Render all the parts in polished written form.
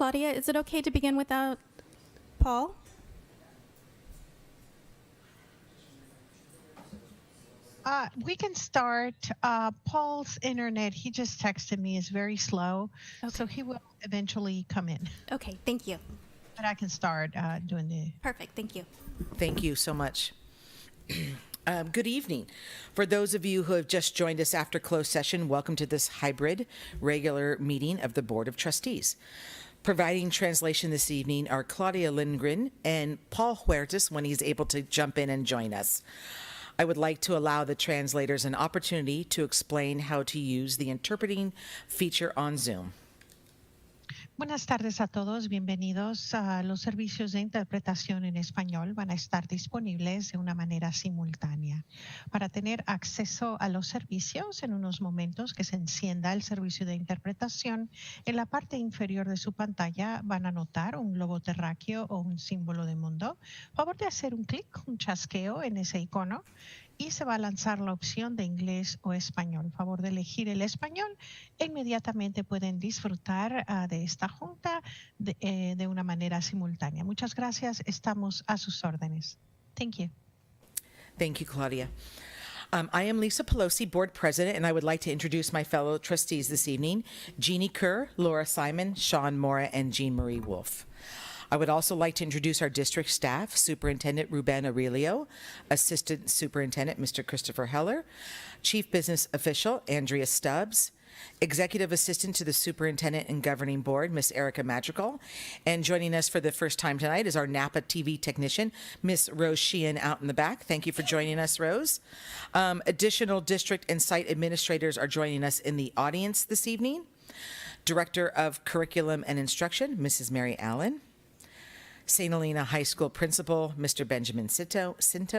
Claudia, is it okay to begin without Paul? We can start. Paul's internet, he just texted me, is very slow. Okay. So he will eventually come in. Okay, thank you. But I can start doing the... Perfect, thank you. Thank you so much. Good evening. For those of you who have just joined us after closed session, welcome to this hybrid regular meeting of the Board of Trustees. Providing translation this evening are Claudia Lindgren and Paul Huertas when he's able to jump in and join us. I would like to allow the translators an opportunity to explain how to use the interpreting feature on Zoom. Buenas tardes a todos, bienvenidos. Los servicios de interpretación en español van a estar disponibles de una manera simultánea. Para tener acceso a los servicios, en unos momentos que se encienda el servicio de interpretación, en la parte inferior de su pantalla van a notar un globo terráqueo o un símbolo de mundo. Favor de hacer un clic, un chasqueo en ese icono, y se va a lanzar la opción de inglés o español. Favor de elegir el español e inmediatamente pueden disfrutar de esta junta de una manera simultánea. Muchas gracias. Estamos a sus órdenes. Thank you. Thank you, Claudia. I am Lisa Pelosi, Board President, and I would like to introduce my fellow trustees this evening, Jeannie Kerr, Laura Simon, Sean Mora, and Jean Marie Wolfe. I would also like to introduce our district staff, Superintendent Ruben Aurelio, Assistant Superintendent Mr. Christopher Heller, Chief Business Official Andrea Stubbs, Executive Assistant to the Superintendent and Governing Board, Miss Erica Madrigal, and joining us for the first time tonight is our Napa TV technician, Miss Rose Sheehan out in the back. Thank you for joining us, Rose. Additional district and site administrators are joining us in the audience this evening. Director of Curriculum and Instruction, Mrs. Mary Allen. St. Helena High School Principal, Mr. Benjamin Cinto. St.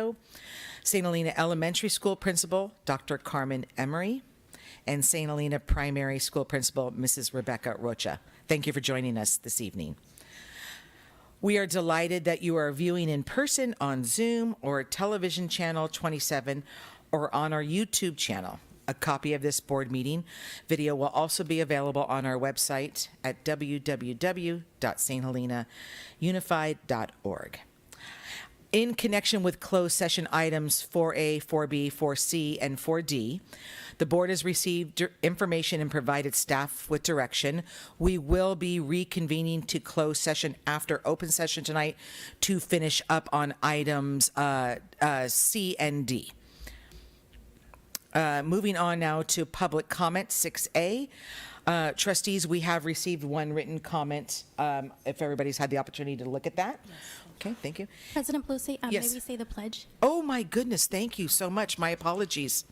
Helena Elementary School Principal, Dr. Carmen Emery. And St. Helena Primary School Principal, Mrs. Rebecca Rocha. Thank you for joining us this evening. We are delighted that you are viewing in person on Zoom or television channel 27 or on our YouTube channel. A copy of this board meeting video will also be available on our website at www.sthelenaunified.org. In connection with closed session items 4A, 4B, 4C, and 4D, the board has received information and provided staff with direction. We will be reconvening to closed session after open session tonight to finish up on items C and D. Moving on now to public comment, 6A. Trustees, we have received one written comment, if everybody's had the opportunity to look at that. Yes. Okay, thank you. President Pelosi, Yes. may we say the pledge? Oh my goodness, thank you so much. My apologies.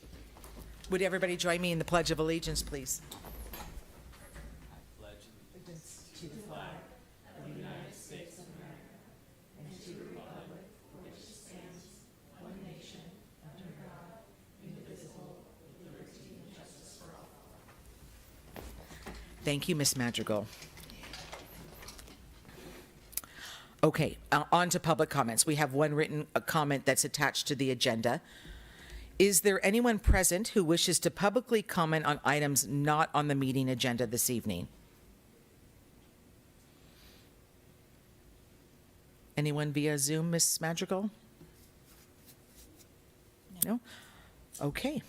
Would everybody join me in the Pledge of Allegiance, please? Thank you, Ms. Madrigal. Okay, on to public comments. We have one written comment that's attached to the agenda. Is there anyone present who wishes to publicly comment on items not on the meeting agenda this evening? Anyone via Zoom, Ms. Madrigal? No? Okay.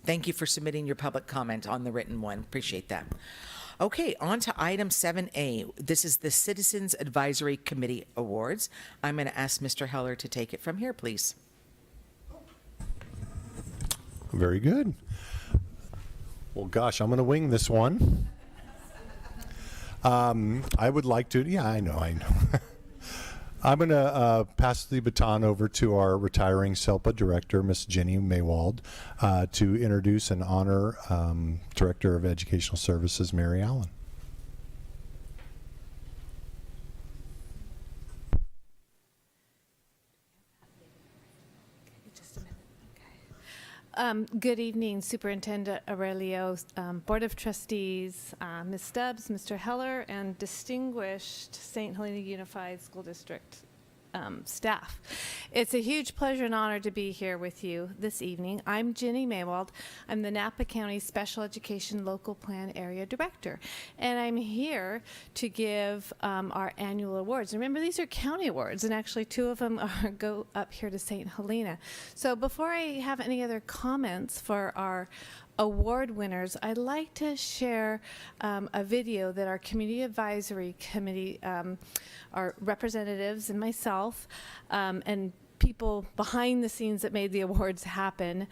Thank you for submitting your public comment on the written one. Appreciate that. Okay, on to item 7A. This is the Citizens Advisory Committee Awards. I'm going to ask Mr. Heller to take it from here, please. Very good. Well, gosh, I'm going to wing this one. I would like to, yeah, I know. I'm going to pass the baton over to our retiring SELPA director, Ms. Jenny Maywald, to introduce and honor Director of Educational Services, Mary Allen. Good evening, Superintendent Aurelio, Board of Trustees, Ms. Stubbs, Mr. Heller, and distinguished St. Helena Unified School District staff. It's a huge pleasure and honor to be here with you this evening. I'm Ginny Maywald. I'm the Napa County Special Education Local Plan Area Director, and I'm here to give our annual awards. Remember, these are county awards, and actually 2 of them go up here to St. Helena. So before I have any other comments for our award winners, I'd like to share a video that our Community Advisory Committee, our representatives and myself, and people behind the scenes that made the awards happen,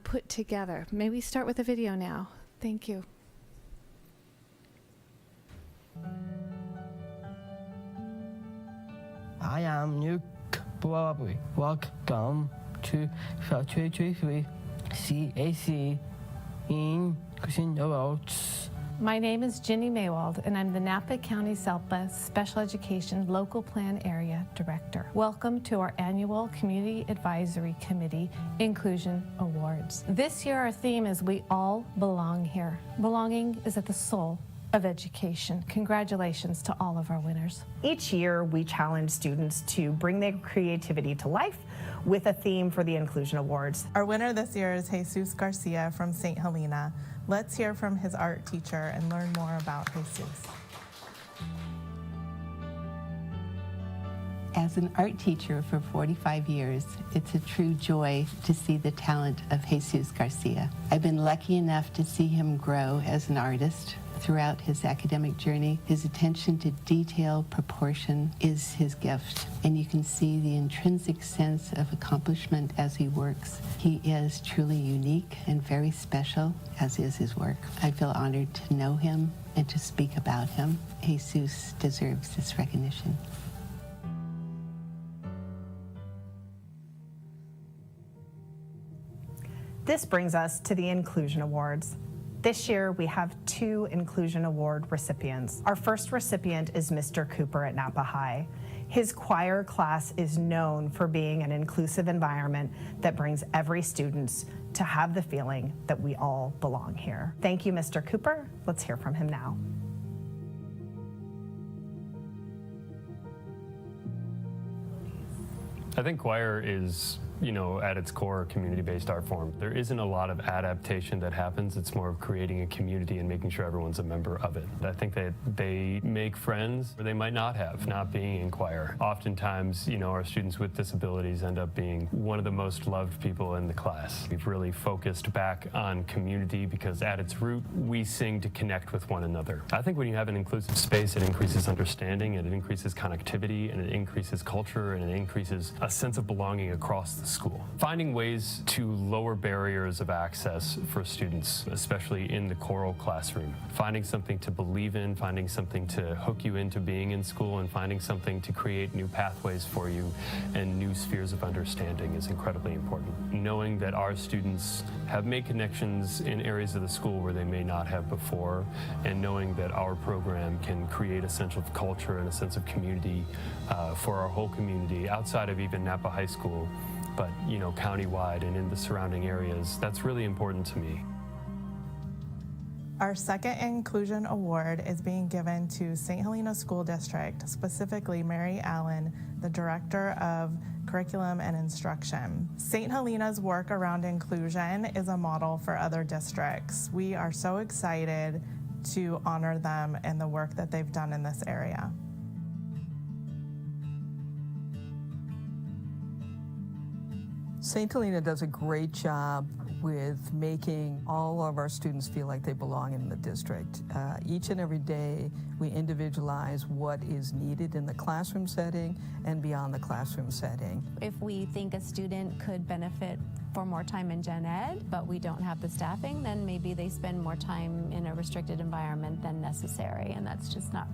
put together. May we start with the video now? Thank you. I am Luke Bobby. Welcome to 2023 CAC Inclusion Awards. My name is Ginny Maywald, and I'm the Napa County SELPA Special Education Local Plan Area Director. Welcome to our annual Community Advisory Committee Inclusion Awards. This year our theme is We All Belong Here. Belonging is at the soul of education. Congratulations to all of our winners. Each year, we challenge students to bring their creativity to life with a theme for the Inclusion Awards. Our winner this year is Jesus Garcia from St. Helena. Let's hear from his art teacher and learn more about Jesus. As an art teacher for 45 years, it's a true joy to see the talent of Jesus Garcia. I've been lucky enough to see him grow as an artist. Throughout his academic journey, his attention to detail, proportion is his gift. And you can see the intrinsic sense of accomplishment as he works. He is truly unique and very special, as is his work. I feel honored to know him and to speak about him. Jesus deserves this recognition. This brings us to the Inclusion Awards. This year, we have 2 Inclusion Award recipients. Our first recipient is Mr. Cooper at Napa High. His choir class is known for being an inclusive environment that brings every student to have the feeling that we all belong here. Thank you, Mr. Cooper. Let's hear from him now. I think choir is, at its core, a community-based art form. There isn't a lot of adaptation that happens. It's more of creating a community and making sure everyone's a member of it. I think that they make friends or they might not have, not being in choir. Oftentimes, our students with disabilities end up being one of the most loved people in the class. We've really focused back on community because at its root, we sing to connect with one another. I think when you have an inclusive space, it increases understanding and it increases connectivity and it increases culture and it increases a sense of belonging across the school. Finding ways to lower barriers of access for students, especially in the choral classroom. Finding something to believe in, finding something to hook you into being in school, and finding something to create new pathways for you and new spheres of understanding is incredibly important. Knowing that our students have made connections in areas of the school where they may not have before, and knowing that our program can create a sense of culture and a sense of community for our whole community outside of even Napa High School, but countywide and in the surrounding areas, that's really important to me. Our second Inclusion Award is being given to St. Helena School District, specifically Mary Allen, the Director of Curriculum and Instruction. St. Helena's work around inclusion is a model for other districts. We are so excited to honor them and the work that they've done in this area. St. Helena does a great job with making all of our students feel like they belong in the district. Each and every day, we individualize what is needed in the classroom setting and beyond the classroom setting. If we think a student could benefit for more time in gen ed, but we don't have the staffing, then maybe they spend more time in a restricted environment than necessary, and that's just not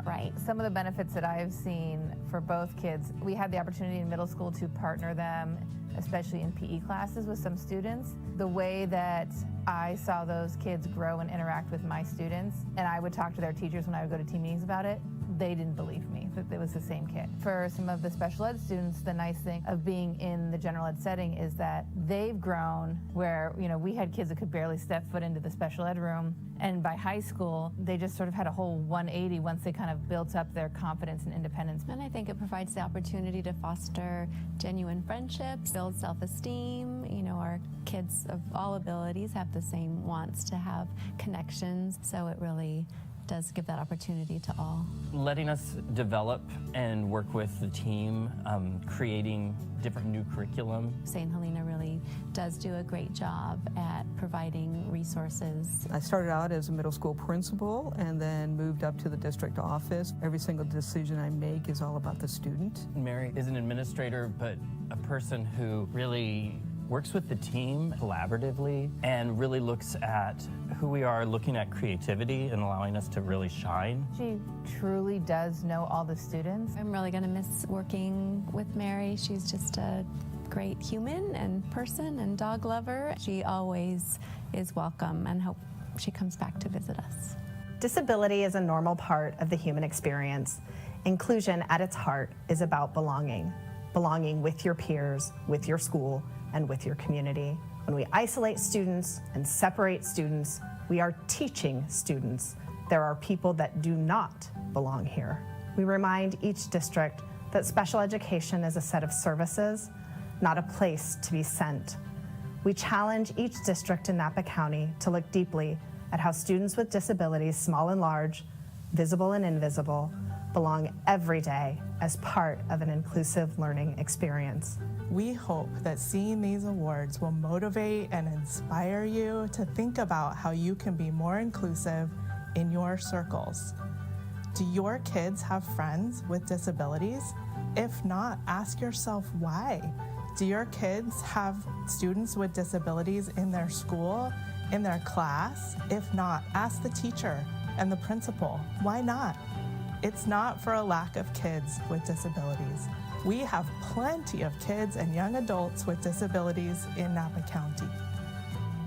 right. Some of the benefits that I've seen for both kids, we had the opportunity in middle school to partner them, especially in PE classes with some students. The way that I saw those kids grow and interact with my students, and I would talk to their teachers when I would go to team meetings about it, they didn't believe me that it was the same kid. For some of the special ed students, the nice thing of being in the general ed setting is that they've grown where, we had kids that could barely step foot into the special ed room, and by high school, they just sort of had a whole 180 once they kind of built up their confidence and independence. And I think it provides the opportunity to foster genuine friendships, build self-esteem. Our kids of all abilities have the same wants to have connections, so it really does give that opportunity to all. Letting us develop and work with the team, creating different new curriculum. St. Helena really does do a great job at providing resources. I started out as a middle school principal and then moved up to the district office. Every single decision I make is all about the student. Mary is an administrator, but a person who really works with the team collaboratively and really looks at who we are, looking at creativity and allowing us to really shine. She truly does know all the students. I'm really going to miss working with Mary. She's just a great human and person and dog lover. She always is welcome, and hope she comes back to visit us. Disability is a normal part of the human experience. Inclusion at its heart is about belonging. Belonging with your peers, with your school, and with your community. When we isolate students and separate students, we are teaching students there are people that do not belong here. We remind each district that special education is a set of services, not a place to be sent. We challenge each district in Napa County to look deeply at how students with disabilities, small and large, visible and invisible, belong every day as part of an inclusive learning experience. We hope that seeing these awards will motivate and inspire you to think about how you can be more inclusive in your circles. Do your kids have friends with disabilities? If not, ask yourself why. Do your kids have students with disabilities in their school, in their class? If not, ask the teacher and the principal. Why not? It's not for a lack of kids with disabilities. We have plenty of kids and young adults with disabilities in Napa County.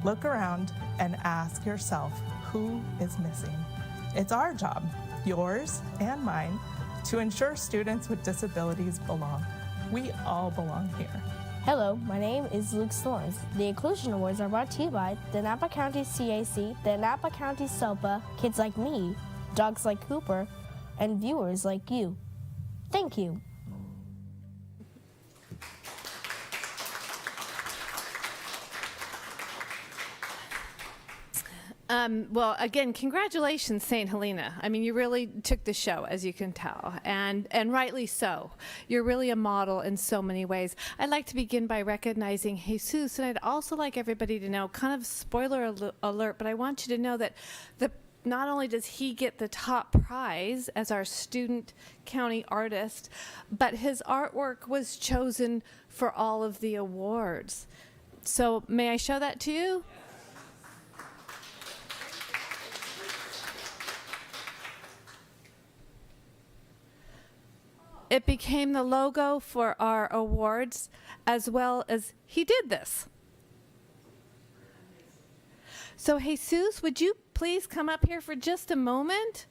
Look around and ask yourself, who is missing? It's our job, yours and mine, to ensure students with disabilities belong. We all belong here. Hello, my name is Luke Storms. The Inclusion Awards are brought to you by the Napa County CAC, the Napa County SELPA, kids like me, dogs like Cooper, and viewers like you. Thank you. Well, again, congratulations, St. Helena. I mean, you really took the show, as you can tell, and rightly so. You're really a model in so many ways. I'd like to begin by recognizing Jesus, and I'd also like everybody to know, kind of spoiler alert, but I want you to know that not only does he get the top prize as our student county artist, but his artwork was chosen for all of the awards. So may I show that to you? It became the logo for our awards, as well as he did this. So Jesus, would you please come up here for just a moment?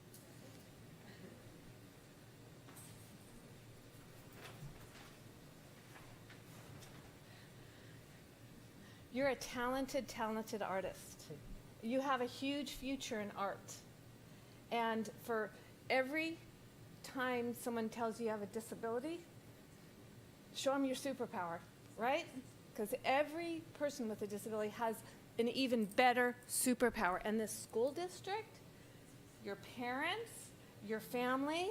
You're a talented, talented artist. You have a huge future in art. And for every time someone tells you have a disability, show them your superpower, right? Because every person with a disability has an even better superpower. And this school district, your parents, your family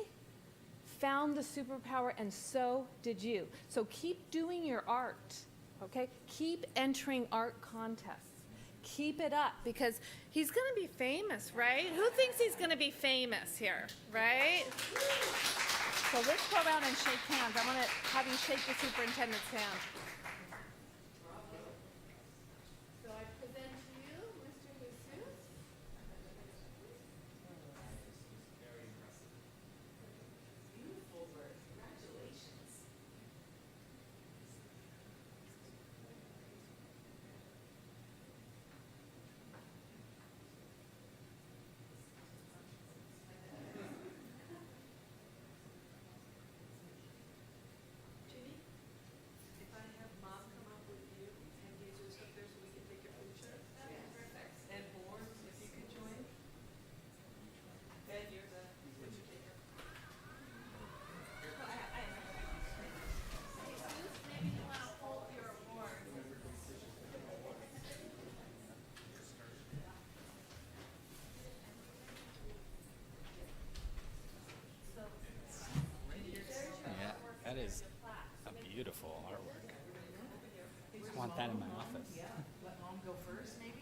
found the superpower, and so did you. So keep doing your art, okay? Keep entering art contests. Keep it up, because he's going to be famous, right? Who thinks he's going to be famous here, right? So let's go around and shake hands. I want to have you shake the superintendent's hand. So I present to you Mr. Jesus. Very impressive. Beautiful work. Congratulations. want that in my office. Yeah, let mom go first, maybe?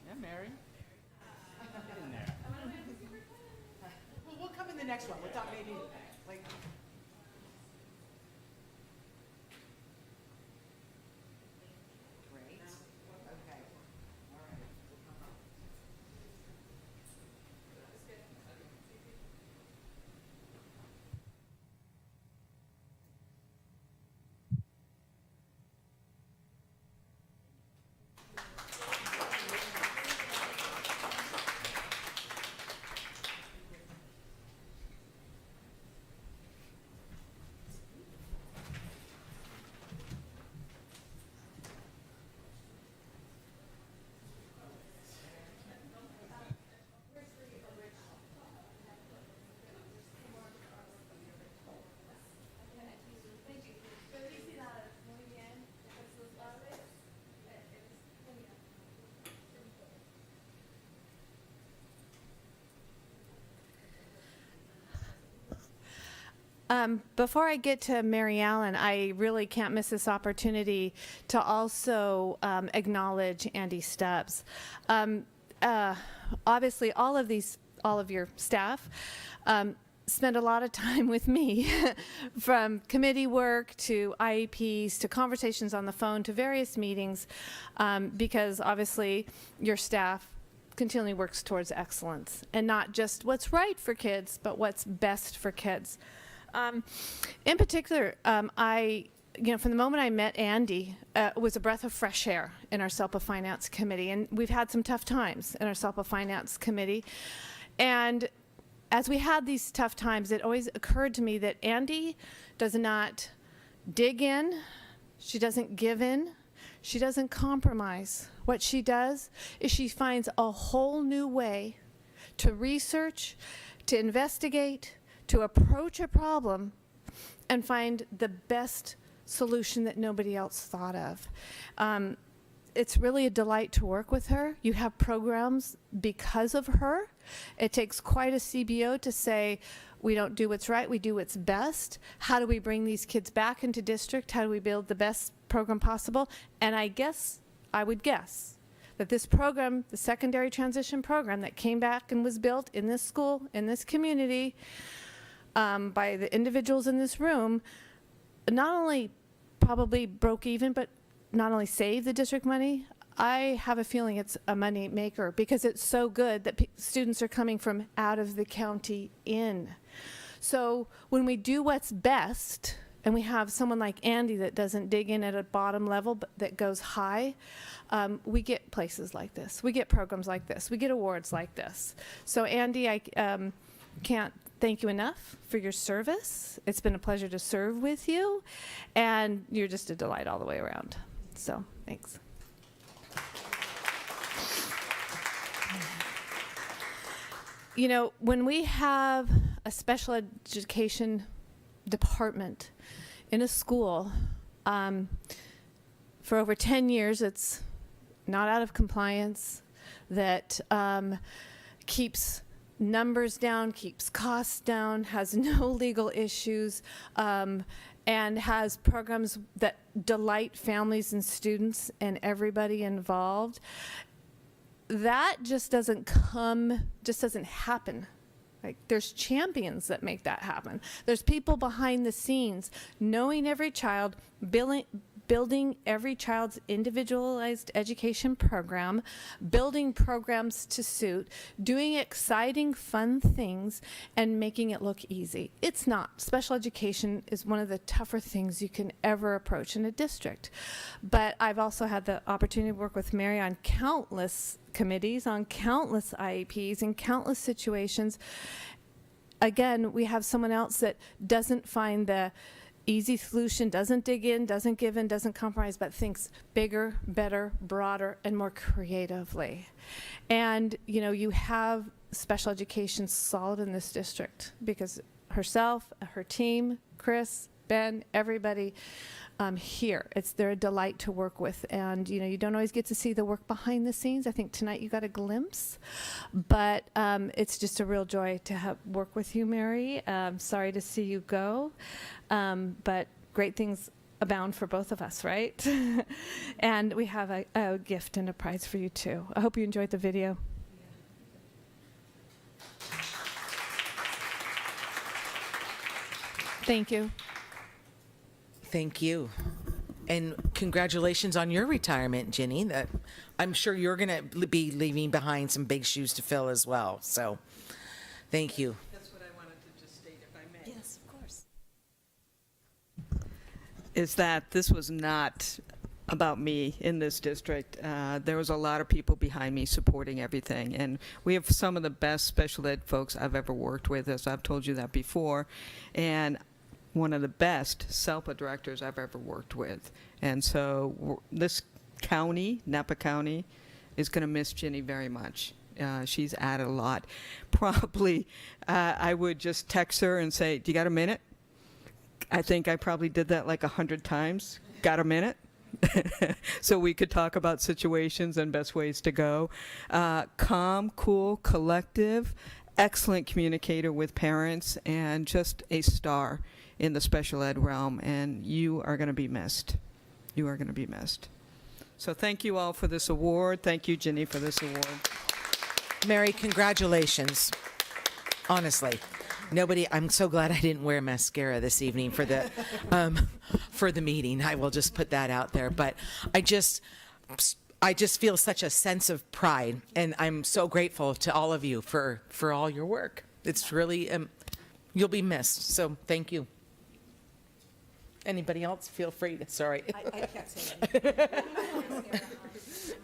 Yeah, Mary. Get in there. We'll come in the next one. We'll talk maybe like. Great. Okay. All right. Before I get to Mary Allen, I really can't miss this opportunity to also acknowledge Andy Stubbs. Obviously, all of your staff spend a lot of time with me, from committee work to IEPs to conversations on the phone to various meetings, because obviously your staff continually works towards excellence and not just what's right for kids, but what's best for kids. In particular, from the moment I met Andy, it was a breath of fresh air in our SELPA Finance Committee, and we've had some tough times in our SELPA Finance Committee. And as we had these tough times, it always occurred to me that Andy does not dig in, she doesn't give in, she doesn't compromise. What she does is she finds a whole new way to research, to investigate, to approach a problem and find the best solution that nobody else thought of. It's really a delight to work with her. You have programs because of her. It takes quite a CBO to say, we don't do what's right, we do what's best. How do we bring these kids back into district? How do we build the best program possible? And I would guess that this program, the secondary transition program that came back and was built in this school, in this community, by the individuals in this room, not only probably broke even, but not only saved the district money. I have a feeling it's a money maker because it's so good that students are coming from out of the county in. So when we do what's best, and we have someone like Andy that doesn't dig in at a bottom level, but that goes high, we get places like this. We get programs like this. We get awards like this. So Andy, I can't thank you enough for your service. It's been a pleasure to serve with you, and you're just a delight all the way around. So thanks. You know, when we have a special education department in a school, for over 10 years, it's not out of compliance, that keeps numbers down, keeps costs down, has no legal issues, and has programs that delight families and students and everybody involved. That just doesn't happen. Like, there's champions that make that happen. There's people behind the scenes knowing every child, building every child's individualized education program, building programs to suit, doing exciting, fun things, and making it look easy. It's not. Special education is one of the tougher things you can ever approach in a district. But I've also had the opportunity to work with Mary on countless committees, on countless IEPs, in countless situations. Again, we have someone else that doesn't find the easy solution, doesn't dig in, doesn't give in, doesn't compromise, but thinks bigger, better, broader, and more creatively. And, you know, you have special education solid in this district because herself, her team, Chris, Ben, everybody here. They're a delight to work with, and you don't always get to see the work behind the scenes. I think tonight you got a glimpse, but it's just a real joy to work with you, Mary. Sorry to see you go, but great things abound for both of us, right? And we have a gift and a prize for you too. I hope you enjoyed the video. Thank you. Thank you. And congratulations on your retirement, Ginny. That I'm sure you're going to be leaving behind some big shoes to fill as well. So thank you. That's what I wanted to just state, if I may. Yes, of course. Is that this was not about me in this district. There was a lot of people behind me supporting everything. And we have some of the best special ed folks I've ever worked with, as I've told you that before. And one of the best SELPA directors I've ever worked with. And so this county, Napa County, is going to miss Ginny very much. She's added a lot. Probably I would just text her and say, do you got a minute? I think I probably did that like 100 times. Got a minute? So we could talk about situations and best ways to go. Calm, cool, collective, excellent communicator with parents, and just a star in the special ed realm, and you are going to be missed. You are going to be missed. So thank you all for this award. Thank you, Ginny, for this award. Mary, congratulations. Honestly, I'm so glad I didn't wear mascara this evening for the meeting. I will just put that out there. But I just feel such a sense of pride, and I'm so grateful to all of you for all your work. It's really, you'll be missed. So thank you. Anybody else? Feel free to, sorry. I can't say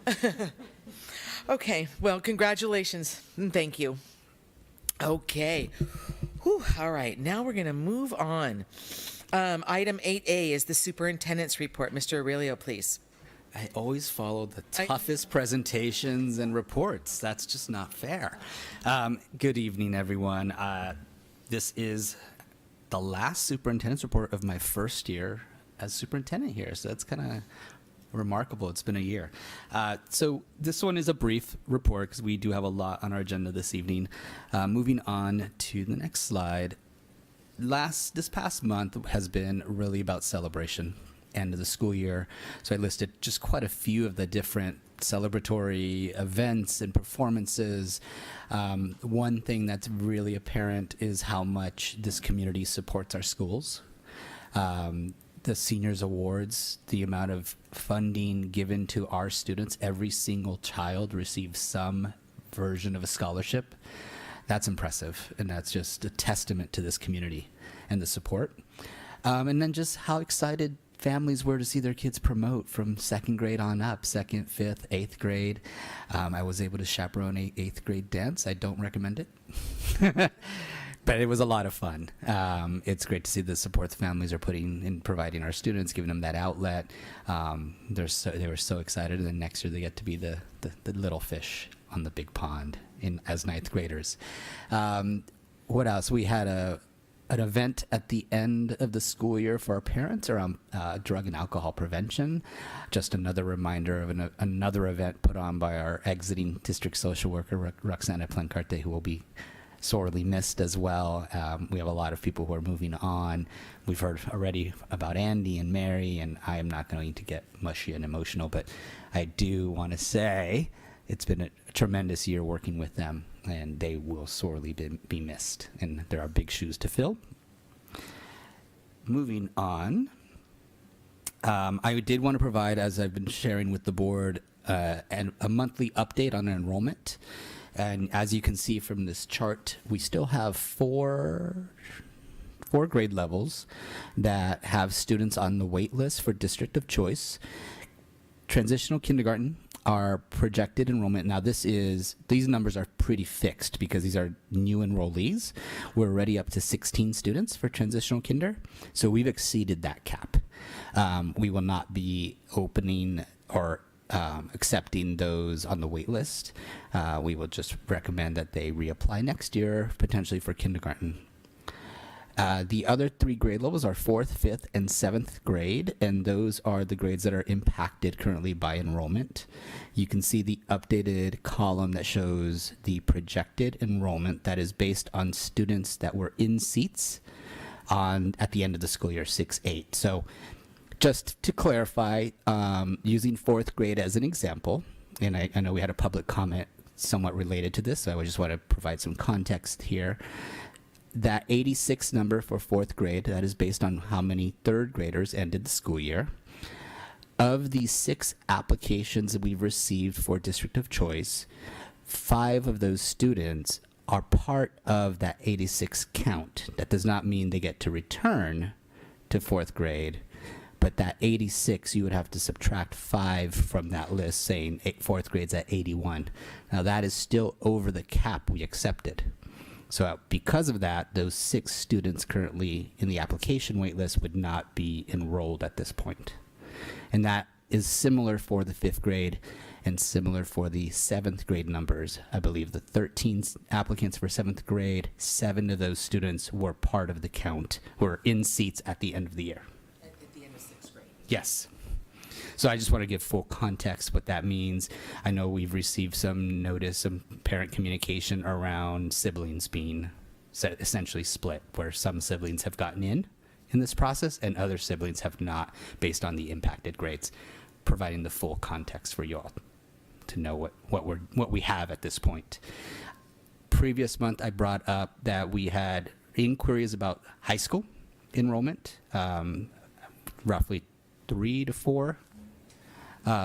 anything. Okay, well, congratulations and thank you. Okay. Whew, all right, now we're going to move on. Item 8A is the superintendent's report. Mr. Aurelio, please. I always follow the toughest presentations and reports. That's just not fair. Good evening, everyone. This is the last superintendent's report of my first year as superintendent here, so that's kind of remarkable. It's been a year. So this one is a brief report because we do have a lot on our agenda this evening. Moving on to the next slide. This past month has been really about celebration, end of the school year. So I listed just quite a few of the different celebratory events and performances. One thing that's really apparent is how much this community supports our schools. The Seniors Awards, the amount of funding given to our students, every single child receives some version of a scholarship. That's impressive, and that's just a testament to this community and the support. And then just how excited families were to see their kids promote from second grade on up, second, fifth, eighth grade. I was able to chaperone a eighth grade dance. I don't recommend it. But it was a lot of fun. It's great to see the support the families are putting in providing our students, giving them that outlet. They were so excited, and then next year they get to be the little fish on the big pond as ninth graders. What else? We had an event at the end of the school year for our parents around drug and alcohol prevention. Just another reminder of another event put on by our exiting district social worker, Roxana Plancarte, who will be sorely missed as well. We have a lot of people who are moving on. We've heard already about Andy and Mary, and I am not going to get mushy and emotional, but I do want to say it's been a tremendous year working with them, and they will sorely be missed, and there are big shoes to fill. Moving on, I did want to provide, as I've been sharing with the board, a monthly update on enrollment. And as you can see from this chart, we still have four grade levels that have students on the wait list for district of choice. Transitional kindergarten, our projected enrollment. Now these numbers are pretty fixed because these are new enrollees. We're already up to 16 students for transitional kinder. So we've exceeded that cap. We will not be opening or accepting those on the wait list. We will just recommend that they reapply next year, potentially for kindergarten. The other 3 grade levels are 4th, 5th, and 7th grade, and those are the grades that are impacted currently by enrollment. You can see the updated column that shows the projected enrollment that is based on students that were in seats at the end of the school year, 6-8. So just to clarify, using 4th grade as an example, and I know we had a public comment somewhat related to this, so I just want to provide some context here. That 86 number for 4th grade, that is based on how many 3rd graders ended the school year. Of the 6 applications that we've received for District of Choice, 5 of those students are part of that 86 count. That does not mean they get to return to 4th grade, but that 86, you would have to subtract 5 from that list, saying 4th grade's at 81. Now that is still over the cap we accepted. So because of that, those 6 students currently in the application wait list would not be enrolled at this point. And that is similar for the 5th grade and similar for the 7th grade numbers. I believe the 13 applicants for 7th grade, 7 of those students were part of the count, were in seats at the end of the year. At the end of 6th grade. Yes. So I just want to give full context what that means. I know we've received some notice, some parent communication around siblings being essentially split, where some siblings have gotten in this process and other siblings have not, based on the impacted grades, providing the full context for you all to know what we have at this point. Previous month, I brought up that we had inquiries about high school enrollment, roughly 3 to 4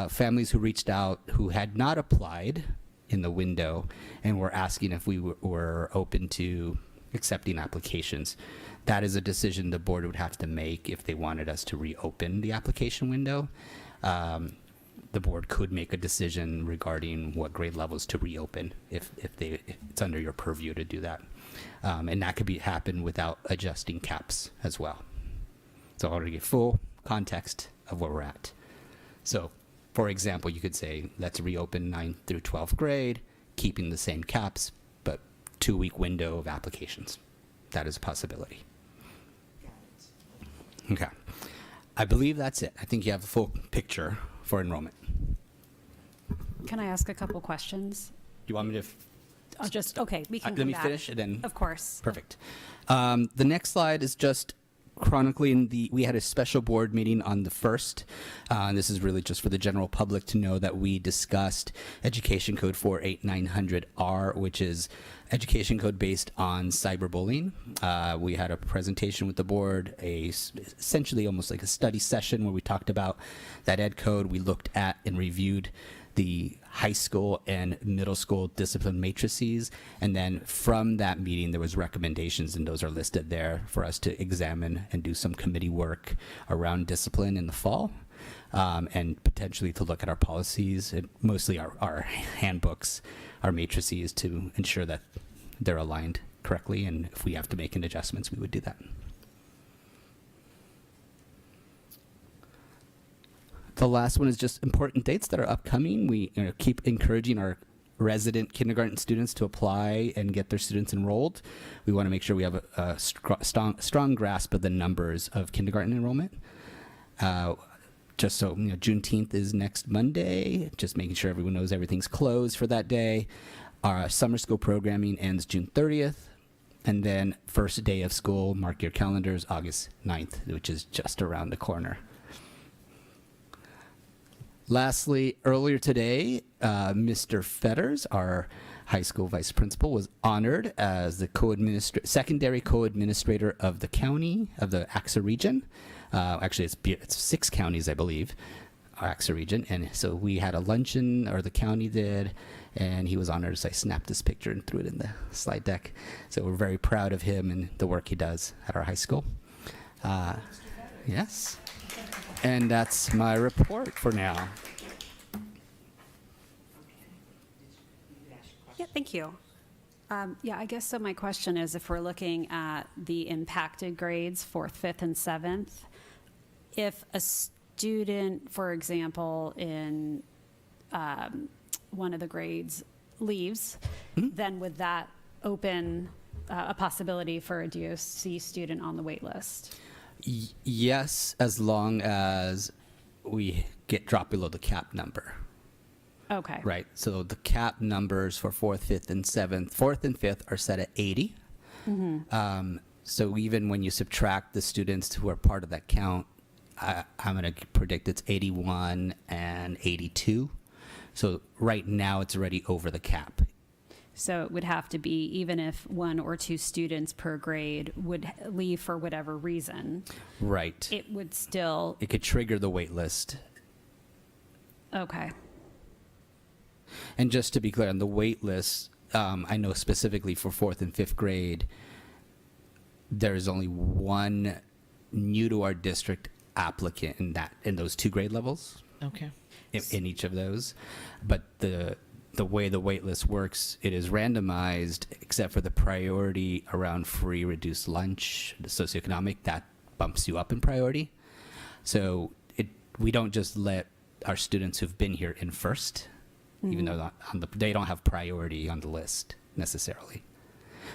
families who reached out who had not applied in the window and were asking if we were open to accepting applications. That is a decision the board would have to make if they wanted us to reopen the application window. The board could make a decision regarding what grade levels to reopen if it's under your purview to do that. And that could happen without adjusting caps as well. So I want to give full context of where we're at. So, for example, you could say, let's reopen 9th through 12th grade, keeping the same caps, but 2-week window of applications. That is a possibility. Okay. I believe that's it. I think you have a full picture for enrollment. Can I ask a couple questions? Do you want me to? I'll just, okay, we can Let come me back. finish and then. Of course. Perfect. The next slide is just chronicling we had a special board meeting on the 1st. And this is really just for the general public to know that we discussed Education Code 48900R, which is education code based on cyberbullying. We had a presentation with the board, essentially almost like a study session where we talked about that ed code. We looked at and reviewed the high school and middle school discipline matrices, and then from that meeting there was recommendations, and those are listed there for us to examine and do some committee work around discipline in the fall, and potentially to look at our policies and mostly our handbooks, our matrices, to ensure that they're aligned correctly, and if we have to make any adjustments, we would do that. The last one is just important dates that are upcoming. We keep encouraging our resident kindergarten students to apply and get their students enrolled. We want to make sure we have a strong grasp of the numbers of kindergarten enrollment. Just so Juneteenth is next Monday, just making sure everyone knows everything's closed for that day. Our summer school programming ends June 30th. And then first day of school, mark your calendars, August 9th, which is just around the corner. Lastly, earlier today, Mr. Fetters, our high school vice principal, was honored as the secondary co-administrator of the county, of the AXA region. Actually, it's 6 counties, I believe, our AXA region. And so we had a luncheon, or the county did, and he was honored. So I snapped this picture and threw it in the slide deck. So we're very proud of him and the work he does at our high school. Yes. And that's my report for now. Yeah, thank you. Yeah, I guess so. My question is, if we're looking at the impacted grades, 4th, 5th, and 7th, if a student, for example, in one of the grades leaves, then would that open a possibility for a DOC student on the wait list? Yes, as long as we drop below the cap number. Okay. Right. So the cap numbers for 4th, 5th, and 7th, 4th and 5th are set at 80. So even when you subtract the students who are part of that count, I'm going to predict it's 81 and 82. So right now it's already over the cap. So it would have to be, even if 1 or 2 students per grade would leave for whatever reason. Right. It would still. It could trigger the wait list. Okay. And just to be clear, on the wait list, I know specifically for 4th and 5th grade, there is only one new to our district applicant in those 2 grade levels. Okay. In each of those, but the way the wait list works, it is randomized except for the priority around free reduced lunch, the socioeconomic, that bumps you up in priority. So we don't just let our students who've been here in first, even though they don't have priority on the list necessarily.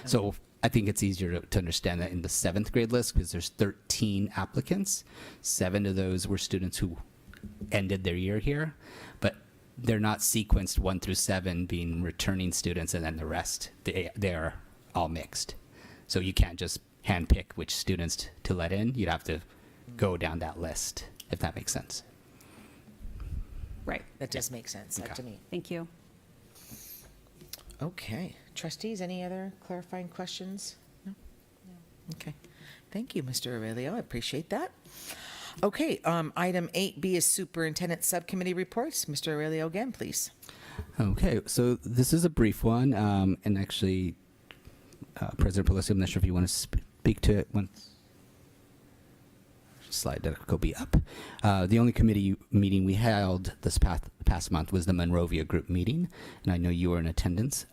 So I think it's easier to understand that in the 7th grade list, because there's 13 applicants, 7 of those were students who ended their year here, but they're not sequenced 1 through 7 being returning students, and then the rest, they're all mixed. So you can't just handpick which students to let in. You'd have to go down that list, if that makes sense. Right. That does make sense to me. Thank you. Okay. Trustees, any other clarifying questions? No? Okay. Thank you, Mr. Aurelio. I appreciate that. Okay, item 8B is Superintendent Subcommittee Reports. Mr. Aurelio again, please. Okay, so this is a brief one, and actually, President Pelosi, I'm not sure if you want to speak to it once. Slide that will be up. The only committee meeting we held this past month was the Monrovia group meeting, and I know you were in attendance.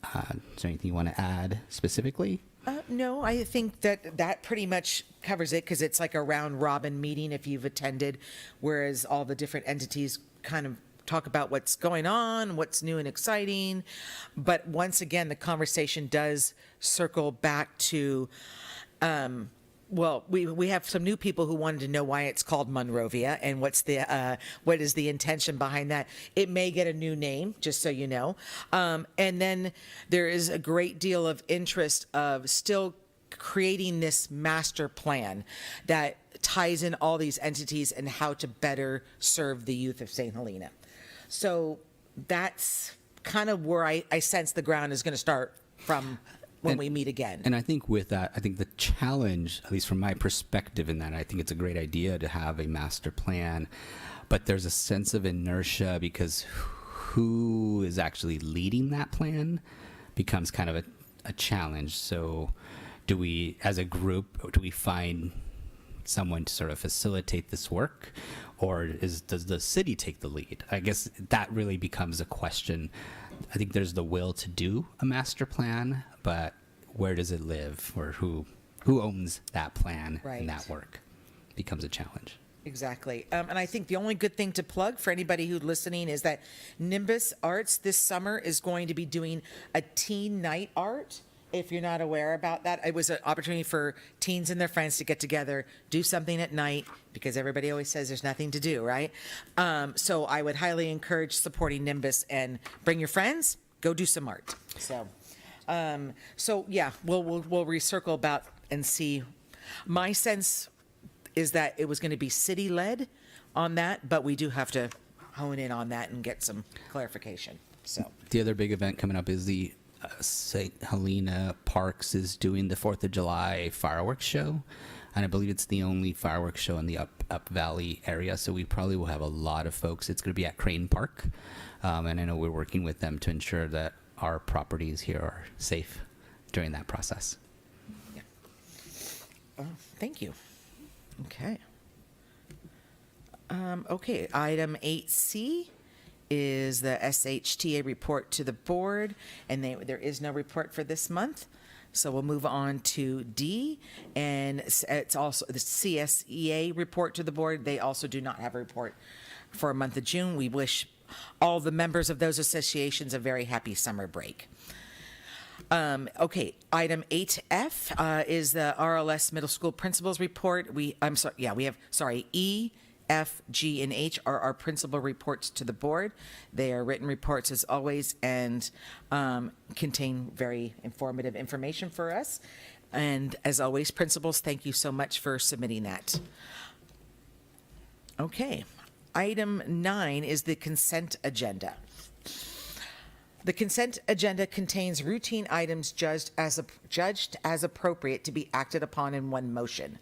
Is there anything you want to add specifically? No, I think that pretty much covers it, because it's like a round robin meeting if you've attended, whereas all the different entities kind of talk about what's going on, what's new and exciting. But once again, the conversation does circle back to, well, we have some new people who wanted to know why it's called Monrovia and what is the intention behind that. It may get a new name, just so you know. And then there is a great deal of interest of still creating this master plan that ties in all these entities and how to better serve the youth of St. Helena. So that's kind of where I sense the ground is going to start from when we meet again. And I think with that, I think the challenge, at least from my perspective in that, I think it's a great idea to have a master plan, but there's a sense of inertia because who is actually leading that plan becomes kind of a challenge. So do we, as a group, do we find someone to sort of facilitate this work, or does the city take the lead? I guess that really becomes a question. I think there's the will to do a master plan, but where does it live, or who owns that plan and that work becomes a challenge. Exactly. And I think the only good thing to plug for anybody who's listening is that Nimbus Arts this summer is going to be doing a teen night art. If you're not aware about that, it was an opportunity for teens and their friends to get together, do something at night, because everybody always says there's nothing to do, right? So I would highly encourage supporting Nimbus and bring your friends, go do some art. So yeah, we'll recircle about and see. My sense is that it was going to be city-led on that, but we do have to hone in on that and get some clarification. So the other big event coming up is the St. Helena Parks is doing the 4th of July fireworks show, and I believe it's the only fireworks show in the Up Valley area, so we probably will have a lot of folks. It's going to be at Crane Park, and I know we're working with them to ensure that our properties here are safe during that process. Yeah. Thank you. Okay. Okay, item 8C is the SHTA report to the board, and there is no report for this month. So we'll move on to D, and it's also the CSEA report to the board. They also do not have a report for a month of June. We wish all the members of those associations a very happy summer break. Okay, item 8F is the RLS Middle School Principals Report. We have E, F, G, and H are our principal reports to the board. They are written reports as always and contain very informative information for us. And as always, principals, thank you so much for submitting that. Okay, item 9 is the consent agenda. The consent agenda contains routine items judged as appropriate to be acted upon in one motion.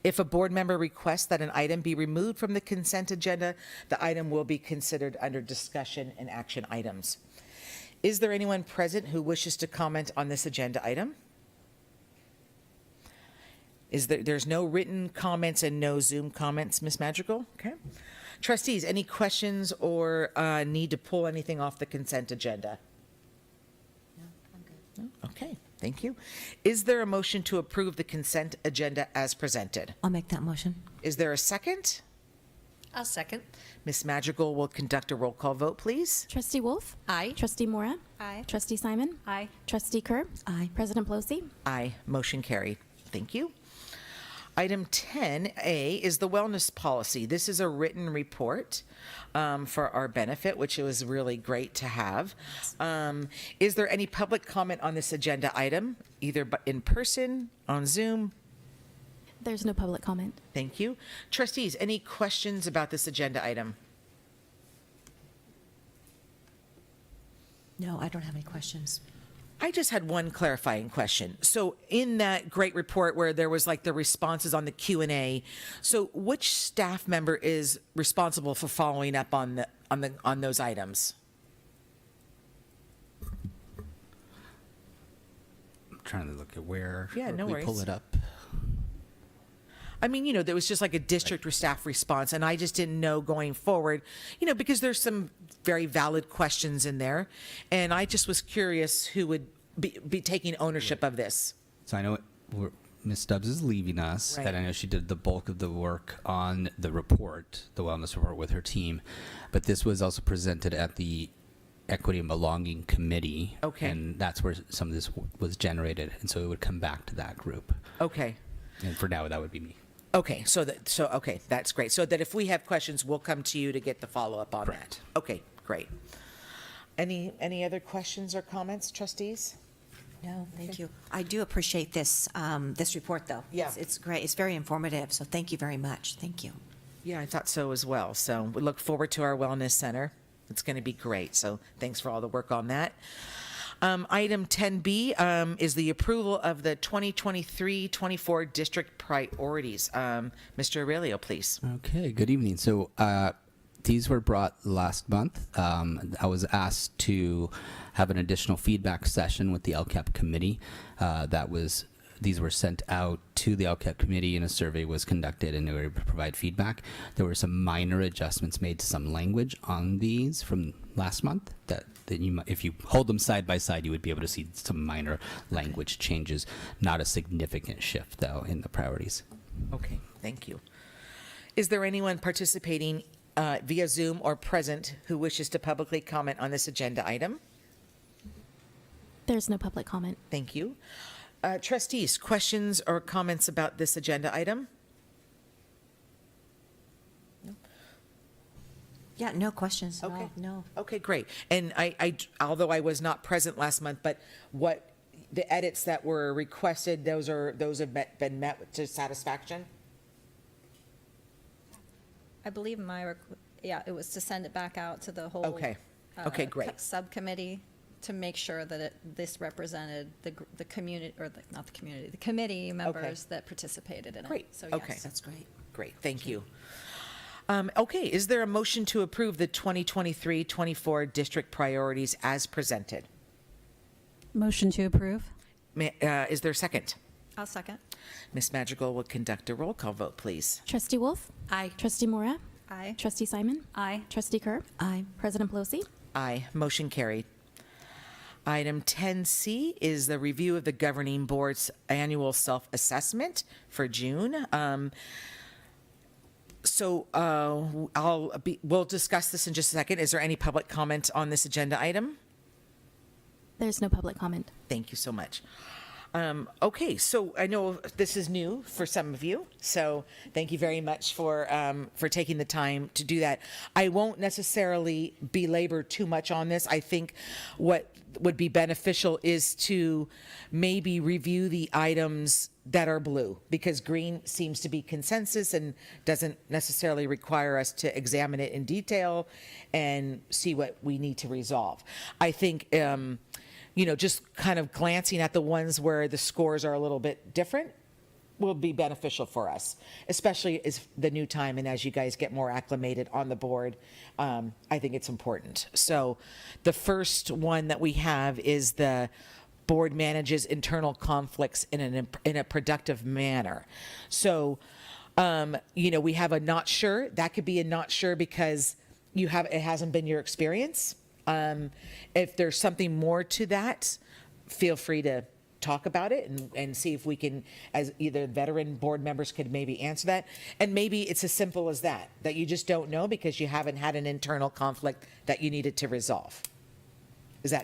If a board member requests that an item be removed from the consent agenda, the item will be considered under discussion and action items. Is there anyone present who wishes to comment on this agenda item? There's no written comments and no Zoom comments, Ms. Madrigal? Okay. Trustees, any questions or need to pull anything off the consent agenda? No, I'm good. No? Okay, thank you. Is there a motion to approve the consent agenda as presented? I'll make that motion. Is there a second? I'll second. Ms. Madrigal will conduct a roll call vote, please. Trustee Wolf? Aye. Trustee Mora? Aye. Trustee Simon? Aye. Trustee Kerr? Aye. President Pelosi? Aye. Motion carried. Thank you. Item 10A is the wellness policy. This is a written report for our benefit, which was really great to have. Is there any public comment on this agenda item, either in person, on Zoom? There's no public comment. Thank you. Trustees, any questions about this agenda item? No, I don't have any questions. I just had one clarifying question. So in that great report where there was like the responses on the Q&A, so which staff member is responsible for following up on those items? I'm trying to look at where Yeah, no we worries. pull it up. I mean, there was just like a district or staff response, and I just didn't know going forward, because there's some very valid questions in there, and I just was curious who would be taking ownership of this. So I know Ms. Stubbs is leaving us, Right. and I know she did the bulk of the work on the report, the wellness report with her team, but this was also presented at the Equity and Belonging Committee. Okay. And that's where some of this was generated, and so it would come back to that group. Okay. And for now, that would be me. Okay, okay, that's great. So that if we have questions, we'll come to you to get the follow-up on Correct. that. Okay, great. Any other questions or comments, trustees? No, thank you. I do appreciate this report, though. Yeah. It's great. It's very informative, so thank you very much. Thank you. Yeah, I thought so as well. So we look forward to our wellness center. It's going to be great. So thanks for all the work on that. Item 10B is the approval of the 2023-24 district priorities. Mr. Aurelio, please. Okay, good evening. So these were brought last month. I was asked to have an additional feedback session with the LCAP committee. These were sent out to the LCAP committee, and a survey was conducted, and they were able to provide feedback. There were some minor adjustments made to some language on these from last month that if you hold them side by side, you would be able to see some minor language changes. Not a significant shift, though, in the priorities. Okay, thank you. Is there anyone participating via Zoom or present who wishes to publicly comment on this agenda item? There's no public comment. Thank you. Trustees, questions or comments about this agenda item? Yeah, no questions. Okay. No. Okay, great. And I although I was not present last month, but what the edits that were requested, those have been met to satisfaction? I believe it was to send it back out to the whole Okay. Okay, great. subcommittee to make sure that this represented the community, or not the community, the committee members that participated in Great. it. So Okay. yes. That's great. Great, thank you. Okay, is there a motion to approve the 2023-24 district priorities as presented? Motion to approve. Is there a second? I'll second. Ms. Madrigal will conduct a roll call vote, please. Trustee Wolf? Aye. Trustee Mora? Aye. Trustee Simon? Aye. Trustee Kerr? Aye. President Pelosi? Aye, motion carried. Item 10C is the review of the governing board's annual self-assessment for June. We'll discuss this in just a second. Is there any public comment on this agenda item? There's no public comment. Thank you so much. Okay, so I know this is new for some of you, so thank you very much for taking the time to do that. I won't necessarily belabor too much on this. I think what would be beneficial is to maybe review the items that are blue, because green seems to be consensus and doesn't necessarily require us to examine it in detail and see what we need to resolve. I think just kind of glancing at the ones where the scores are a little bit different will be beneficial for us, especially as the new time and as you guys get more acclimated on the board. I think it's important. So the first one that we have is the board manages internal conflicts in a productive manner. So, we have a not sure. That could be a not sure because it hasn't been your experience. If there's something more to that, feel free to talk about it and see if we can, as either veteran board members, could maybe answer that. And maybe it's as simple as that you just don't know because you haven't had an internal conflict that you needed to resolve.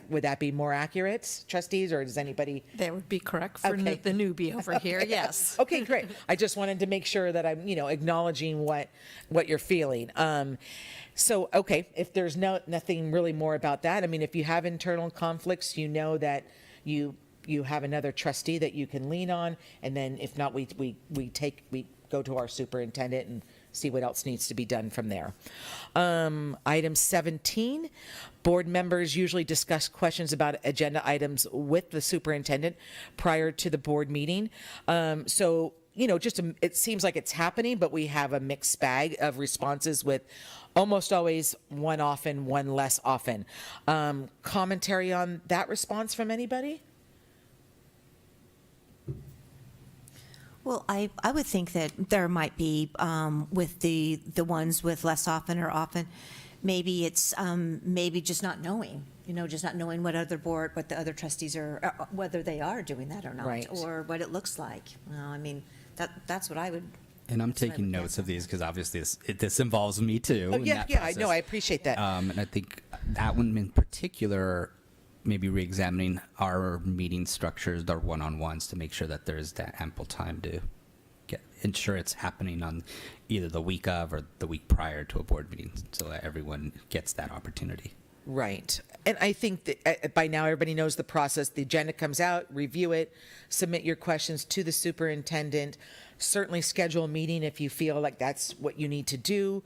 Would that be more accurate, trustees, or does anybody? That would be correct for the newbie over here, yes. Okay, great. I just wanted to make sure that I'm, acknowledging what you're feeling. So, okay, if there's nothing really more about that, I mean, if you have internal conflicts, you know that you have another trustee that you can lean on, and then if not, we go to our superintendent and see what else needs to be done from there. Item 17, board members usually discuss questions about agenda items with the superintendent prior to the board meeting. So, it seems like it's happening, but we have a mixed bag of responses with almost always one often, one less often. Commentary on that response from anybody? Well, I would think that there might be with the ones with less often or often, maybe it's maybe just not knowing, just not knowing what the other trustees are, whether they are doing that or not, right, or what it looks like. I mean, that's what I would. And I'm taking notes of these because obviously this involves me too. Oh, yeah, I know. I appreciate that. And I think that one in particular, maybe re-examining our meeting structures, our one-on-ones, to make sure that there is that ample time to ensure it's happening on either the week of or the week prior to a board meeting, so that everyone gets that opportunity. Right. And I think that by now everybody knows the process. The agenda comes out, review it, submit your questions to the superintendent, certainly schedule a meeting if you feel like that's what you need to do.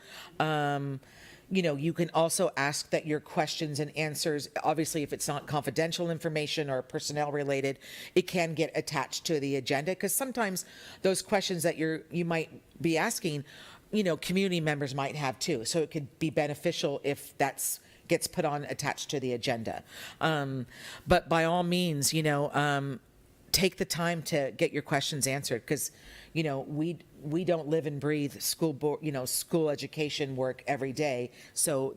You can also ask that your questions and answers, obviously if it's not confidential information or personnel related, it can get attached to the agenda, because sometimes those questions that you might be asking, community members might have too. So it could be beneficial if that's gets put on attached to the agenda. But by all means, take the time to get your questions answered, because we don't live and breathe school board, school education work every day. So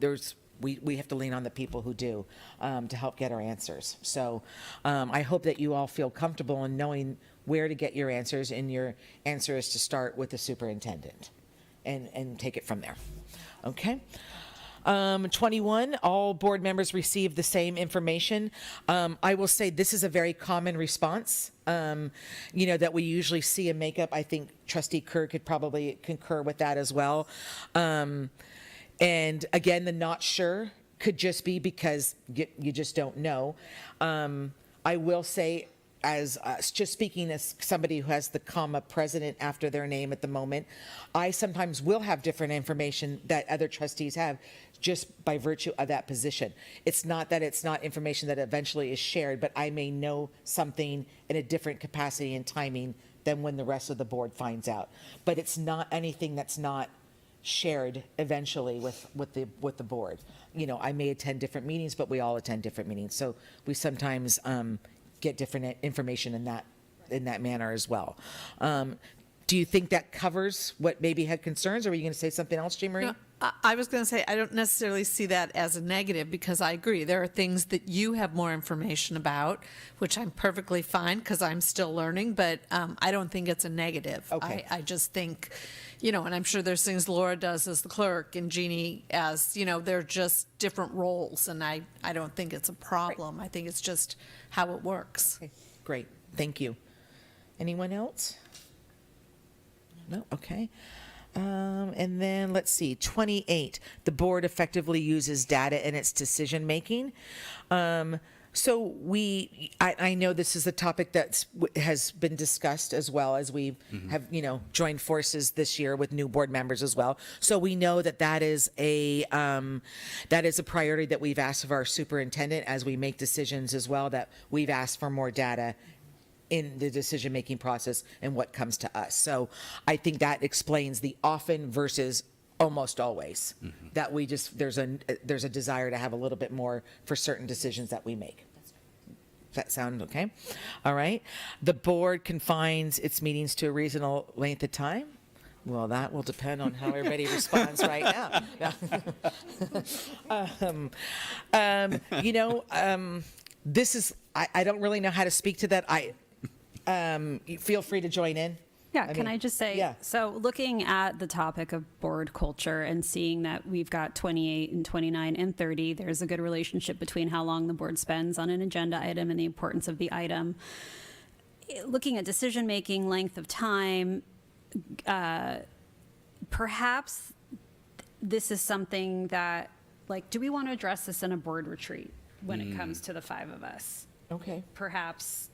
we have to lean on the people who do to help get our answers. So I hope that you all feel comfortable in knowing where to get your answers, and your answer is to start with the superintendent and take it from there. Okay. 21, all board members receive the same information. I will say this is a very common response, that we usually see in makeup. I think Trustee Kerr could probably concur with that as well. And again, the not sure could just be because you just don't know. I will say, as just speaking as somebody who has the comma president after their name at the moment, I sometimes will have different information that other trustees have just by virtue of that position. It's not that it's not information that eventually is shared, but I may know something in a different capacity and timing than when the rest of the board finds out. But it's not anything that's not shared eventually with the board. I may attend different meetings, but we all attend different meetings. So we sometimes get different information in that manner as well. Do you think that covers what maybe had concerns, or were you going to say something else, Jean Marie? No, I was going to say I don't necessarily see that as a negative, because I agree there are things that you have more information about, which I'm perfectly fine because I'm still learning, but I don't think it's a negative. Okay. I just think, and I'm sure there's things Laura does as the clerk and Jeannie as, they're just different roles. And I don't think it's a problem. I think it's just how it works. Okay, great. Thank you. Anyone else? No? Okay. And then let's see, 28, the board effectively uses data in its decision making. So I know this is a topic that has been discussed as well as we have, joined forces this year with new board members as well. So we know that is a priority that we've asked of our superintendent as we make decisions as well, that we've asked for more data in the decision-making process and what comes to us. So I think that explains the often versus almost always, that we just, there's a desire to have a little bit more for certain decisions that we make. Does that sound okay? All right. The board confines its meetings to a reasonable length of time. Well, that will depend on how everybody responds right now. This is, I don't really know how to speak to that. Feel free to join in. Yeah, can I just say, so looking at the topic of board culture and seeing that we've got 28 and 29 and 30, there's a good relationship between how long the board spends on an agenda item and the importance of the item. Looking at decision-making, length of time, perhaps this is something that, do we want to address this in a board retreat when it comes to the 5 of us? Okay. Perhaps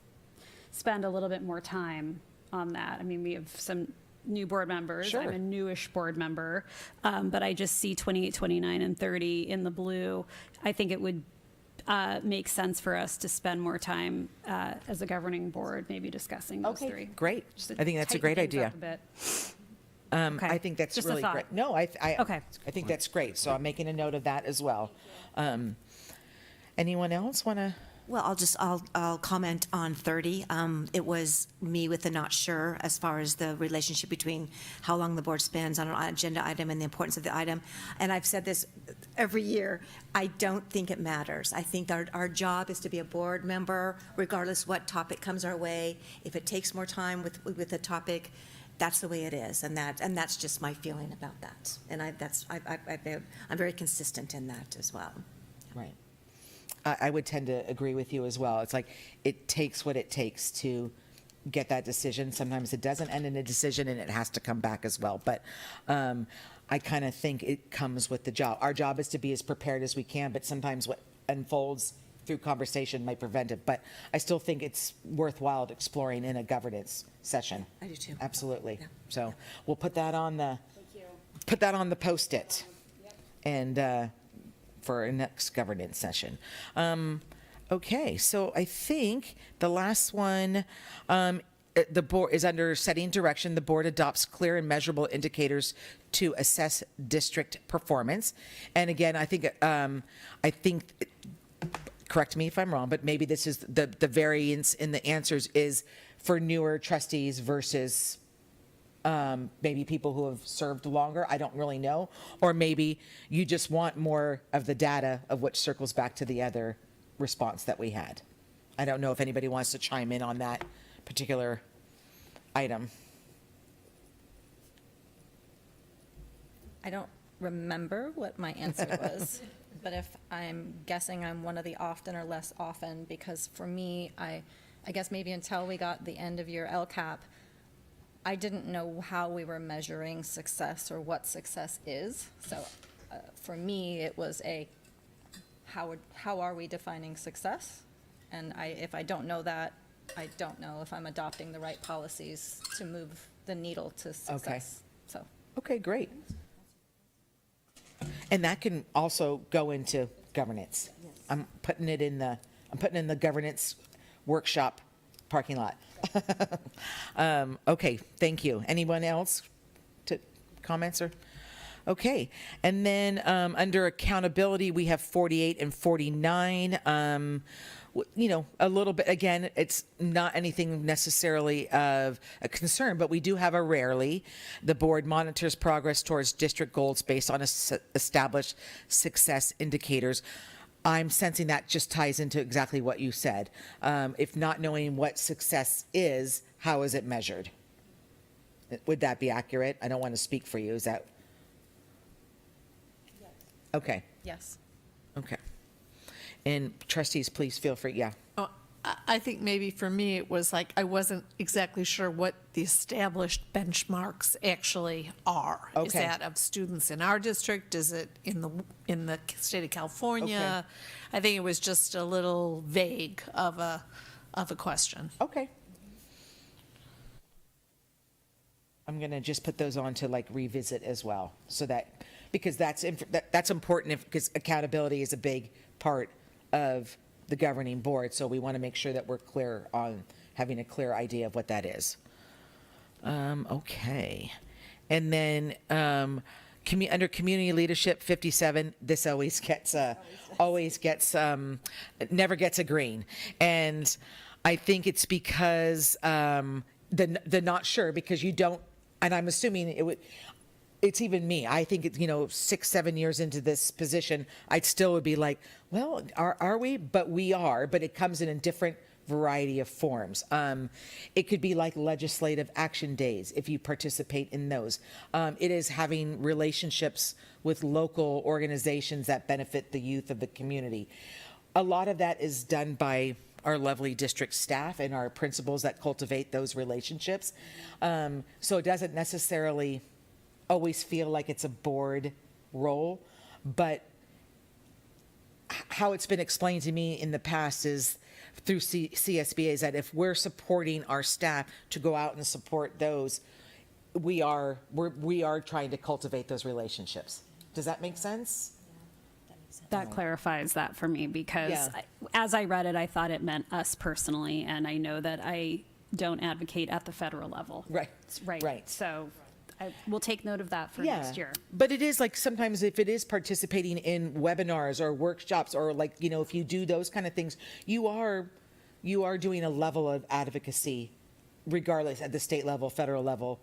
spend a little bit more time on that. I mean, we have some new board members. Sure. I'm a newish board member, but I just see 28, 29, and 30 in the blue. I think it would make sense for us to spend more time as a governing board, maybe discussing those three. Great. I think that's a great idea. I think that's Just a really thought. great. No, I think that's great. So I'm making a note of that as well. Anyone else want to? Well, I'll comment on 30. It was me with the not sure as far as the relationship between how long the board spends on an agenda item and the importance of the item. And I've said this every year, I don't think it matters. I think our job is to be a board member, regardless what topic comes our way. If it takes more time with a topic, that's the way it is, and that's just my feeling about that. And I'm very consistent in that as well. Right. I would tend to agree with you as well. It's like it takes what it takes to get that decision. Sometimes it doesn't end in a decision and it has to come back as well. But I kind of think it comes with the job. Our job is to be as prepared as we can, but sometimes what unfolds through conversation might prevent it. But I still think it's worthwhile exploring in a governance session. I do too. Absolutely. Yeah. So we'll put that on the Post-it. And for our next governance session. Okay, so I think the last one, the board is under setting direction. The board adopts clear and measurable indicators to assess district performance. And again, I think, correct me if I'm wrong, but maybe this is the variance in the answers is for newer trustees versus maybe people who have served longer. I don't really know. Or maybe you just want more of the data of which circles back to the other response that we had. I don't know if anybody wants to chime in on that particular item. I don't remember what my answer was, but if I'm guessing, I'm one of the often or less often, because for me, I guess maybe until we got the end of year LCAP, I didn't know how we were measuring success or what success is. So for me, it was how are we defining success? And if I don't know that, I don't know if I'm adopting the right policies to move the needle to success. So. Okay, great. And that can also go into governance. Yes. I'm putting in the governance workshop parking lot. Okay, thank you. Anyone else to comments or? Okay, and then under accountability, we have 48 and 49. A little bit, again, it's not anything necessarily of a concern, but we do have a rarely. The board monitors progress towards district goals based on established success indicators. I'm sensing that just ties into exactly what you said. If not knowing what success is, how is it measured? Would that be accurate? I don't want to speak for you. Is that? Okay. Yes. Okay. And trustees, please feel free. Yeah. Oh, I think maybe for me, it was like, I wasn't exactly sure what the established benchmarks actually are. Is Okay. that of students in our district? Is it in the state of California? I think it was just a little vague of a question. Okay. I'm going to just put those on to like revisit as well, so that, because that's important, because accountability is a big part of the governing board. So we want to make sure that we're clear on having a clear idea of what that is. Okay. And then under community leadership 57, this always gets never gets a green. And I think it's because the not sure, because you don't, and I'm assuming it's even me. I think it's, 6-7 years into this position, I still would be like, well, are we? But we are, but it comes in a different variety of forms. It could be like legislative action days if you participate in those. It is having relationships with local organizations that benefit the youth of the community. A lot of that is done by our lovely district staff and our principals that cultivate those relationships. So it doesn't necessarily always feel like it's a board role, but how it's been explained to me in the past is through CSBAs, that if we're supporting our staff to go out and support those, we are trying to cultivate those relationships. Does that make sense? That clarifies that for me, because Yeah. as I read it, I thought it meant us personally, and I know that I don't advocate at the federal level. Right. Right. So I will take note of that for next year. But it is like sometimes if it is participating in webinars or workshops, or like, if you do those kind of things, you are doing a level of advocacy regardless at the state level, federal level.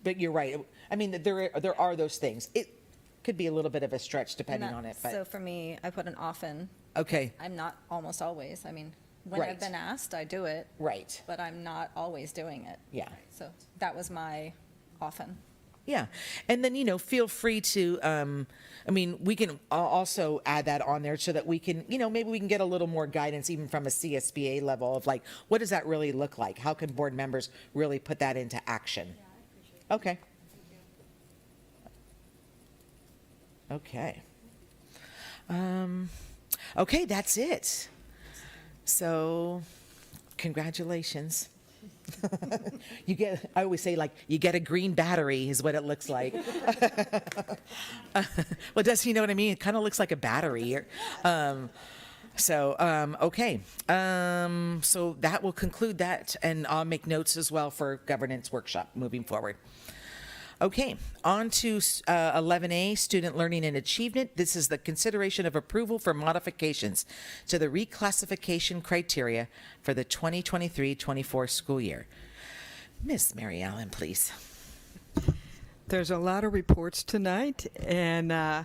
But you're right. I mean, there are those things. It could be a little bit of a stretch depending on it. But So for me, I put an often. okay. I'm not almost always. I mean, when Right. I've been asked, I do it. Right. But I'm not always doing it. Yeah. So that was my often. Yeah. And then, feel free to, we can also add that on there so that we can, maybe we can get a little more guidance even from a CSBA level of like, what does that really look like? How can board members really put that into action? Okay. Okay. Okay, that's it. So, congratulations. I always say, like, you get a green battery is what it looks like. Well, does he know what I mean? It kind of looks like a battery. Okay. So that will conclude that, and I'll make notes as well for governance workshop moving forward. Okay, on to 11A, Student Learning and Achievement. This is the consideration of approval for modifications to the reclassification criteria for the 2023-24 school year. Miss Mary Allen, please. There's a lot of reports tonight, and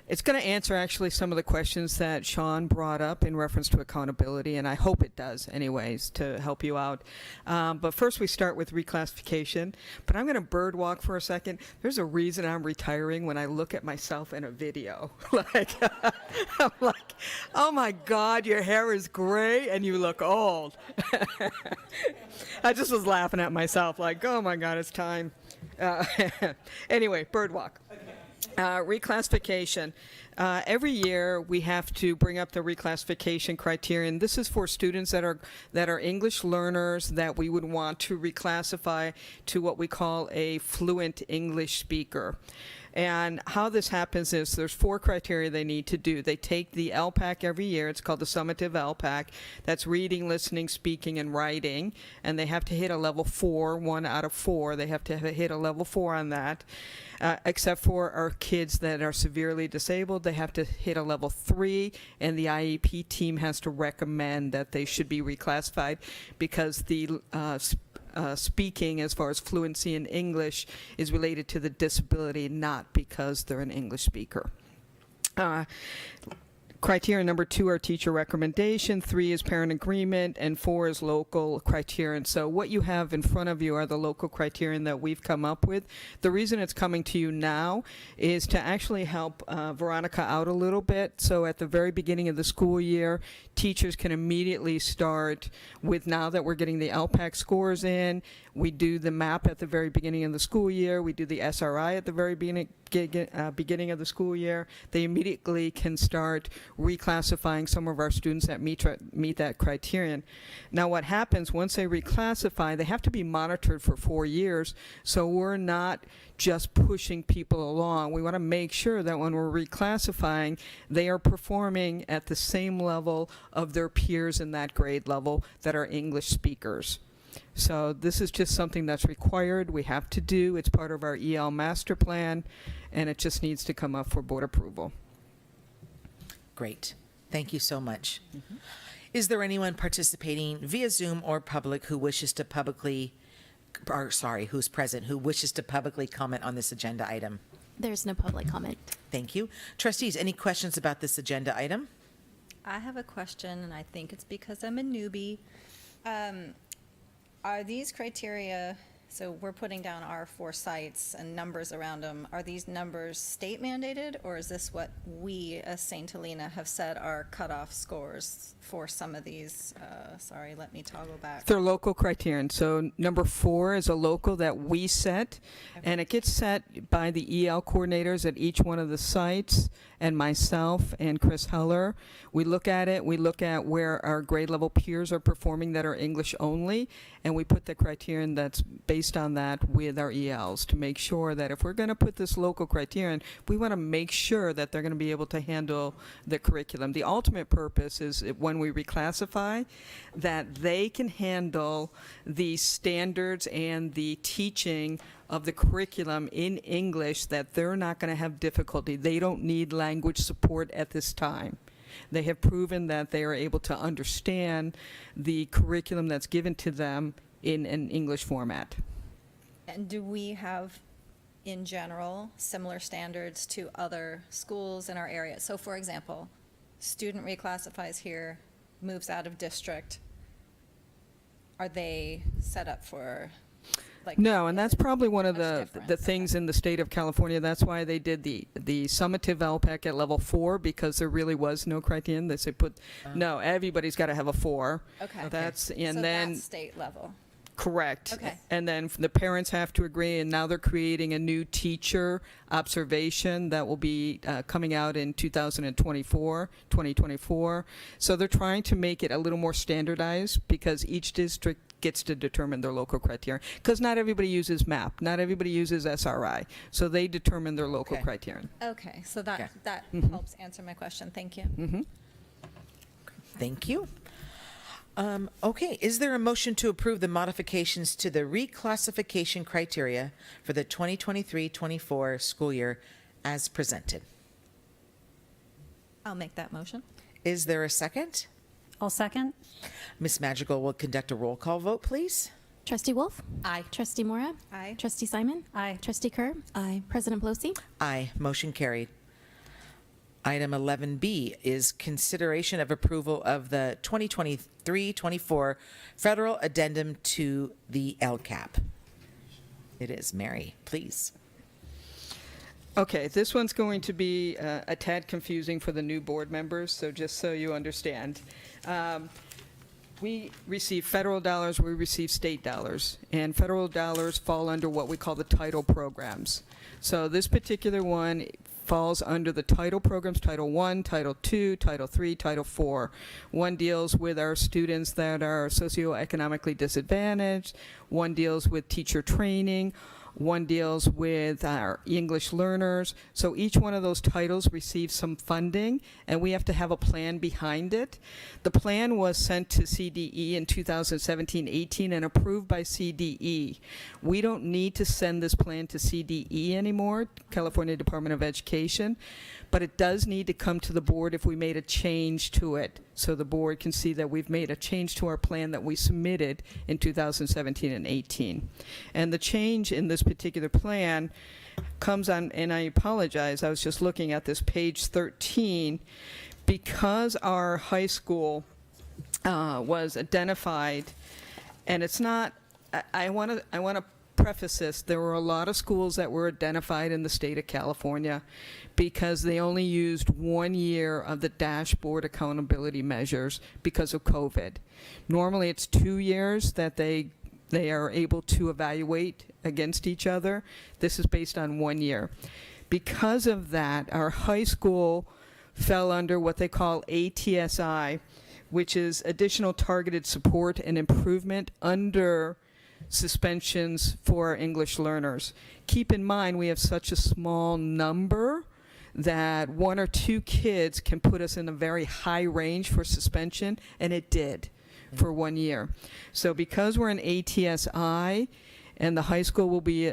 it's going to answer actually some of the questions that Sean brought up in reference to accountability, and I hope it does anyways to help you out. But first we start with reclassification, but I'm going to bird walk for a second. There's a reason I'm retiring when I look at myself in a video. I'm like, oh my God, your hair is gray and you look old. I just was laughing at myself like, oh my God, it's time. Anyway, bird walk. Reclassification. Every year we have to bring up the reclassification criterion. This is for students that are English learners that we would want to reclassify to what we call a fluent English speaker. And how this happens is there's 4 criteria they need to do. They take the LPAC every year. It's called the summative LPAC. That's reading, listening, speaking, and writing. And they have to hit a level 4, 1 out of 4. They have to hit a level 4 on that. Except for our kids that are severely disabled, they have to hit a level 3, and the IEP team has to recommend that they should be reclassified because the speaking as far as fluency in English is related to the disability, not because they're an English speaker. Criteria number 2 are teacher recommendation, 3 is parent agreement, and 4 is local criterion. So what you have in front of you are the local criterion that we've come up with. The reason it's coming to you now is to actually help Veronica out a little bit. So at the very beginning of the school year, teachers can immediately start with, now that we're getting the LPAC scores in, we do the map at the very beginning of the school year, we do the SRI at the very beginning of the school year. They immediately can start reclassifying some of our students that meet that criterion. Now what happens once they reclassify, they have to be monitored for 4 years, so we're not just pushing people along. We want to make sure that when we're reclassifying, they are performing at the same level of their peers in that grade level that are English speakers. So this is just something that's required, we have to do, it's part of our EL master plan, and it just needs to come up for board approval. Great. Thank you so much. Is there anyone participating via Zoom or public who wishes to who's present, who wishes to publicly comment on this agenda item? There's no public comment. Thank you. Trustees, any questions about this agenda item? I have a question, and I think it's because I'm a newbie. Are these criteria, so we're putting down our 4 sites and numbers around them, are these numbers state mandated, or is this what we as St. Helena have said are cutoff scores for some of these? Sorry, let me toggle back. They're local criterion. So number 4 is a local that we set, and it gets set by the EL coordinators at each one of the sites, and myself and Chris Heller. We look at it, we look at where our grade level peers are performing that are English only, and we put the criterion that's based on that with our ELs to make sure that if we're going to put this local criterion, we want to make sure that they're going to be able to handle the curriculum. The ultimate purpose is when we reclassify, that they can handle the standards and the teaching of the curriculum in English, that they're not going to have difficulty. They don't need language support at this time. They have proven that they are able to understand the curriculum that's given to them in an English format. And do we have, in general, similar standards to other schools in our area? So for example, student reclassifies here, moves out of district. Are they set up for, like? No, and that's probably one of the different. things in the state of California. That's why they did the summative LPAC at level 4, because there really was no criterion. They said no, everybody's got to have a 4. Okay. That's, So and then that's state level. correct. Okay. And then the parents have to agree, and now they're creating a new teacher observation that will be coming out in 2024. So they're trying to make it a little more standardized, because each district gets to determine their local criteria, because not everybody uses MAP, not everybody uses SRI, so they determine their local criterion. Okay, so that Mhm. helps answer my question. Thank you. Mm-hmm. Thank you. Okay, is there a motion to approve the modifications to the reclassification criteria for the 2023-24 school year as presented? I'll make that motion. Is there a second? I'll second. Ms. Madrigal will conduct a roll call vote, please. Trustee Wolf? Aye. Trustee Mora? Aye. Trustee Simon? Aye. Trustee Kerr? Aye. President Pelosi? Aye, motion carried. Item 11B is consideration of approval of the 2023-24 federal addendum to the LCAP. It is Mary, please. Okay, this one's going to be a tad confusing for the new board members, so just so you understand. We receive federal dollars, we receive state dollars, and federal dollars fall under what we call the title programs. So this particular one falls under the title programs, Title I, Title II, Title III, Title IV. One deals with our students that are socioeconomically disadvantaged, one deals with teacher training, one deals with our English learners. So each one of those titles receives some funding, and we have to have a plan behind it. The plan was sent to CDE in 2017-18 and approved by CDE. We don't need to send this plan to CDE anymore, California Department of Education, but it does need to come to the board if we made a change to it, so the board can see that we've made a change to our plan that we submitted in 2017 and 18. And the change in this particular plan comes on, and I apologize, I was just looking at this page 13, because our high school was identified, and it's not, I want to preface this, there were a lot of schools that were identified in the state of California because they only used 1 year of the dashboard accountability measures because of COVID. Normally it's 2 years that they are able to evaluate against each other. This is based on 1 year. Because of that, our high school fell under what they call ATSI, which is additional targeted support and improvement under suspensions for our English learners. Keep in mind, we have such a small number that 1 or 2 kids can put us in a very high range for suspension, and it did for 1 year. So because we're in ATSI, and the high school will be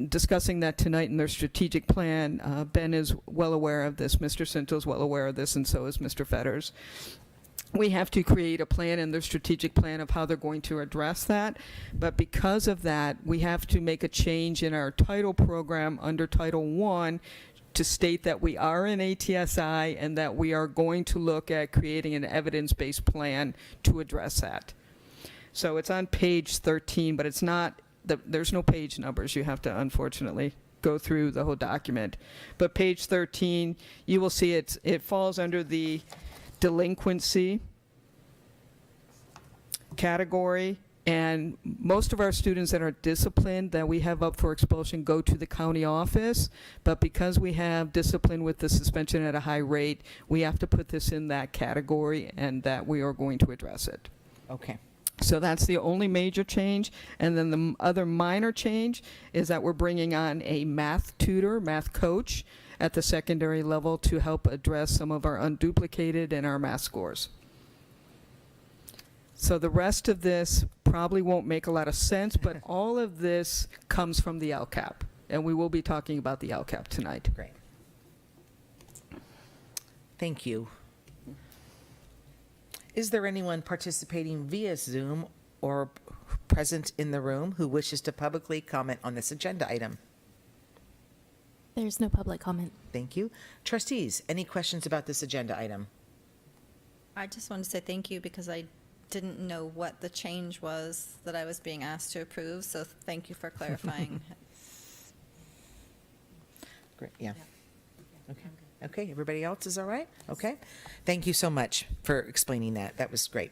discussing that tonight in their strategic plan, Ben is well aware of this, Mr. Cinto is well aware of this, and so is Mr. Fetters. We have to create a plan in their strategic plan of how they're going to address that. But because of that, we have to make a change in our title program under Title I to state that we are in ATSI and that we are going to look at creating an evidence-based plan to address that. So it's on page 13, but it's not, there's no page numbers. You have to, unfortunately, go through the whole document. But page 13, you will see it falls under the delinquency category, and most of our students that are disciplined that we have up for expulsion go to the county office, but because we have discipline with the suspension at a high rate, we have to put this in that category, and that we are going to address it. Okay. So that's the only major change. And then the other minor change is that we're bringing on a math tutor, math coach at the secondary level to help address some of our unduplicated and our math scores. So the rest of this probably won't make a lot of sense, but all of this comes from the LCAP, and we will be talking about the LCAP tonight. Great. Thank you. Is there anyone participating via Zoom or present in the room who wishes to publicly comment on this agenda item? There's no public comment. Thank you. Trustees, any questions about this agenda item? I just wanted to say thank you because I didn't know what the change was that I was being asked to approve, so thank you for clarifying. Great, yeah. Okay. Okay, everybody else is all right? Okay. Thank you so much for explaining that. That was great.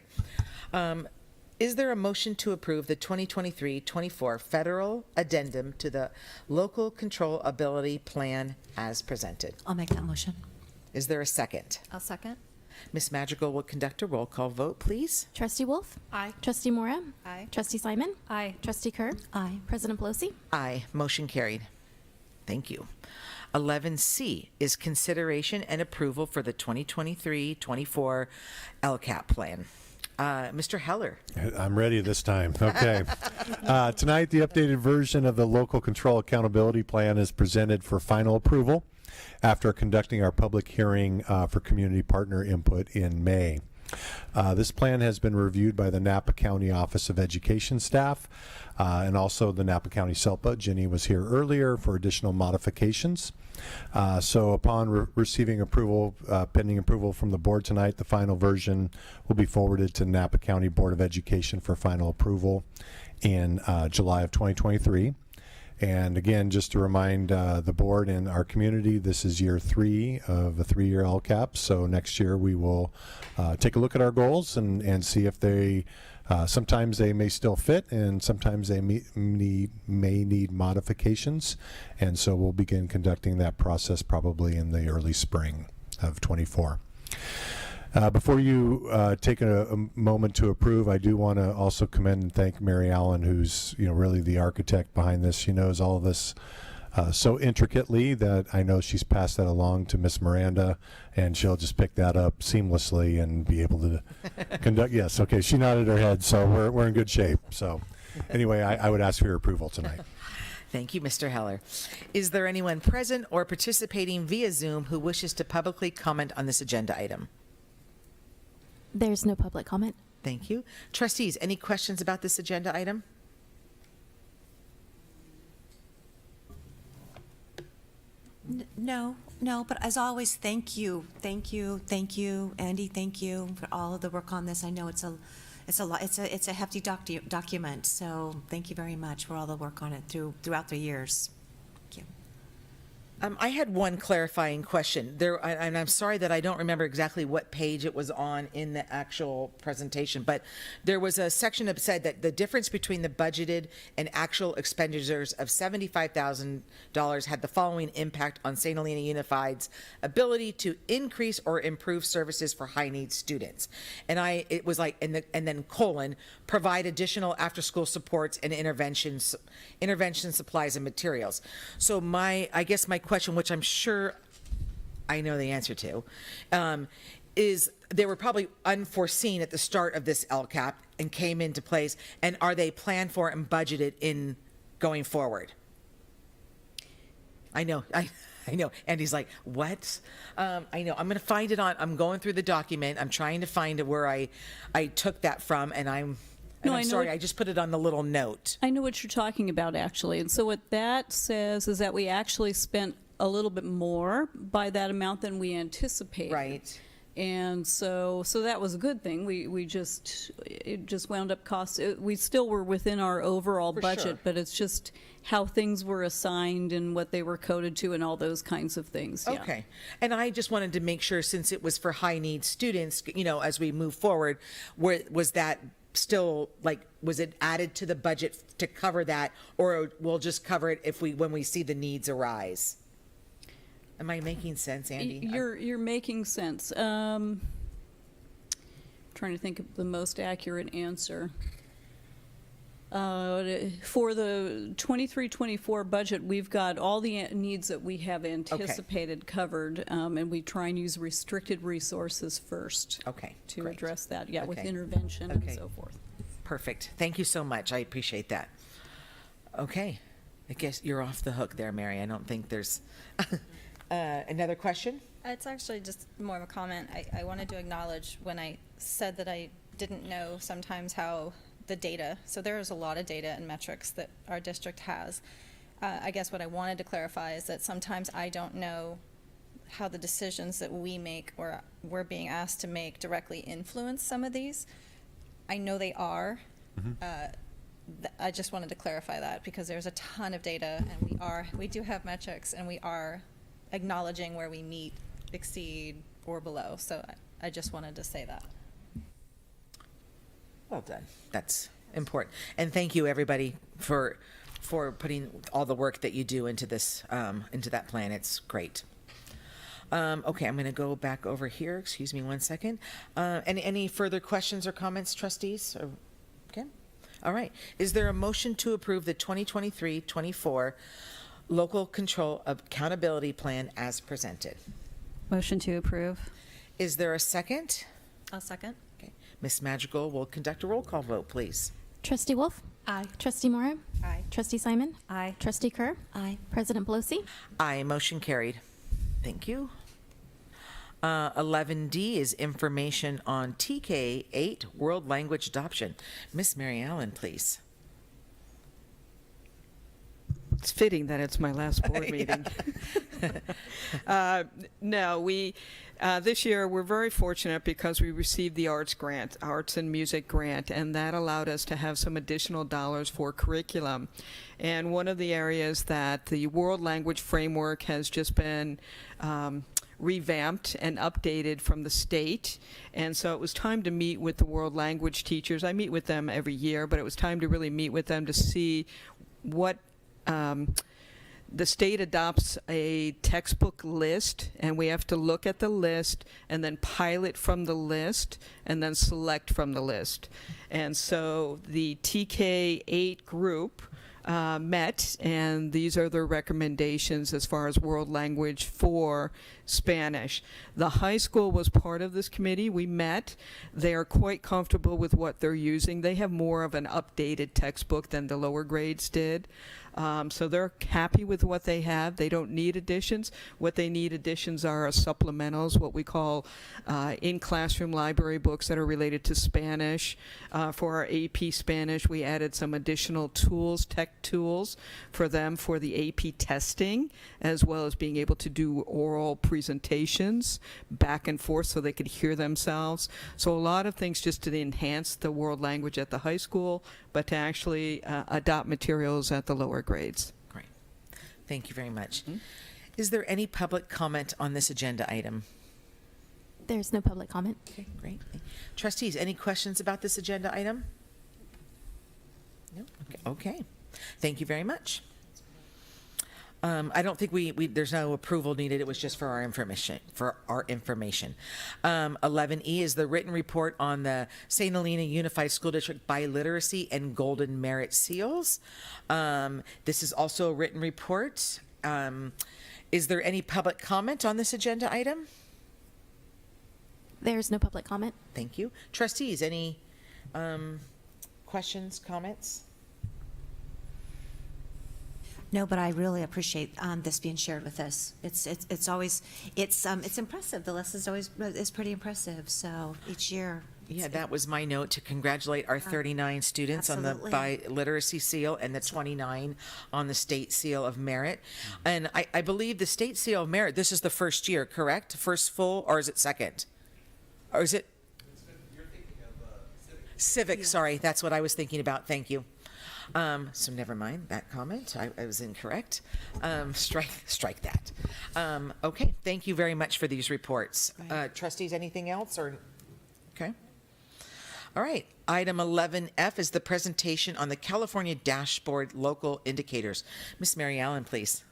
Is there a motion to approve the 2023-24 federal addendum to the Local Control Ability Plan as presented? I'll make that motion. Is there a second? I'll second. Ms. Madrigal will conduct a roll call vote, please. Trustee Wolf? Aye. Trustee Mora? Aye. Trustee Simon? Aye. Trustee Kerr? Aye. President Pelosi? Aye. Motion carried. Thank you. 11C is consideration and approval for the 2023-24 LCAP plan. Mr. Heller. I'm ready this time. Okay. Tonight, the updated version of the Local Control Accountability Plan is presented for final approval after conducting our public hearing for community partner input in May. This plan has been reviewed by the Napa County Office of Education staff and also the Napa County SELPA. Ginny was here earlier for additional modifications. So upon receiving approval, pending approval from the board tonight, the final version will be forwarded to Napa County Board of Education for final approval in July of 2023. And again, just to remind the board and our community, this is year 3 of a 3-year LCAP. So next year we will take a look at our goals and see if they, sometimes they may still fit and sometimes they may need modifications. And so we'll begin conducting that process probably in the early spring of 24. Before you take a moment to approve, I do want to also commend and thank Mary Allen, who's really the architect behind this. She knows all of this so intricately that I know she's passed that along to Miss Miranda, and she'll just pick that up seamlessly and be able to conduct. Yes, okay, she nodded her head, so we're in good shape. So anyway, I would ask for your approval tonight. Thank you, Mr. Heller. Is there anyone present or participating via Zoom who wishes to publicly comment on this agenda item? There's no public comment. Thank you. Trustees, any questions about this agenda item? No. No, but as always, thank you, Andy. Thank you for all of the work on this. I know it's a lot. It's a hefty document. So thank you very much for all the work on it throughout the years. Thank you. I had one clarifying question and I'm sorry that I don't remember exactly what page it was on in the actual presentation, but there was a section that said that the difference between the budgeted and actual expenditures of $75,000 had the following impact on St. Helena Unified's ability to increase or improve services for high needs students. And it was like, and then colon, provide additional after school supports and intervention supplies and materials. So I guess my question, which I'm sure I know the answer to, is they were probably unforeseen at the start of this LCAP and came into place, and are they planned for and budgeted in going forward? I know. Andy's like, what? I know. I'm going to find it I'm going through the document. I'm trying to find it where I took that from, and I'm sorry, I just put it on the little note. I know what you're talking about, actually. And so what that says is that we actually spent a little bit more by that amount than we anticipated. Right. And so that was a good thing. It just wound up we still were within our overall budget, sure. But it's just how things were assigned and what they were coded to and all those kinds of things. Yeah. Okay. And I just wanted to make sure, since it was for high needs students, as we move forward, was that still, was it added to the budget to cover that, or we'll just cover it when we see the needs arise? Am I making sense, Andy? You're making sense. Trying to think of the most accurate answer. For the 23-24 budget, we've got all the needs that we have anticipated covered, and we try and use restricted resources first. Okay, to great. address that. Yeah, with Okay. intervention and so forth. Perfect. Thank you so much. I appreciate that. Okay. I guess you're off the hook there, Mary. I don't think there's another question. It's actually just more of a comment. I wanted to acknowledge when I said that I didn't know sometimes how the data, so there is a lot of data and metrics that our district has. I guess what I wanted to clarify is that sometimes I don't know how the decisions that we make or we're being asked to make directly influence some of these. I know they are. I just wanted to clarify that because there's a ton of data, and we do have metrics, and we are acknowledging where we meet, exceed, or below. So I just wanted to say that. Well done. That's important. And thank you, everybody, for putting all the work that you do into this, into that plan. It's great. Okay, I'm going to go back over here. Excuse me one second. Any further questions or comments, trustees? Okay. All right. Is there a motion to approve the 2023-24 Local Control Accountability Plan as presented? Motion to approve. Is there a second? I'll second. Okay. Ms. Madrigal will conduct a roll call vote, please. Trustee Wolf? Aye. Trustee Morrow? Aye. Trustee Simon? Aye. Trustee Kerr? Aye. President Pelosi? Aye. Motion carried. Thank you. 11D is information on TK8 World Language Adoption. Miss Mary Ellen, please. It's fitting that it's my last board meeting. This year we're very fortunate because we received the arts and music grant, and that allowed us to have some additional dollars for curriculum. And one of the areas that the World Language Framework has just been revamped and updated from the state, and so it was time to meet with the world language teachers. I meet with them every year, but it was time to really meet with them to see what the state adopts a textbook list, and we have to look at the list and then pilot from the list and then select from the list. And so the TK8 group met, and these are their recommendations as far as world language for Spanish. The high school was part of this committee. We met. They are quite comfortable with what they're using. They have more of an updated textbook than the lower grades did. So they're happy with what they have. They don't need additions. What they need additions are supplementals, what we call in-classroom library books that are related to Spanish. For our AP Spanish, we added some additional tools, tech tools for them for the AP testing, as well as being able to do oral presentations back and forth so they could hear themselves. So a lot of things just to enhance the world language at the high school, but to actually adopt materials at the lower grades. Great. Thank you very much. Is there any public comment on this agenda item? There's no public comment. Okay, great. Trustees, any questions about this agenda item? No? Okay. Thank you very much. I don't think there's no approval needed. It was just for our information. 11E is the written report on the St. Helena Unified School District Biliteracy and Golden Merit Seals. This is also a written report. Is there any public comment on this agenda item? There's no public comment. Thank you. Trustees, any questions, comments? No, but I really appreciate this being shared with us. It's always impressive. The list is pretty impressive. So each year. Yeah, that was my note, to congratulate our 39 students absolutely. on the biliteracy seal and the 29 on the state seal of merit. And I believe the state seal of merit, this is the first year, correct? First full, or is it second? Or is it? You're thinking of Civic, sorry, that's what I was thinking about. Thank you. So never mind that comment. I was incorrect. Strike that. Okay, thank you very much for these reports. Trustees, anything else? Or okay. All right. Item 11F is the presentation on the California Dashboard Local Indicators. Miss Mary Allen, please.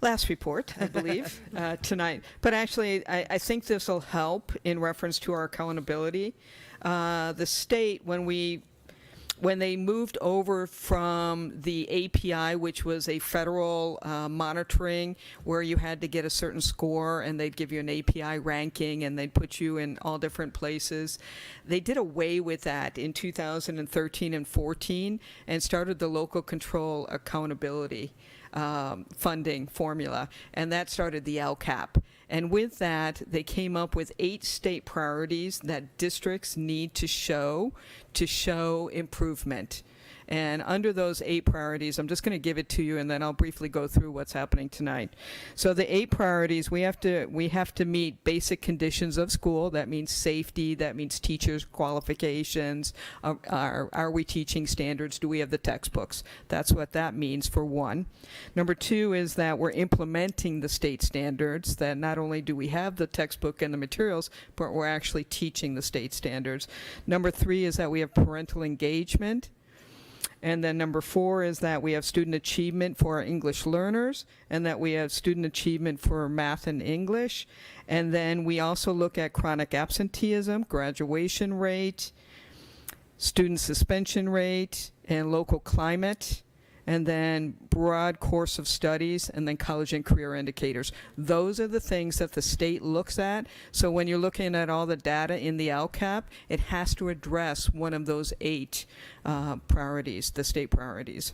Last report, I believe, tonight. But actually, I think this will help in reference to our accountability. The state, when they moved over from the API, which was a federal monitoring where you had to get a certain score and they'd give you an API ranking and they'd put you in all different places, they did away with that in 2013 and 14 and started the local control accountability funding formula, and that started the LCAP. And with that, they came up with 8 state priorities that districts need to show improvement. And under those 8 priorities, I'm just going to give it to you, and then I'll briefly go through what's happening tonight. So the 8 priorities, we have to meet basic conditions of school. That means safety. That means teachers' qualifications. Are we teaching standards? Do we have the textbooks? That's what that means for one. Number 2 is that we're implementing the state standards. That not only do we have the textbook and the materials, but we're actually teaching the state standards. Number 3 is that we have parental engagement. And then number 4 is that we have student achievement for our English learners, and that we have student achievement for math and English. And then we also look at chronic absenteeism, graduation rate, student suspension rate, and local climate, and then broad course of studies, and then college and career indicators. Those are the things that the state looks at. So when you're looking at all the data in the LCAP, it has to address one of those 8 priorities, the state priorities.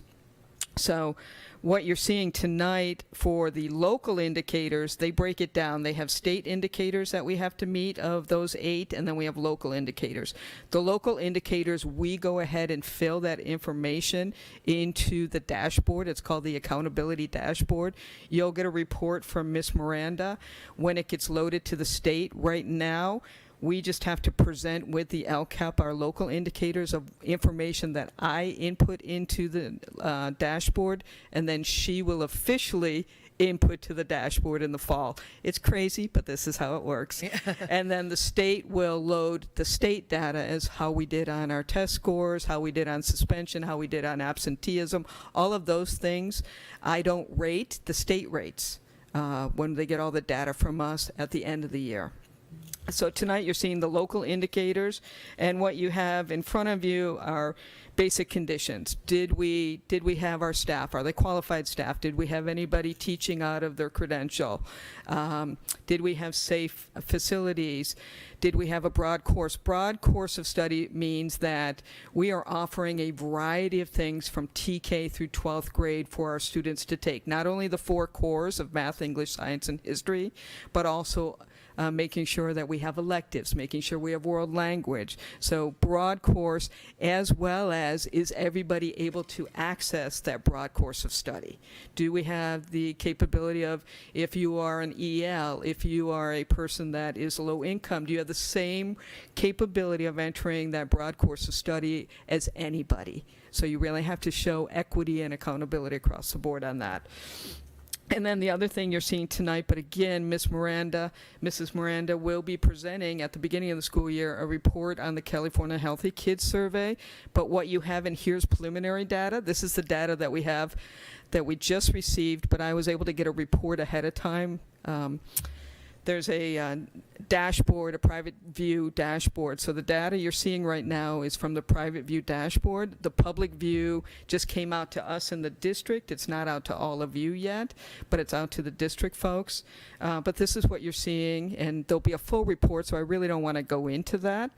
So what you're seeing tonight for the local indicators, they break it down. They have state indicators that we have to meet of those 8, and then we have local indicators. The local indicators, we go ahead and fill that information into the dashboard. It's called the accountability dashboard. You'll get a report from Miss Miranda when it gets loaded to the state. Right now, we just have to present with the LCAP our local indicators of information that I input into the dashboard, and then she will officially input to the dashboard in the fall. It's crazy, but this is how it works. And then the state will load the state data as how we did on our test scores, how we did on suspension, how we did on absenteeism, all of those things. I don't rate, the state rates when they get all the data from us at the end of the year. So tonight you're seeing the local indicators, and what you have in front of you are basic conditions. Did we have our staff? Are they qualified staff? Did we have anybody teaching out of their credential? Did we have safe facilities? Did we have a broad course? Broad course of study means that we are offering a variety of things from TK through 12th grade for our students to take. Not only the 4 cores of math, English, science, and history, but also making sure that we have electives, making sure we have world language. So broad course, as well as is everybody able to access that broad course of study? Do we have the capability of, if you are an EL, if you are a person that is low income, do you have the same capability of entering that broad course of study as anybody? So you really have to show equity and accountability across the board on that. And then the other thing you're seeing tonight, but again, Mrs. Miranda will be presenting at the beginning of the school year a report on the California Healthy Kids Survey. But what you have in here is preliminary data. This is the data that we have that we just received, but I was able to get a report ahead of time. There's a dashboard, a private view dashboard. So the data you're seeing right now is from the private view dashboard. The public view just came out to us in the district. It's not out to all of you yet, but it's out to the district folks. But this is what you're seeing, and there'll be a full report, so I really don't want to go into that.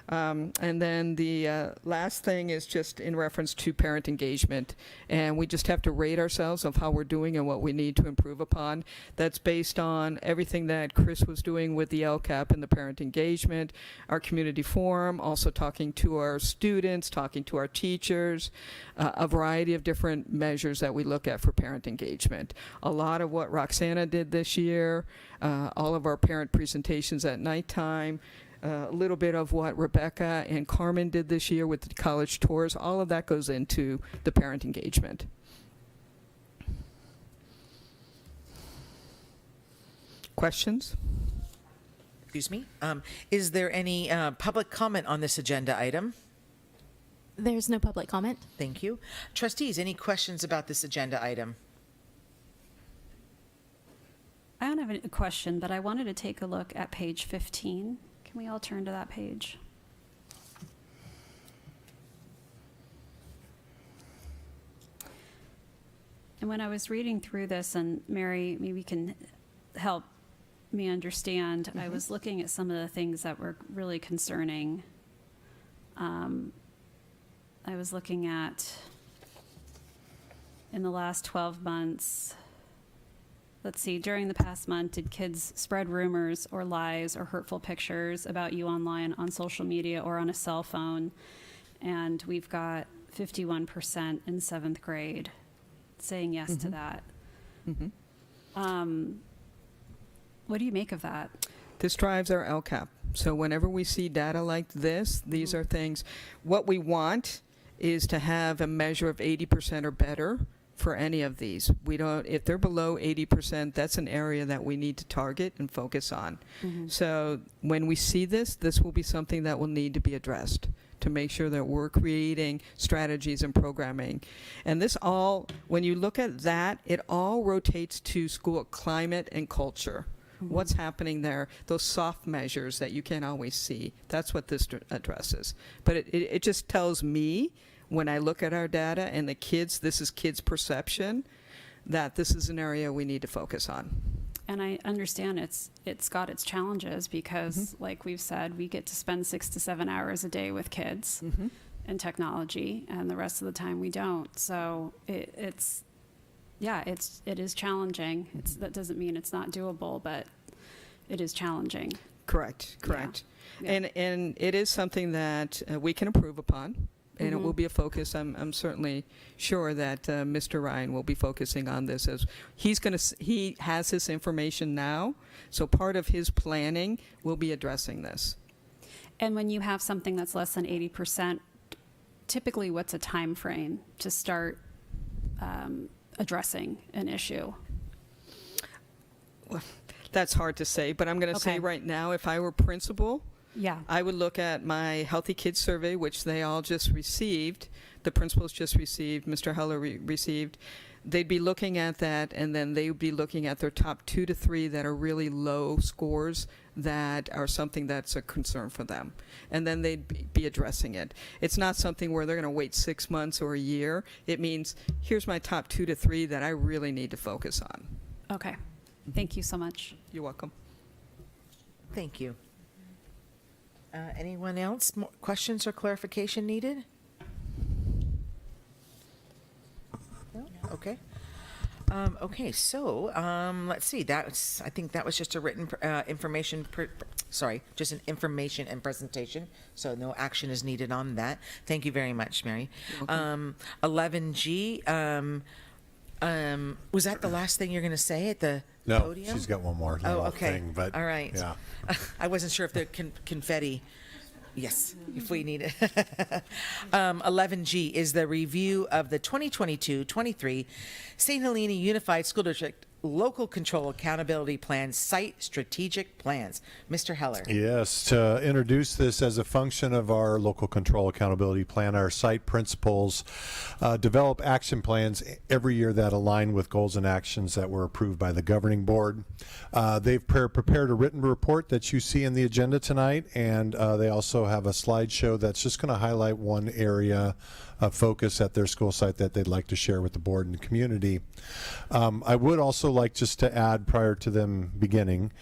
And then the last thing is just in reference to parent engagement. And we just have to rate ourselves of how we're doing and what we need to improve upon. That's based on everything that Chris was doing with the LCAP and the parent engagement, our community forum, also talking to our students, talking to our teachers, a variety of different measures that we look at for parent engagement. A lot of what Roxana did this year, all of our parent presentations at nighttime, a little bit of what Rebecca and Carmen did this year with the college tours, all of that goes into the parent engagement. Questions? Excuse me. Is there any public comment on this agenda item? There's no public comment. Thank you. Trustees, any questions about this agenda item? I don't have a question, but I wanted to take a look at page 15. Can we all turn to that page? And when I was reading through this, and Mary, maybe you can help me understand, I was looking at some of the things that were really concerning. I was looking at, in the last 12 months, let's see, during the past month, did kids spread rumors or lies or hurtful pictures about you online, on social media, or on a cell phone? And we've got 51% in 7th grade saying yes to that. What do you make of that? This drives our LCAP. So whenever we see data like this, these are things, what we want is to have a measure of 80% or better for any of these. We don't, if they're below 80%, that's an area that we need to target and focus on. So when we see this, this will be something that will need to be addressed to make sure that we're creating strategies and programming. And this all, when you look at that, it all rotates to school climate and culture. What's happening there, those soft measures that you can't always see. That's what this addresses. But it just tells me, when I look at our data and the kids, this is kids' perception, that this is an area we need to focus on. And I understand it's got its challenges because, like we've said, we get to spend 6 to 7 hours a day with kids and technology, and the rest of the time we don't. So it is challenging. That doesn't mean it's not doable, but it is challenging. Correct. Yeah. And it is something that we can improve upon. And it will be a focus. I'm certainly sure that Mr. Ryan will be focusing on this as he has this information now. So part of his planning will be addressing this. And when you have something that's less than 80%, typically what's a time frame to start addressing an issue? Well, that's hard to say, but I'm going to say right now, if I were principal, I would look at my Healthy Kids Survey, which they all just received. The principals just received, Mr. Heller received. They'd be looking at that, and then they would be looking at their top 2 to 3 that are really low scores that are something that's a concern for them. And then they'd be addressing it. It's not something where they're going to wait 6 months or a year. It means, here's my top 2 to 3 that I really need to focus on. Okay. Thank you so much. You're welcome. Thank you. Anyone else? More questions or clarification needed? No? Okay. Okay, so let's see. I think that was just a written information. Just an information and presentation. So no action is needed on that. Thank you very much, Mary. 11G. Was that the last thing you're going to say at the podium? She's got one more little okay. thing. But all right. Yeah. I wasn't sure if the confetti. Yes, if we need it. 11G is the review of the 2022-23 St. Helena Unified School District Local Control Accountability Plan Site Strategic Plans. Mr. Heller. Yes, to introduce this as a function of our local control accountability plan, our site principals develop action plans every year that align with goals and actions that were approved by the governing board. They've prepared a written report that you see in the agenda tonight, and they also have a slideshow that's just going to highlight one area of focus at their school site that they'd like to share with the board and the community. I would also like just to add, prior to them beginning,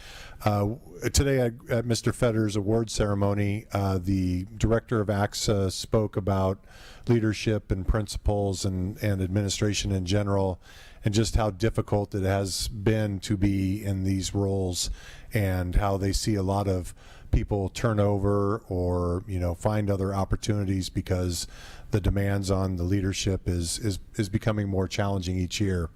today at Mr. Fetter's award ceremony, the director of AXA spoke about leadership and principles and administration in general, and just how difficult it has been to be in these roles, and how they see a lot of people turn over or find other opportunities because the demands on the leadership is becoming more challenging each year.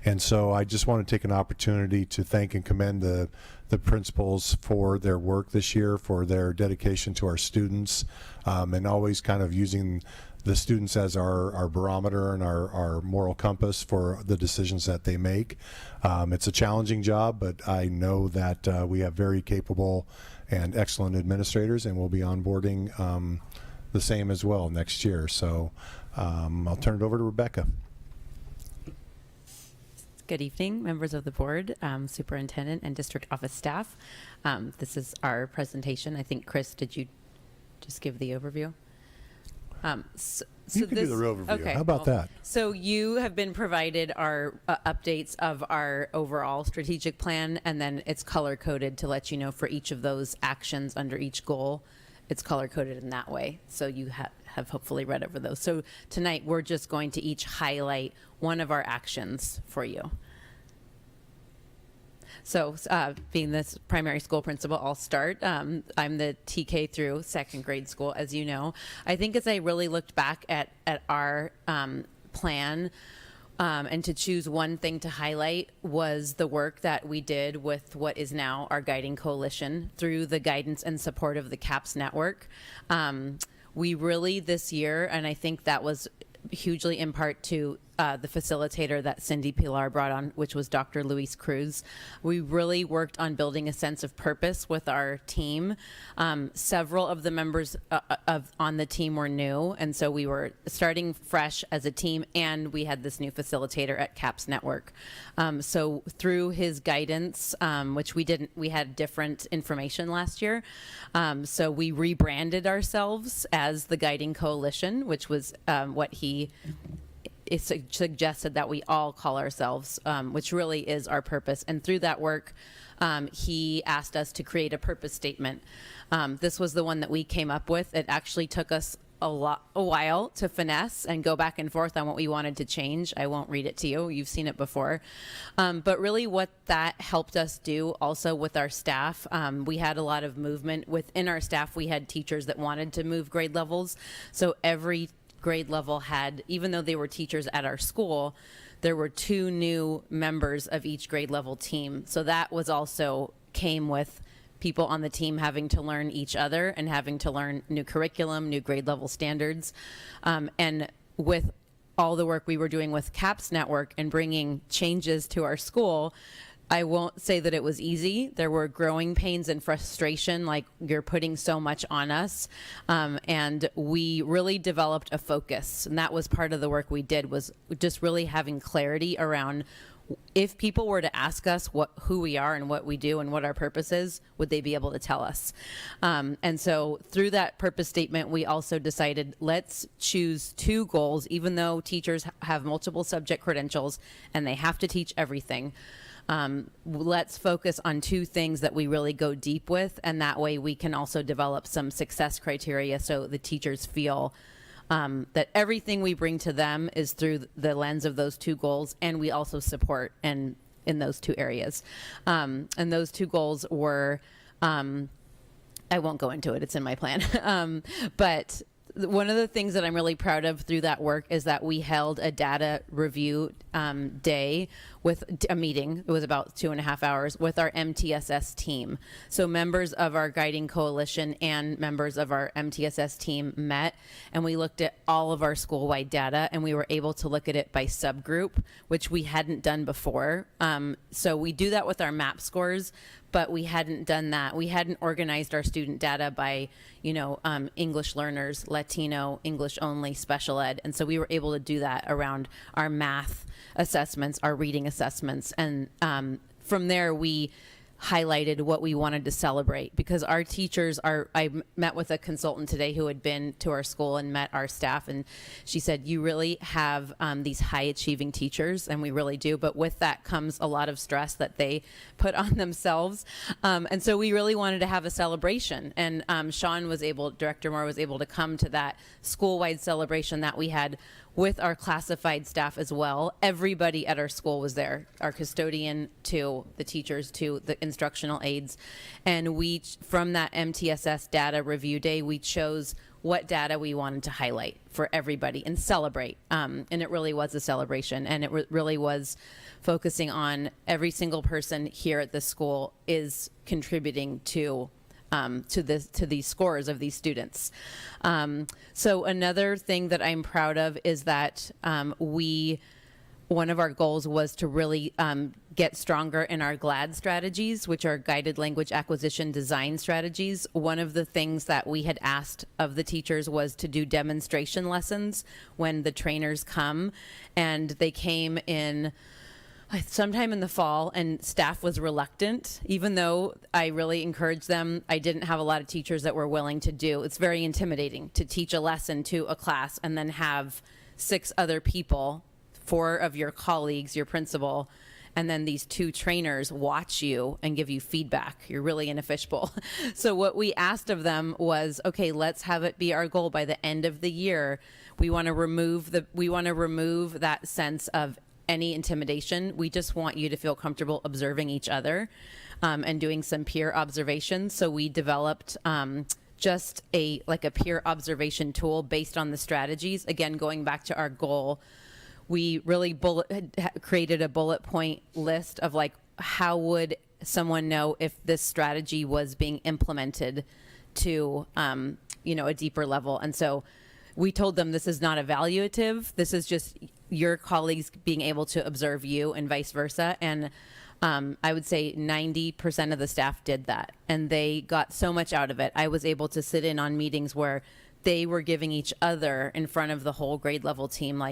And so I just want to take an opportunity to thank and commend the principals for their work this year, for their dedication to our students, and always kind of using the students as our barometer and our moral compass for the decisions that they make. It's a challenging job, but I know that we have very capable and excellent administrators, and we'll be onboarding the same as well next year. So I'll turn it over to Rebecca. Good evening, members of the board, superintendent, and district office staff. This is our presentation. I think, Chris, did you just give the overview? You can do the overview. Okay, How about that? So you have been provided our updates of our overall strategic plan, and then it's color-coded to let you know for each of those actions under each goal. It's color-coded in that way, so you have hopefully read over those. So tonight, we're just going to each highlight one of our actions for you. So being this primary school principal, I'll start. I'm the TK through second grade school, as you know. I think as I really looked back at our plan, and to choose one thing to highlight was the work that we did with what is now our guiding coalition through the guidance and support of the CAPS network. We really this year, and I think that was hugely in part to the facilitator that Cindy Pilar brought on, which was Dr. Luis Cruz. We really worked on building a sense of purpose with our team. Several of the members on the team were new, and so we were starting fresh as a team, and we had this new facilitator at CAPS Network. So through his guidance, which we had different information last year, so we rebranded ourselves as the Guiding Coalition, which was what he suggested that we all call ourselves, which really is our purpose. And through that work, he asked us to create a purpose statement. This was the one that we came up with. It actually took us a while to finesse and go back and forth on what we wanted to change. I won't read it to you. You've seen it before. But really what that helped us do also with our staff, we had a lot of movement within our staff. We had teachers that wanted to move grade levels. So every grade level had, even though they were teachers at our school, there were 2 new members of each grade level team. So that was also came with people on the team having to learn each other and having to learn new curriculum, new grade level standards. And with all the work we were doing with CAPS Network and bringing changes to our school, I won't say that it was easy. There were growing pains and frustration, like you're putting so much on us. And we really developed a focus. And that was part of the work we did, was just really having clarity around if people were to ask us who we are and what we do and what our purpose is, would they be able to tell us? And so through that purpose statement, we also decided let's choose 2 goals, even though teachers have multiple subject credentials and they have to teach everything. Let's focus on 2 things that we really go deep with, and that way we can also develop some success criteria so the teachers feel that everything we bring to them is through the lens of those two goals, and we also support and in those two areas. And those two goals were, I won't go into it, it's in my plan. But one of the things that I'm really proud of through that work is that we held a data review day with a meeting. It was about 2.5 hours with our MTSS team. So members of our guiding coalition and members of our MTSS team met, and we looked at all of our school-wide data, and we were able to look at it by subgroup, which we hadn't done before. So we do that with our MAP scores, but we hadn't done that. We hadn't organized our student data by, English learners, Latino, English only, special ed. And so we were able to do that around our math assessments, our reading assessments. And from there, we highlighted what we wanted to celebrate, because our teachers I met with a consultant today who had been to our school and met our staff, and she said, you really have these high achieving teachers, and we really do, but with that comes a lot of stress that they put on themselves. And so we really wanted to have a celebration, and Director Moore was able to come to that school-wide celebration that we had with our classified staff as well. Everybody at our school was there, our custodian to the teachers to the instructional aides. And we, from that MTSS data review day, we chose what data we wanted to highlight for everybody and celebrate. And it really was a celebration, and it really was focusing on every single person here at the school is contributing to these scores of these students. So another thing that I'm proud of is that one of our goals was to really get stronger in our GLAD strategies, which are guided language acquisition design strategies. One of the things that we had asked of the teachers was to do demonstration lessons when the trainers come, and they came in sometime in the fall, and staff was reluctant, even though I really encouraged them. I didn't have a lot of teachers that were willing to do. It's very intimidating to teach a lesson to a class and then have 6 other people, 4 of your colleagues, your principal, and then these 2 trainers watch you and give you feedback. You're really in a fishbowl. So what we asked of them was, okay, let's have it be our goal by the end of the year. We want to remove that sense of any intimidation. We just want you to feel comfortable observing each other and doing some peer observations. So we developed just a peer observation tool based on the strategies. Again, going back to our goal, we really created a bullet point list of how would someone know if this strategy was being implemented to a deeper level. And so we told them this is not evaluative. This is just your colleagues being able to observe you and vice versa. And I would say 90% of the staff did that, and they got so much out of it. I was able to sit in on meetings where they were giving each other in front of the whole grade level team,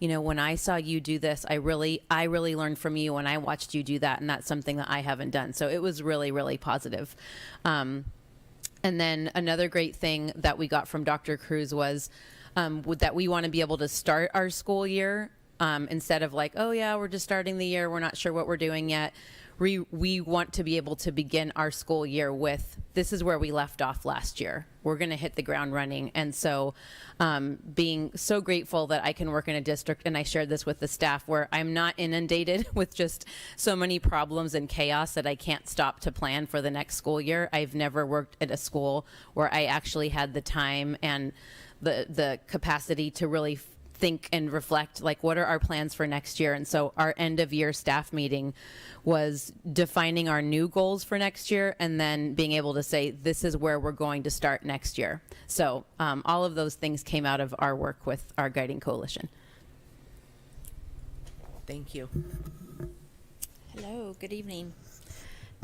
when I saw you do this, I really learned from you when I watched you do that, and that's something that I haven't done. So it was really, really positive. And then another great thing that we got from Dr. Cruz was that we want to be able to start our school year instead of oh yeah, we're just starting the year, we're not sure what we're doing yet. We want to be able to begin our school year with, this is where we left off last year. We're going to hit the ground running. And so being so grateful that I can work in a district, and I shared this with the staff, where I'm not inundated with just so many problems and chaos that I can't stop to plan for the next school year. I've never worked at a school where I actually had the time and the capacity to really think and reflect, what are our plans for next year? And so our end of year staff meeting was defining our new goals for next year, and then being able to say, this is where we're going to start next year. So all of those things came out of our work with our guiding coalition. Thank you. Hello, good evening.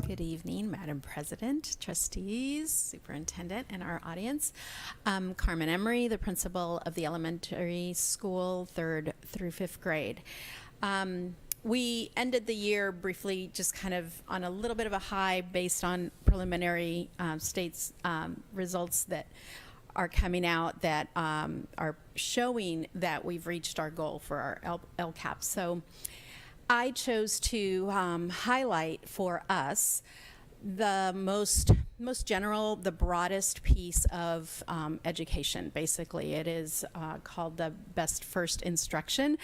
Good evening, Madam President, trustees, superintendent, and our audience. Carmen Emery, the principal of the elementary school, 3rd through 5th grade. We ended the year briefly just kind of on a little bit of a high based on preliminary states results that are coming out that are showing that we've reached our goal for our LCAP. So I chose to highlight for us the most most general, the broadest piece of education. Basically, it is called the best first instruction.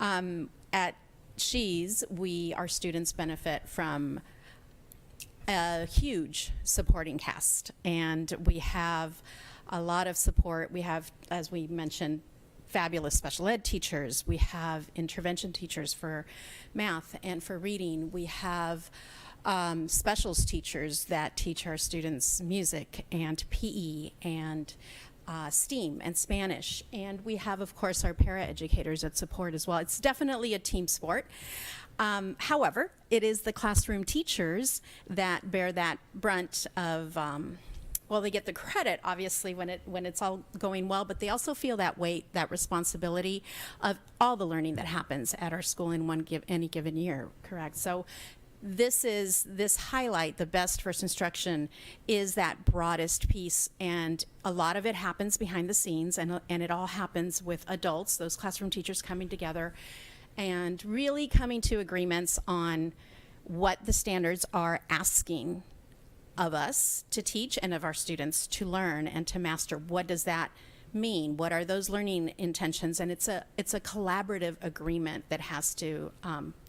At SHUSD, our students benefit from a huge supporting cast, and we have a lot of support. We have, as we mentioned, fabulous special ed teachers. We have intervention teachers for math and for reading. We have specials teachers that teach our students music and PE and STEAM and Spanish. And we have, of course, our paraeducators that support as well. It's definitely a team sport. However, it is the classroom teachers that bear that brunt of, well, they get the credit, obviously, when it's all going well, but they also feel that weight, that responsibility of all the learning that happens at our school in any given year, correct? So this highlight, the best first instruction, is that broadest piece, and a lot of it happens behind the scenes, and it all happens with adults, those classroom teachers coming together and really coming to agreements on what the standards are asking of us to teach and of our students to learn and to master. What does that mean? What are those learning intentions? And it's a collaborative agreement that has to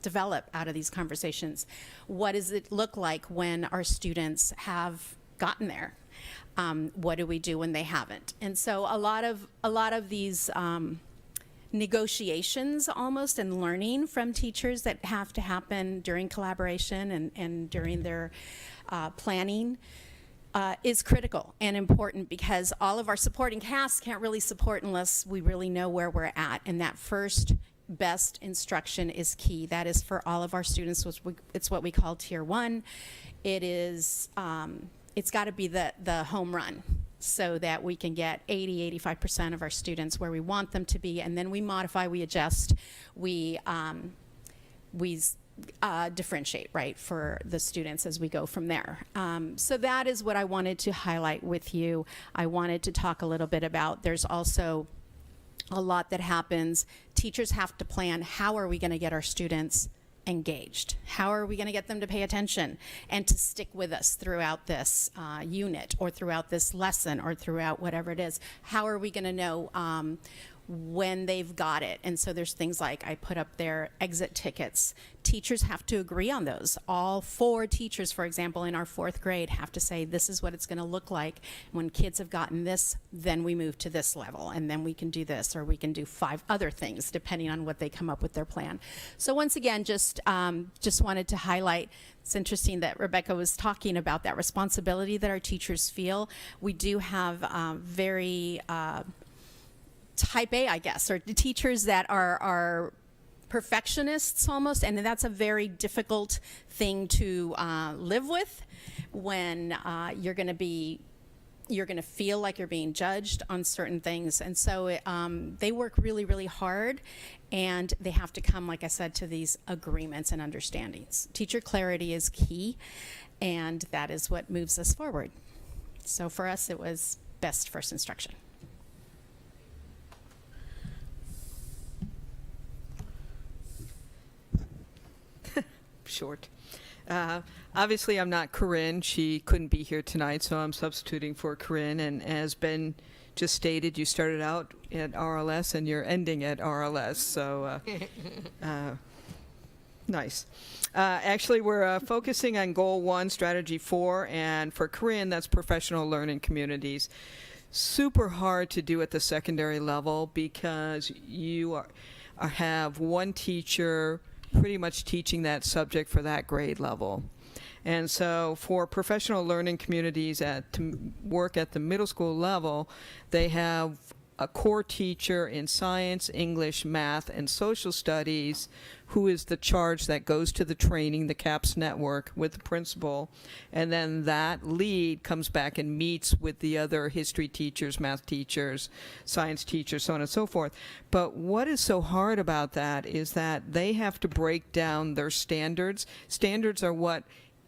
develop out of these conversations. What does it look like when our students have gotten there? What do we do when they haven't? And so a lot of these negotiations almost and learning from teachers that have to happen during collaboration and during their planning is critical and important, because all of our supporting casts can't really support unless we really know where we're at. And that first best instruction is key. That is for all of our students. It's what we call Tier 1. It is, it's got to be the home run, so that we can get 80–85% of our students where we want them to be, and then we modify, we adjust, we differentiate, right, for the students as we go from there. So that is what I wanted to highlight with you. I wanted to talk a little bit about, there's also a lot that happens. Teachers have to plan, how are we going to get our students engaged? How are we going to get them to pay attention and to stick with us throughout this unit or throughout this lesson or throughout whatever it is? How are we going to know when they've got it? And so there's things like, I put up there, exit tickets. Teachers have to agree on those. All 4 teachers, for example, in our 4th grade have to say, this is what it's going to look like. When kids have gotten this, then we move to this level, and then we can do this, or we can do 5 other things, depending on what they come up with their plan. So once again, just wanted to highlight, it's interesting that Rebecca was talking about that responsibility that our teachers feel. We do have very type A, I guess, or teachers that are perfectionists almost, and that's a very difficult thing to live with when you're going to feel like you're being judged on certain things. And so they work really, really hard, and they have to come, like I said, to these agreements and understandings. Teacher clarity is key, and that is what moves us forward. So for us, it was best first instruction. Short. Obviously, I'm not Corinne. She couldn't be here tonight, so I'm substituting for Corinne. And as Ben just stated, you started out at RLS and you're ending at RLS, so nice. Actually, we're focusing on Goal 1, Strategy 4, and for Corinne, that's professional learning communities. Super hard to do at the secondary level because you have one teacher pretty much teaching that subject for that grade level. And so for professional learning communities to work at the middle school level, they have a core teacher in science, English, math, and social studies who is the charge that goes to the training, the CAPS network, with the principal. And then that lead comes back and meets with the other history teachers, math teachers, science teachers, so on and so forth. But what is so hard about that is that they have to break down their standards. Standards are what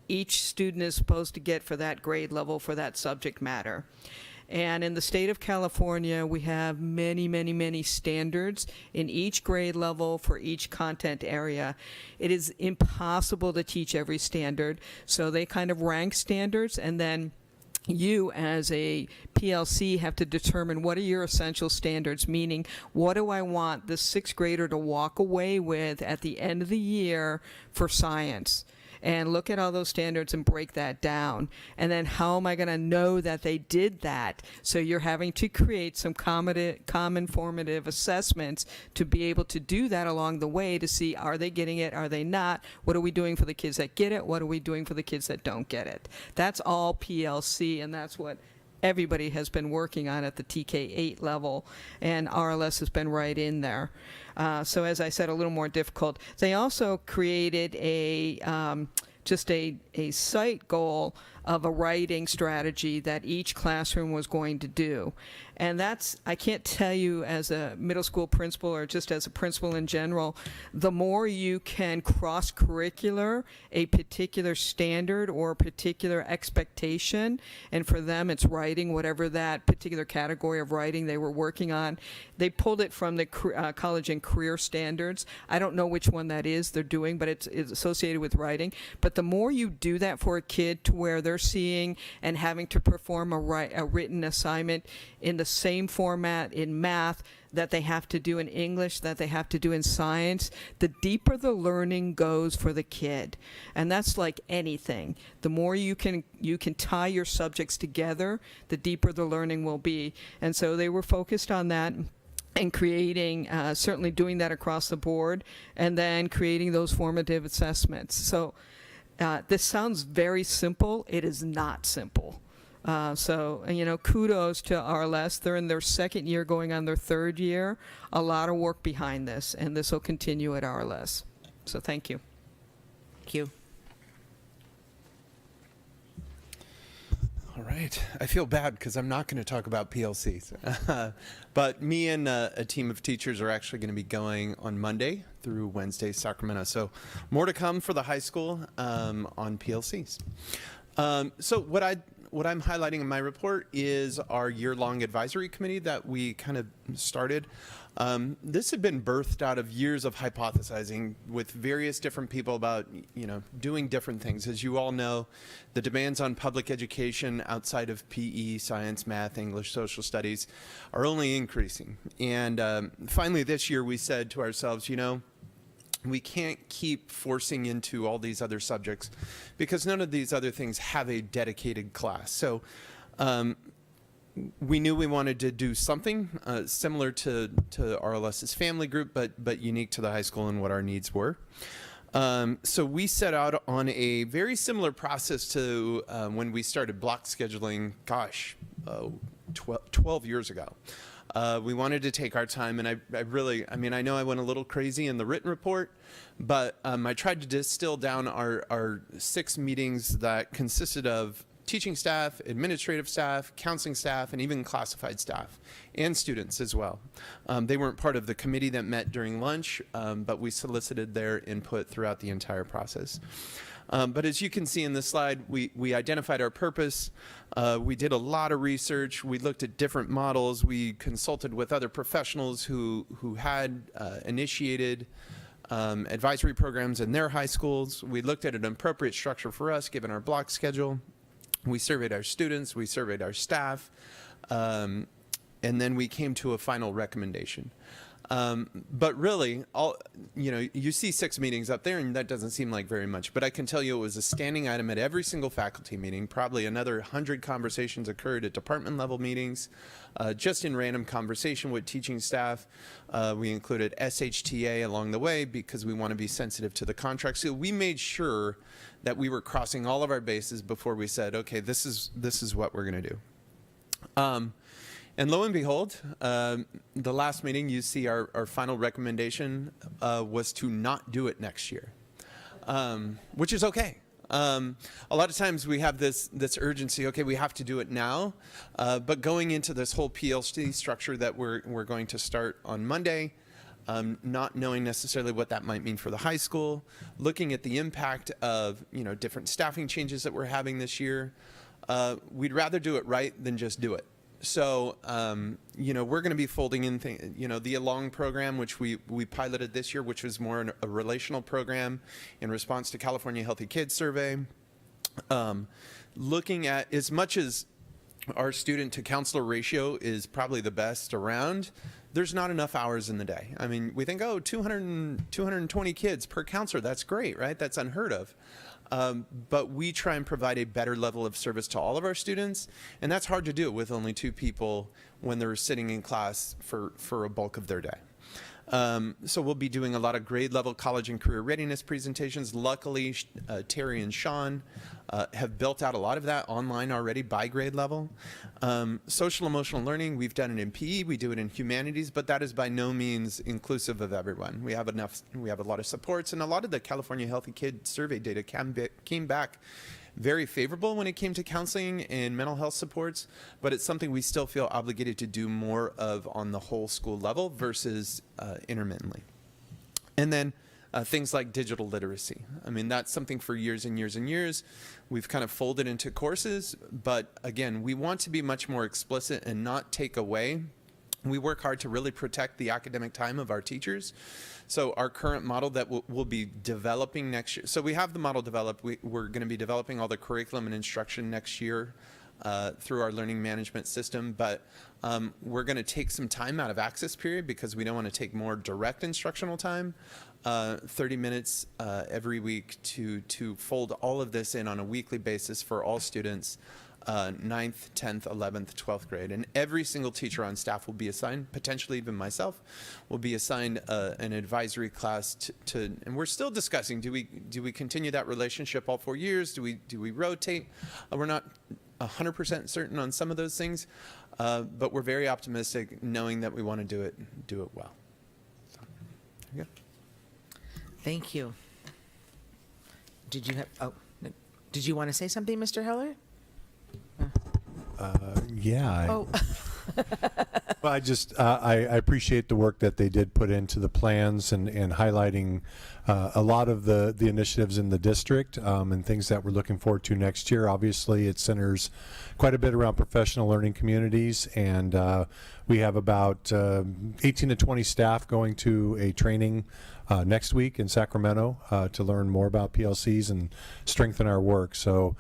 each student is supposed to get for that grade level, for that subject matter. And in the state of California, we have many, many, many standards in each grade level for each content area. It is impossible to teach every standard, so they kind of rank standards, and then you as a PLC have to determine what are your essential standards, meaning what do I want the sixth grader to walk away with at the end of the year for science. And look at all those standards and break that down. And then how am I going to know that they did that? So you're having to create some common formative assessments to be able to do that along the way to see, are they getting it, are they not? What are we doing for the kids that get it? What are we doing for the kids that don't get it? That's all PLC, and that's what everybody has been working on at the TK8 level, and RLS has been right in there. So as I said, a little more difficult. They also created just a site goal of a writing strategy that each classroom was going to do. And that's, I can't tell you as a middle school principal or just as a principal in general, the more you can cross-curricular a particular standard or a particular expectation, and for them it's writing, whatever that particular category of writing they were working on. They pulled it from the college and career standards. I don't know which one that is they're doing, but it's associated with writing. But the more you do that for a kid to where they're seeing and having to perform a written assignment in the same format in math that they have to do in English, that they have to do in science, the deeper the learning goes for the kid. And that's like anything. The more you can tie your subjects together, the deeper the learning will be. And so they were focused on that and creating, certainly doing that across the board, and then creating those formative assessments. So this sounds very simple. It is not simple. So, kudos to RLS. They're in their second year, going on their third year. A lot of work behind this, and this will continue at RLS. So thank you. Thank you. All right. I feel bad because I'm not going to talk about PLCs. But me and a team of teachers are actually going to be going on Monday through Wednesday, Sacramento. So more to come for the high school on PLCs. So what I'm highlighting in my report is our year-long advisory committee that we kind of started. This had been birthed out of years of hypothesizing with various different people about, doing different things. As you all know, the demands on public education outside of PE, science, math, English, social studies are only increasing. And finally this year we said to ourselves, we can't keep forcing into all these other subjects because none of these other things have a dedicated class. So we knew we wanted to do something similar to RLS's family group, but unique to the high school and what our needs were. So we set out on a very similar process to when we started block scheduling, 12 years ago. We wanted to take our time, and I know I went a little crazy in the written report, but I tried to distill down our 6 meetings that consisted of teaching staff, administrative staff, counseling staff, and even classified staff, and students as well. They weren't part of the committee that met during lunch, but we solicited their input throughout the entire process. But as you can see in this slide, we identified our purpose. We did a lot of research. We looked at different models. We consulted with other professionals who had initiated advisory programs in their high schools. We looked at an appropriate structure for us given our block schedule. We surveyed our students. We surveyed our staff. And then we came to a final recommendation. But really, you see 6 meetings up there, and that doesn't seem like very much. But I can tell you it was a standing item at every single faculty meeting. Probably another 100 conversations occurred at department level meetings, just in random conversation with teaching staff. We included SHTA along the way because we want to be sensitive to the contract. So we made sure that we were crossing all of our bases before we said, okay, this is what we're going to do. And lo and behold, the last meeting, you see our final recommendation was to not do it next year, which is okay. A lot of times we have this urgency, okay, we have to do it now, but going into this whole PLC structure that we're going to start on Monday, not knowing necessarily what that might mean for the high school, looking at the impact of different staffing changes that we're having this year, we'd rather do it right than just do it. So, we're going to be folding in the Along program, which we piloted this year, which was more a relational program in response to California Healthy Kids Survey. Looking at, as much as our student to counselor ratio is probably the best around. There's not enough hours in the day. I mean, we think, oh, 220 kids per counselor, that's great, right? That's unheard of. But we try and provide a better level of service to all of our students, and that's hard to do with only 2 people when they're sitting in class for a bulk of their day. So we'll be doing a lot of grade level college and career readiness presentations. Luckily, Terry and Sean have built out a lot of that online already by grade level. Social emotional learning, we've done it in PE, we do it in humanities, but that is by no means inclusive of everyone. We have a lot of supports, and a lot of the California Healthy Kid survey data came back very favorable when it came to counseling and mental health supports, but it's something we still feel obligated to do more of on the whole school level versus intermittently. And then things like digital literacy. I mean, that's something for years and years and years we've kind of folded into courses, but again, we want to be much more explicit and not take away. We work hard to really protect the academic time of our teachers. So our current model that we'll be developing next year. So we have the model developed. We're going to be developing all the curriculum and instruction next year through our learning management system. But we're going to take some time out of access period because we don't want to take more direct instructional time, 30 minutes every week to fold all of this in on a weekly basis for all students. 9th, 10th, 11th, 12th grade. And every single teacher on staff will be assigned, potentially even myself, will be assigned an advisory class to and we're still discussing, do we continue that relationship all 4 years? Do we rotate? We're not 100% certain on some of those things, but we're very optimistic knowing that we want to do it well. So, there you go. Thank you. Did you want to say something, Mr. Heller? Yeah. Oh. Well, I appreciate the work that they did put into the plans and highlighting a lot of the initiatives in the district and things that we're looking forward to next year. Obviously, it centers quite a bit around professional learning communities, and we have about 18 to 20 staff going to a training next week in Sacramento to learn more about PLCs and strengthen our work. So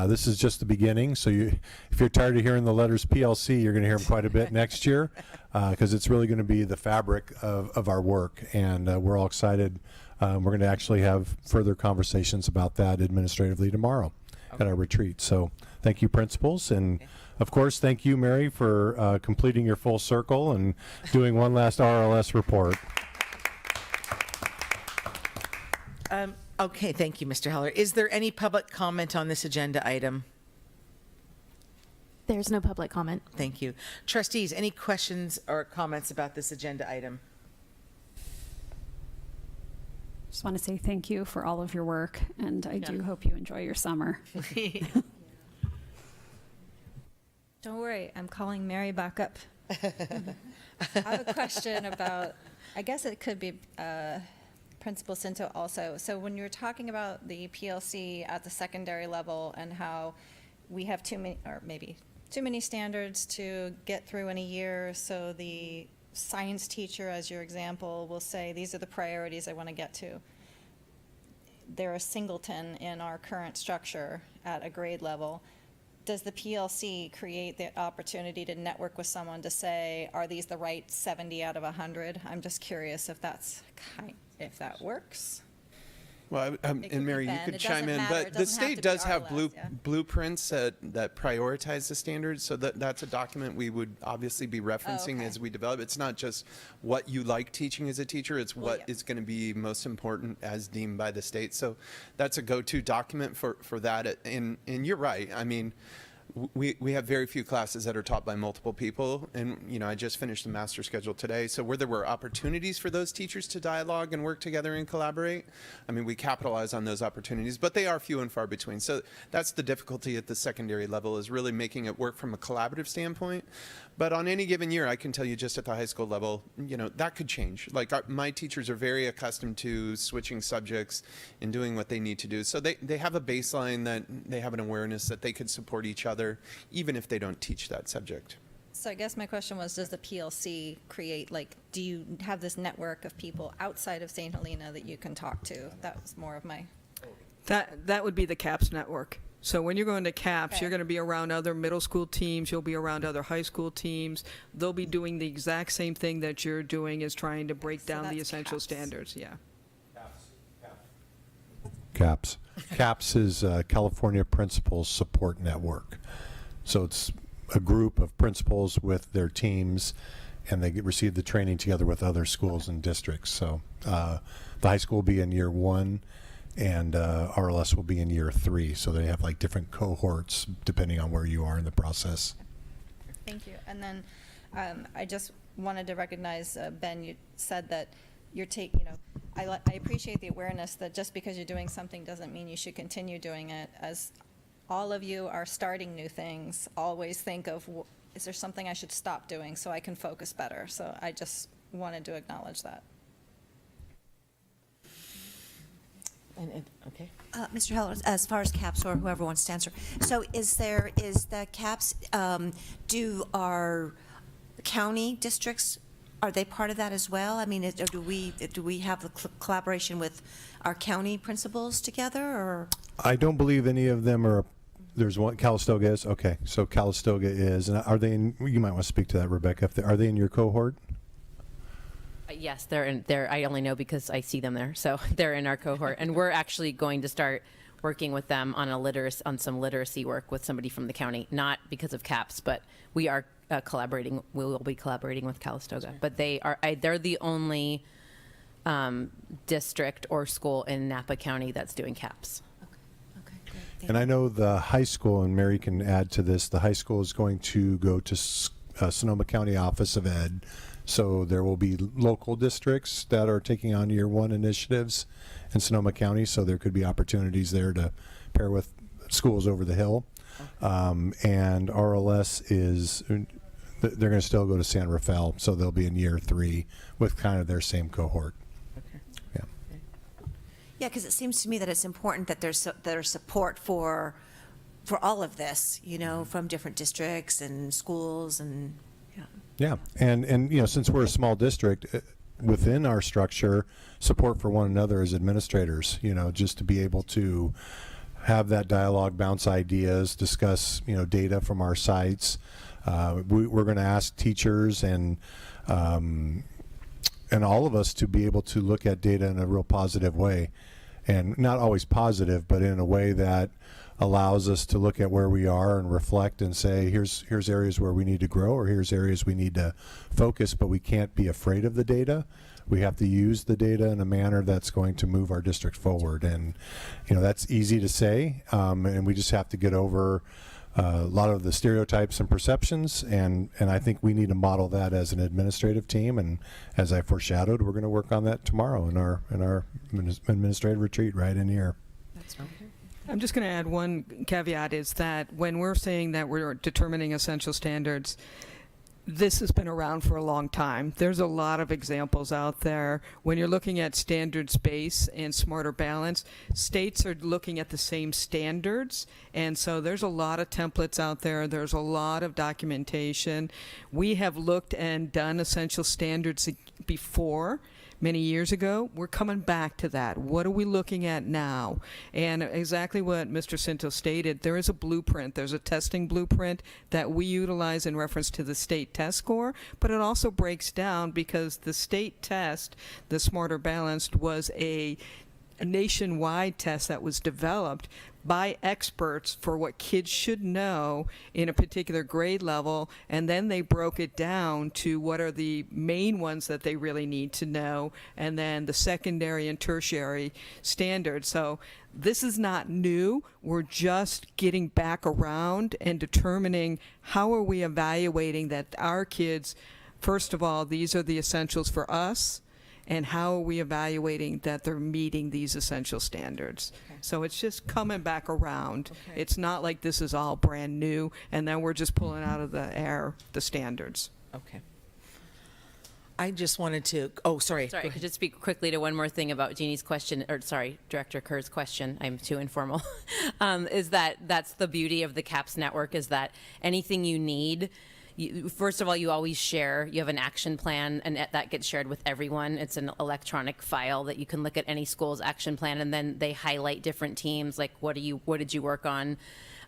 this is just the beginning. So if you're tired of hearing the letters PLC, you're going to hear them quite a bit next year because it's really going to be the fabric of our work. And we're all excited. We're going to actually have further conversations about that administratively tomorrow at our retreat. So thank you, principals. And of course, thank you, Mary, for completing your full circle and doing one last RLS report. Okay, thank you, Mr. Heller. Is there any public comment on this agenda item? There's no public comment. Thank you. Trustees, any questions or comments about this agenda item? Just want to say thank you for all of your work, and I do hope you enjoy your summer. Don't worry, I'm calling Mary back up. I have a question about, I guess it could be Principal Cinto also. So when you're talking about the PLC at the secondary level and how we have too many standards to get through in a year, so the science teacher, as your example, will say, these are the priorities I want to get to. They're a singleton in our current structure at a grade level. Does the PLC create the opportunity to network with someone to say, are these the right 70 out of 100? I'm just curious if if that works. Well, and Mary, you could chime in, but the state does have blueprints that prioritize the standards, so that's a document we would obviously be referencing as we develop. It's not just what you like teaching as a teacher, it's what is going to be most important as deemed by the state. So that's a go-to document for that. And you're right. I mean, we have very few classes that are taught by multiple people, and I just finished the master schedule today, so where there were opportunities for those teachers to dialogue and work together and collaborate, I mean, we capitalize on those opportunities, but they are few and far between. So that's the difficulty at the secondary level, is really making it work from a collaborative standpoint. But on any given year, I can tell you just at the high school level, that could change. Like my teachers are very accustomed to switching subjects and doing what they need to do. So they have a baseline, that they have an awareness that they could support each other, even if they don't teach that subject. So I guess my question was, does the PLC create, do you have this network of people outside of St. Helena that you can talk to? That was more of my... That would be the CAPS network. So when you're going to CAPS, you're going to be around other middle school teams, you'll be around other high school teams. They'll be doing the exact same thing that you're doing, is trying to break down the essential standards. Yeah. CAPS. CAPS is California Principals Support Network. So it's a group of principals with their teams, and they receive the training together with other schools and districts. So the high school will be in year 1, and RLS will be in year 3. So they have like different cohorts depending on where you are in the process. Thank you. And then I just wanted to recognize, Ben, you said that I appreciate the awareness that just because you're doing something doesn't mean you should continue doing it. As all of you are starting new things, always think of, is there something I should stop doing so I can focus better? So I just wanted to acknowledge that. Okay. Mr. Heller, as far as CAPS or whoever wants to answer, so is the CAPS, do our county districts, are they part of that as well? I mean, or do we have the collaboration with our county principals together, or? I don't believe any of them are. There's one, Calistoga is, okay, so Calistoga is, and are they in, you might want to speak to that, Rebecca, are they in your cohort? Yes, they're in there. I only know because I see them there. So they're in our cohort, and we're actually going to start working with them on some literacy work with somebody from the county, not because of CAPS, but we are collaborating. We will be collaborating with Calistoga, but they're the only district or school in Napa County that's doing CAPS. And I know the high school, and Mary can add to this, the high school is going to go to Sonoma County Office of Ed. So there will be local districts that are taking on year 1 initiatives in Sonoma County. So there could be opportunities there to pair with schools over the hill. And RLS is, they're going to still go to San Rafael. So they'll be in year 3 with kind of their same cohort. Yeah, because it seems to me that it's important that there's support for all of this, from different districts and schools and, Yeah, and since we're a small district, within our structure, support for one another as administrators, just to be able to have that dialogue, bounce ideas, discuss, data from our sites. We're going to ask teachers and all of us to be able to look at data in a real positive way, and not always positive, but in a way that allows us to look at where we are and reflect and say, here's areas where we need to grow, or here's areas we need to focus, but we can't be afraid of the data. We have to use the data in a manner that's going to move our district forward. And, that's easy to say, and we just have to get over a lot of the stereotypes and perceptions, and I think we need to model that as an administrative team, and as I foreshadowed, we're going to work on that tomorrow in our administrative retreat right in here. That's okay. I'm just going to add one caveat, is that when we're saying that we're determining essential standards, this has been around for a long time. There's a lot of examples out there. When you're looking at standards base and smarter balance, states are looking at the same standards, and so there's a lot of templates out there. There's a lot of documentation. We have looked and done essential standards before. Many years ago. We're coming back to that. What are we looking at now? And exactly what Mr. Cinto stated, there is a blueprint. There's a testing blueprint that we utilize in reference to the state test score, but it also breaks down because the state test, the Smarter Balanced, was a nationwide test that was developed by experts for what kids should know in a particular grade level, and then they broke it down to what are the main ones that they really need to know, and then the secondary and tertiary standards. So this is not new. We're just getting back around and determining how are we evaluating that our kids, first of all, these are the essentials for us, and how are we evaluating that they're meeting these essential standards. Okay. So it's just coming back around. Okay. It's not like this is all brand new and then we're just pulling out of the air the standards. Okay. I just wanted to, sorry. Sorry, I could just speak quickly to one more thing about Jeannie's question, or sorry, Director Kerr's question. I'm too informal. Is that's the beauty of the CAPS network, is that anything you need, first of all, you always share. You have an action plan, and that gets shared with everyone. It's an electronic file that you can look at any school's action plan, and then they highlight different teams, like what did you work on?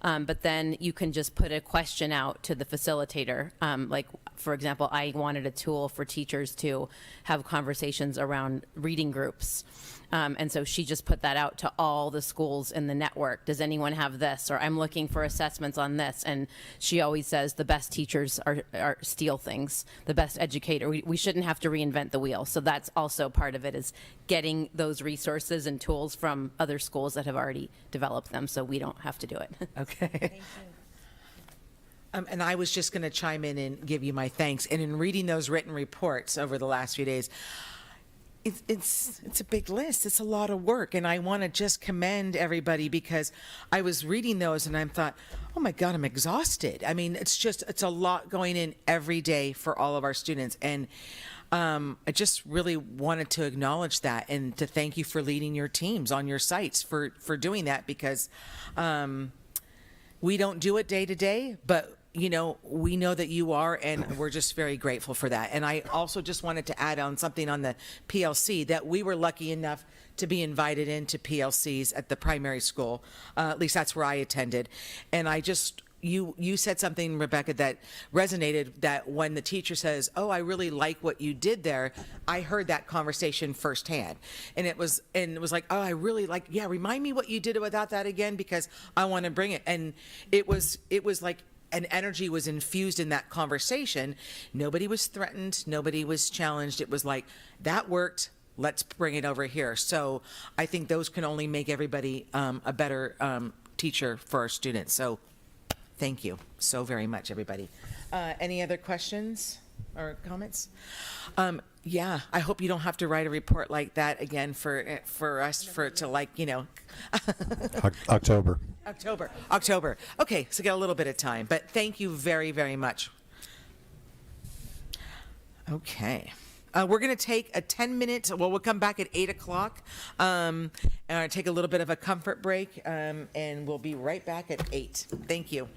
But then you can just put a question out to the facilitator. Like, for example, I wanted a tool for teachers to have conversations around reading groups. And so she just put that out to all the schools in the network. Does anyone have this? Or I'm looking for assessments on this. And she always says the best teachers are steal things, the best educator. We shouldn't have to reinvent the wheel. So that's also part of it, is getting those resources and tools from other schools that have already developed them, so we don't have to do it. Okay. And I was just going to chime in and give you my thanks. And in reading those written reports over the last few days, it's a big list. It's a lot of work, and I want to just commend everybody, because I was reading those and I thought, oh my God, I'm exhausted. I mean, it's a lot going in every day for all of our students, and I just really wanted to acknowledge that and to thank you for leading your teams on your sites for doing that, because we don't do it day to day, but we know that you are, and we're just very grateful for that. And I also just wanted to add on something on the PLC, that we were lucky enough to be invited into PLCs at the primary school. At least that's where I attended. And you said something, Rebecca, that resonated, that when the teacher says, oh, I really like what you did there, I heard that conversation firsthand. And it was like, oh, I really like, yeah, remind me what you did about that again, because I want to bring it. And it was like, an energy was infused in that conversation. Nobody was threatened. Nobody was challenged. It was like, that worked. Let's bring it over here. So I think those can only make everybody a better teacher for our students. So thank you so very much, everybody. Any other questions or comments? Yeah, I hope you don't have to write a report like that again for us to October. Okay, so get a little bit of time, but thank you very, very much. Okay. We're going to take a 10-minute, we'll come back at 8 o'clock and take a little bit of a comfort break, and we'll be right back at 8. Thank you.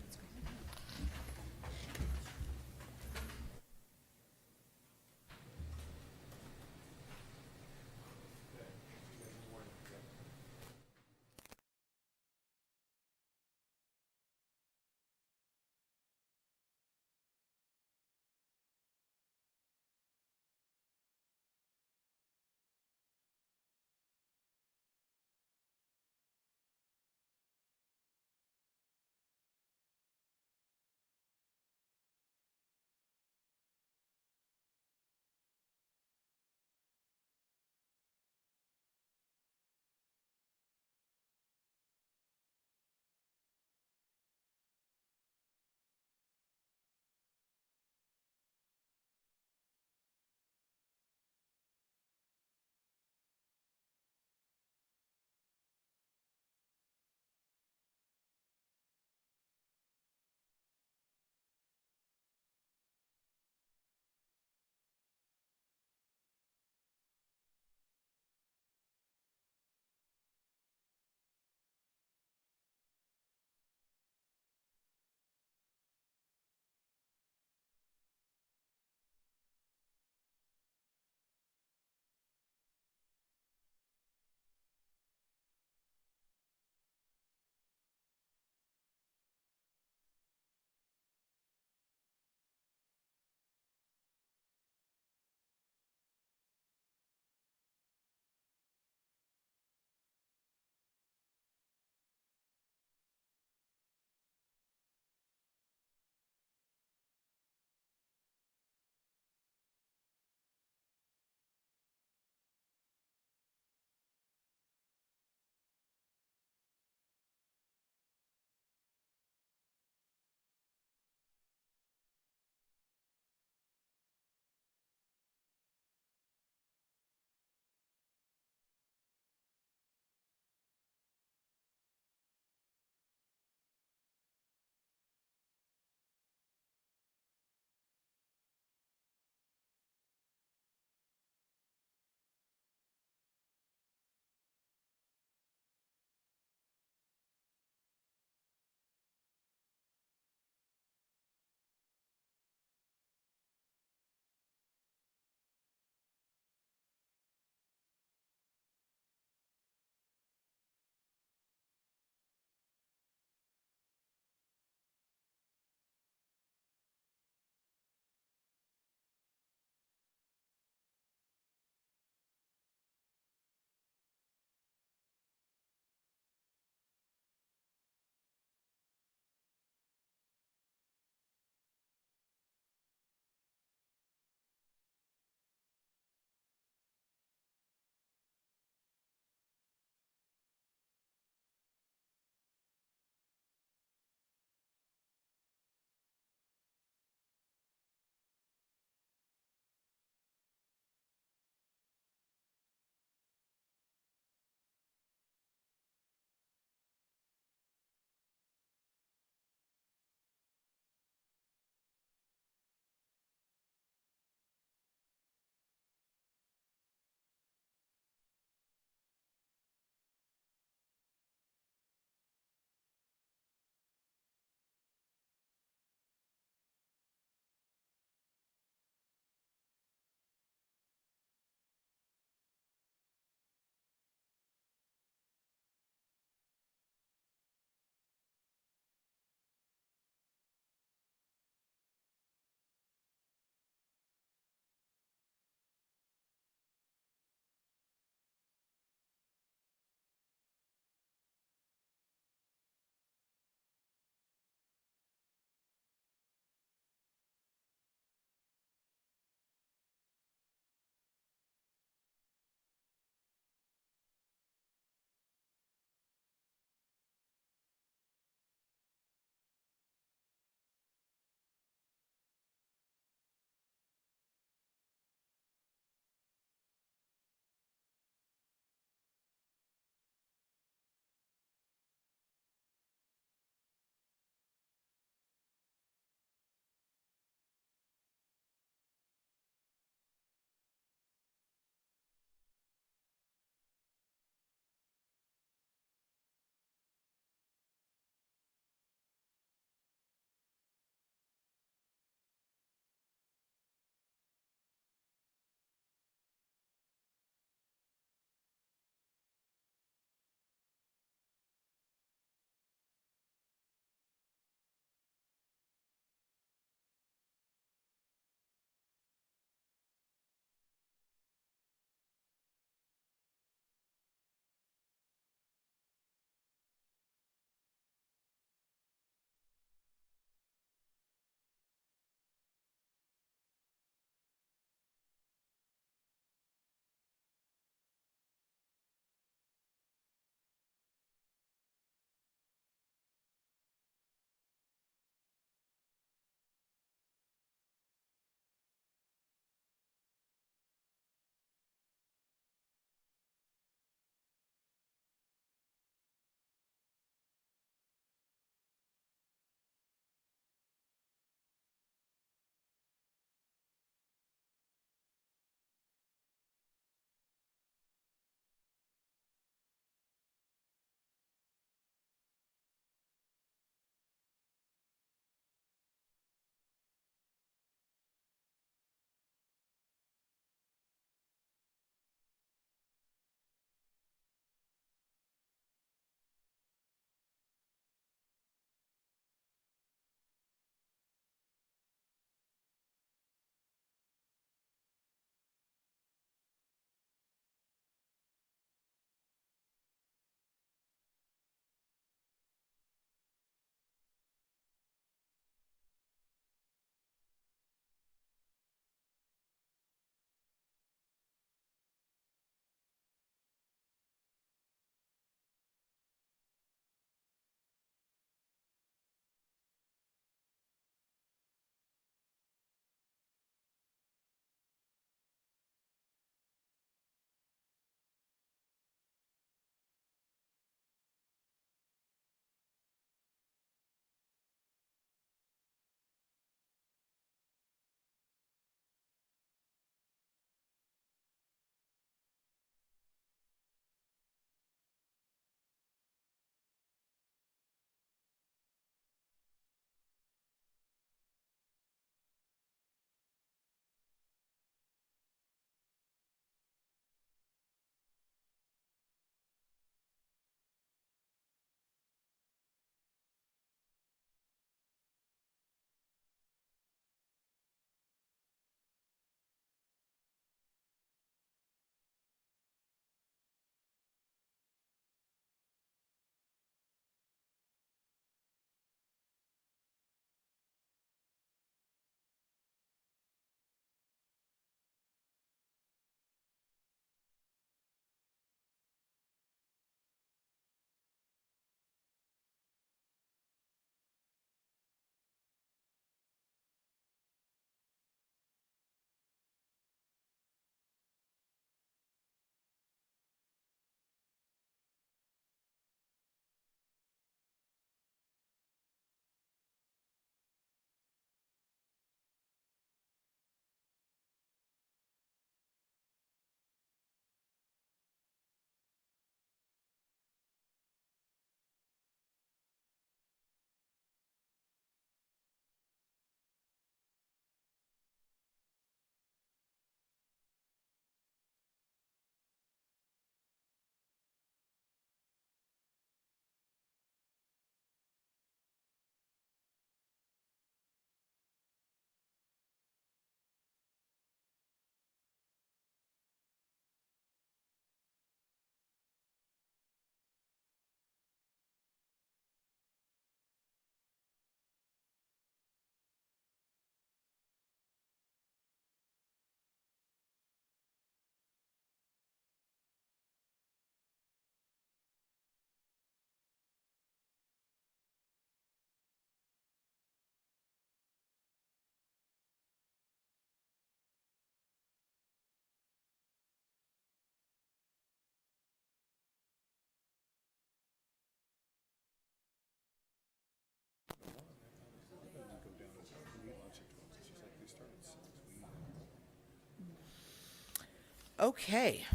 Okay.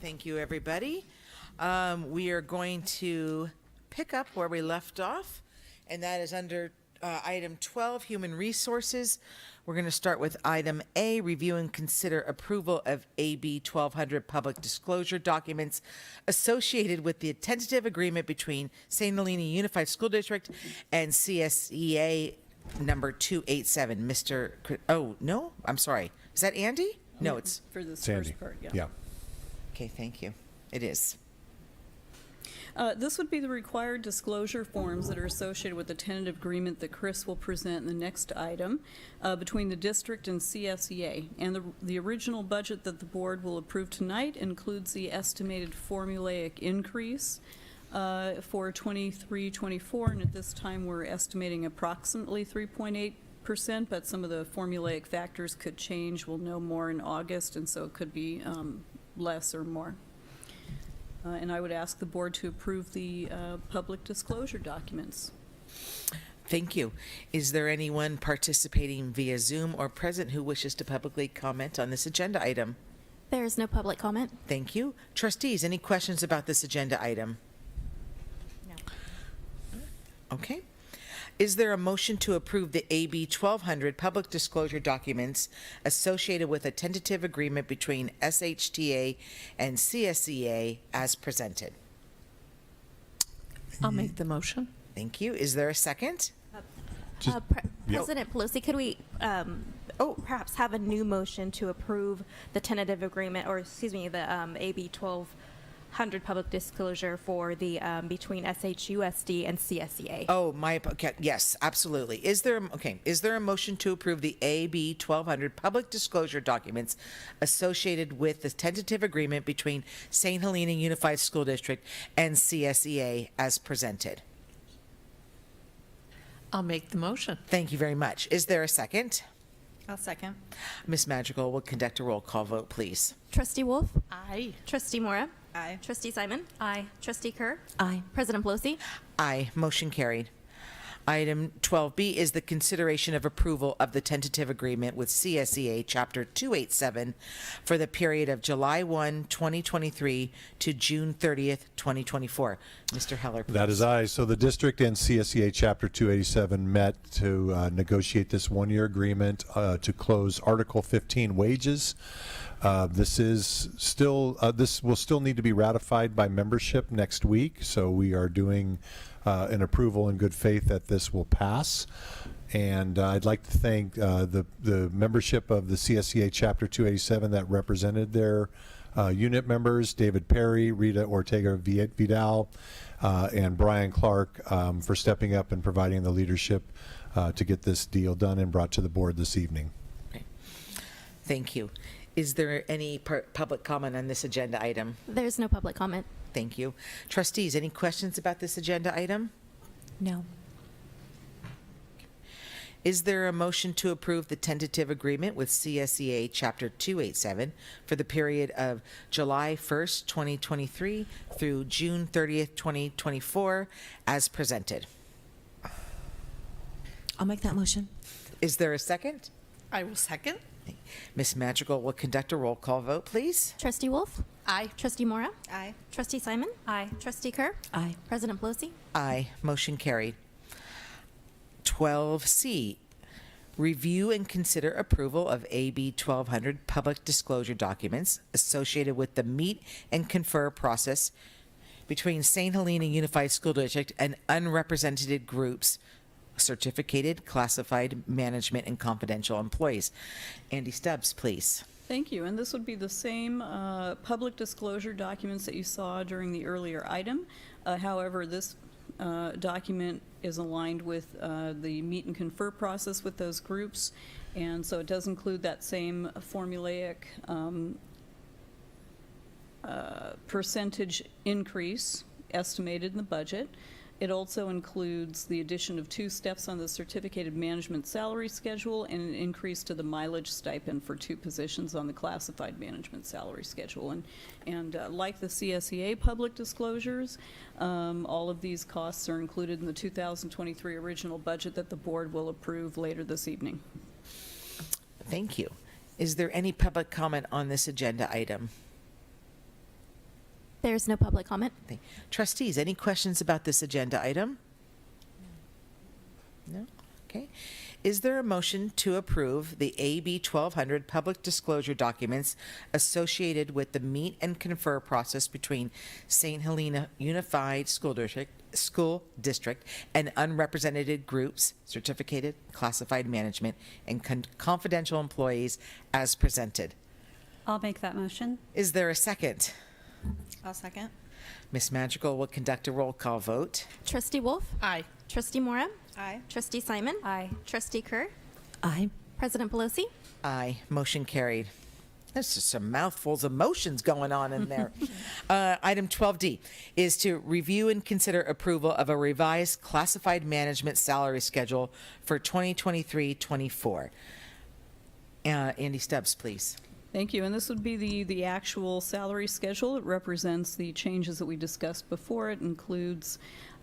Thank you, everybody. We are going to pick up where we left off, and that is under item 12, Human Resources. We're going to start with item A, review and consider approval of AB 1200 public disclosure documents associated with the tentative agreement between St. Helena Unified School District and CSEA number 287. Oh, no, I'm sorry. Is that Andy? No, it's for this Sandy. first part. Yeah. Okay, thank you. It is. This would be the required disclosure forms that are associated with the tentative agreement that Chris will present in the next item between the district and CSEA. And the original budget that the board will approve tonight includes the estimated formulaic increase for 23-24, and at this time we're estimating approximately 3.8%, but some of the formulaic factors could change. We'll know more in August, and so it could be less or more. And I would ask the board to approve the public disclosure documents. Thank you. Is there anyone participating via Zoom or present who wishes to publicly comment on this agenda item? There is no public comment. Thank you. Trustees, any questions about this agenda item? No. Okay. Is there a motion to approve the AB 1200 public disclosure documents associated with a tentative agreement between SHTA and CSEA as presented? I'll make the motion. Thank you. Is there a second? President Pelosi, could we perhaps have a new motion to approve the tentative agreement, or excuse me, the AB 1200 public disclosure for the between SHUSD and CSEA? Okay, yes, absolutely. Is there a motion to approve the AB 1200 public disclosure documents associated with the tentative agreement between St. Helena Unified School District and CSEA as presented? I'll make the motion. Thank you very much. Is there a second? I'll second. Ms. Madrigal will conduct a roll call vote, please. Trustee Wolf? Aye. Trustee Mora? Aye. Trustee Simon? Aye. Trustee Kerr? Aye. President Pelosi? Aye. Motion carried. Item 12B is the consideration of approval of the tentative agreement with CSEA Chapter 287 for the period of July 1, 2023 to June 30th, 2024. Mr. Heller, please. That is aye. So the district and CSEA Chapter 287 met to negotiate this one-year agreement to close Article 15 wages. This will still need to be ratified by membership next week. So we are doing an approval in good faith that this will pass. And I'd like to thank the membership of the CSEA Chapter 287 that represented their unit members, David Perry, Rita Ortega Vidal, and Brian Clark for stepping up and providing the leadership to get this deal done and brought to the board this evening. Thank you. Is there any public comment on this agenda item? There's no public comment. Thank you. Trustees, any questions about this agenda item? No. Is there a motion to approve the tentative agreement with CSEA Chapter 287 for the period of July 1st, 2023 through June 30th, 2024 as presented? I'll make that motion. Is there a second? I will second. Ms. Madrigal will conduct a roll call vote, please. Trustee Wolf? Aye. Trustee Mora? Aye. Trustee Simon? Aye. Trustee Kerr? Aye. President Pelosi? Aye. Motion carried. 12C, review and consider approval of AB 1200 public disclosure documents associated with the meet and confer process between St. Helena Unified School District and unrepresented groups, certificated, classified, management, and confidential employees. Andy Stubbs, please. Thank you. And this would be the same public disclosure documents that you saw during the earlier item. However, this document is aligned with the meet and confer process with those groups. And so it does include that same formulaic percentage increase estimated in the budget. It also includes the addition of 2 steps on the certificated management salary schedule and an increase to the mileage stipend for 2 positions on the classified management salary schedule. And like the CSEA public disclosures, all of these costs are included in the 2023 original budget that the board will approve later this evening. Thank you. Is there any public comment on this agenda item? There's no public comment. Trustees, any questions about this agenda item? No? Okay. Is there a motion to approve the AB 1200 public disclosure documents associated with the meet and confer process between St. Helena Unified School District and unrepresented groups, certificated, classified management, and confidential employees as presented? I'll make that motion. Is there a second? I'll second. Ms. Madrigal will conduct a roll call vote. Trustee Wolf? Aye. Trustee Mora? Aye. Trustee Simon? Aye. Trustee Kerr? Aye. President Pelosi? Aye. Motion carried. There's just some mouthfuls of motions going on in there. Item 12D is to review and consider approval of a revised classified management salary schedule for 2023-24. Andy Stubbs, please. Thank you. And this would be the actual salary schedule. It represents the changes that we discussed before. It includes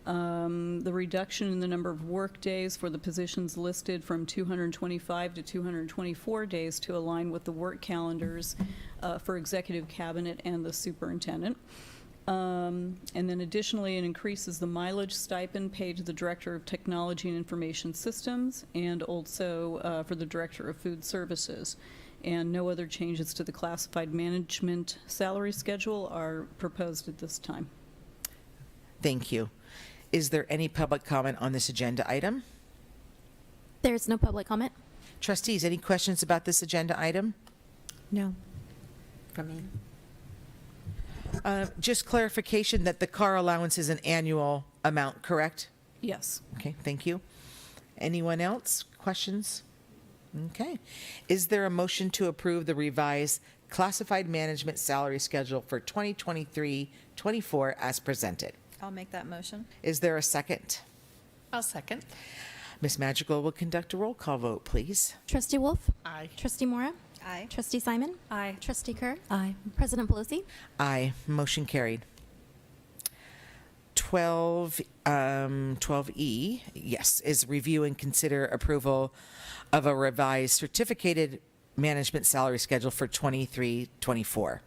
the reduction in the number of work days for the positions listed from 225 to 224 days to align with the work calendars for executive cabinet and the superintendent. And then additionally, it increases the mileage stipend paid to the Director of Technology and Information Systems and also for the Director of Food Services. And no other changes to the classified management salary schedule are proposed at this time. Thank you. Is there any public comment on this agenda item? There's no public comment. Trustees, any questions about this agenda item? No. From me. Just clarification that the car allowance is an annual amount, correct? Yes. Okay, thank you. Anyone else? Questions? Okay. Is there a motion to approve the revised classified management salary schedule for 2023-24 as presented? I'll make that motion. Is there a second? I'll second. Ms. Madrigal will conduct a roll call vote, please. Trustee Wolf? Aye. Trustee Mora? Aye. Trustee Simon? Aye. Trustee Kerr? Aye. President Pelosi? Aye. Motion carried. 12E, yes, is review and consider approval of a revised certificated management salary schedule for 23-24.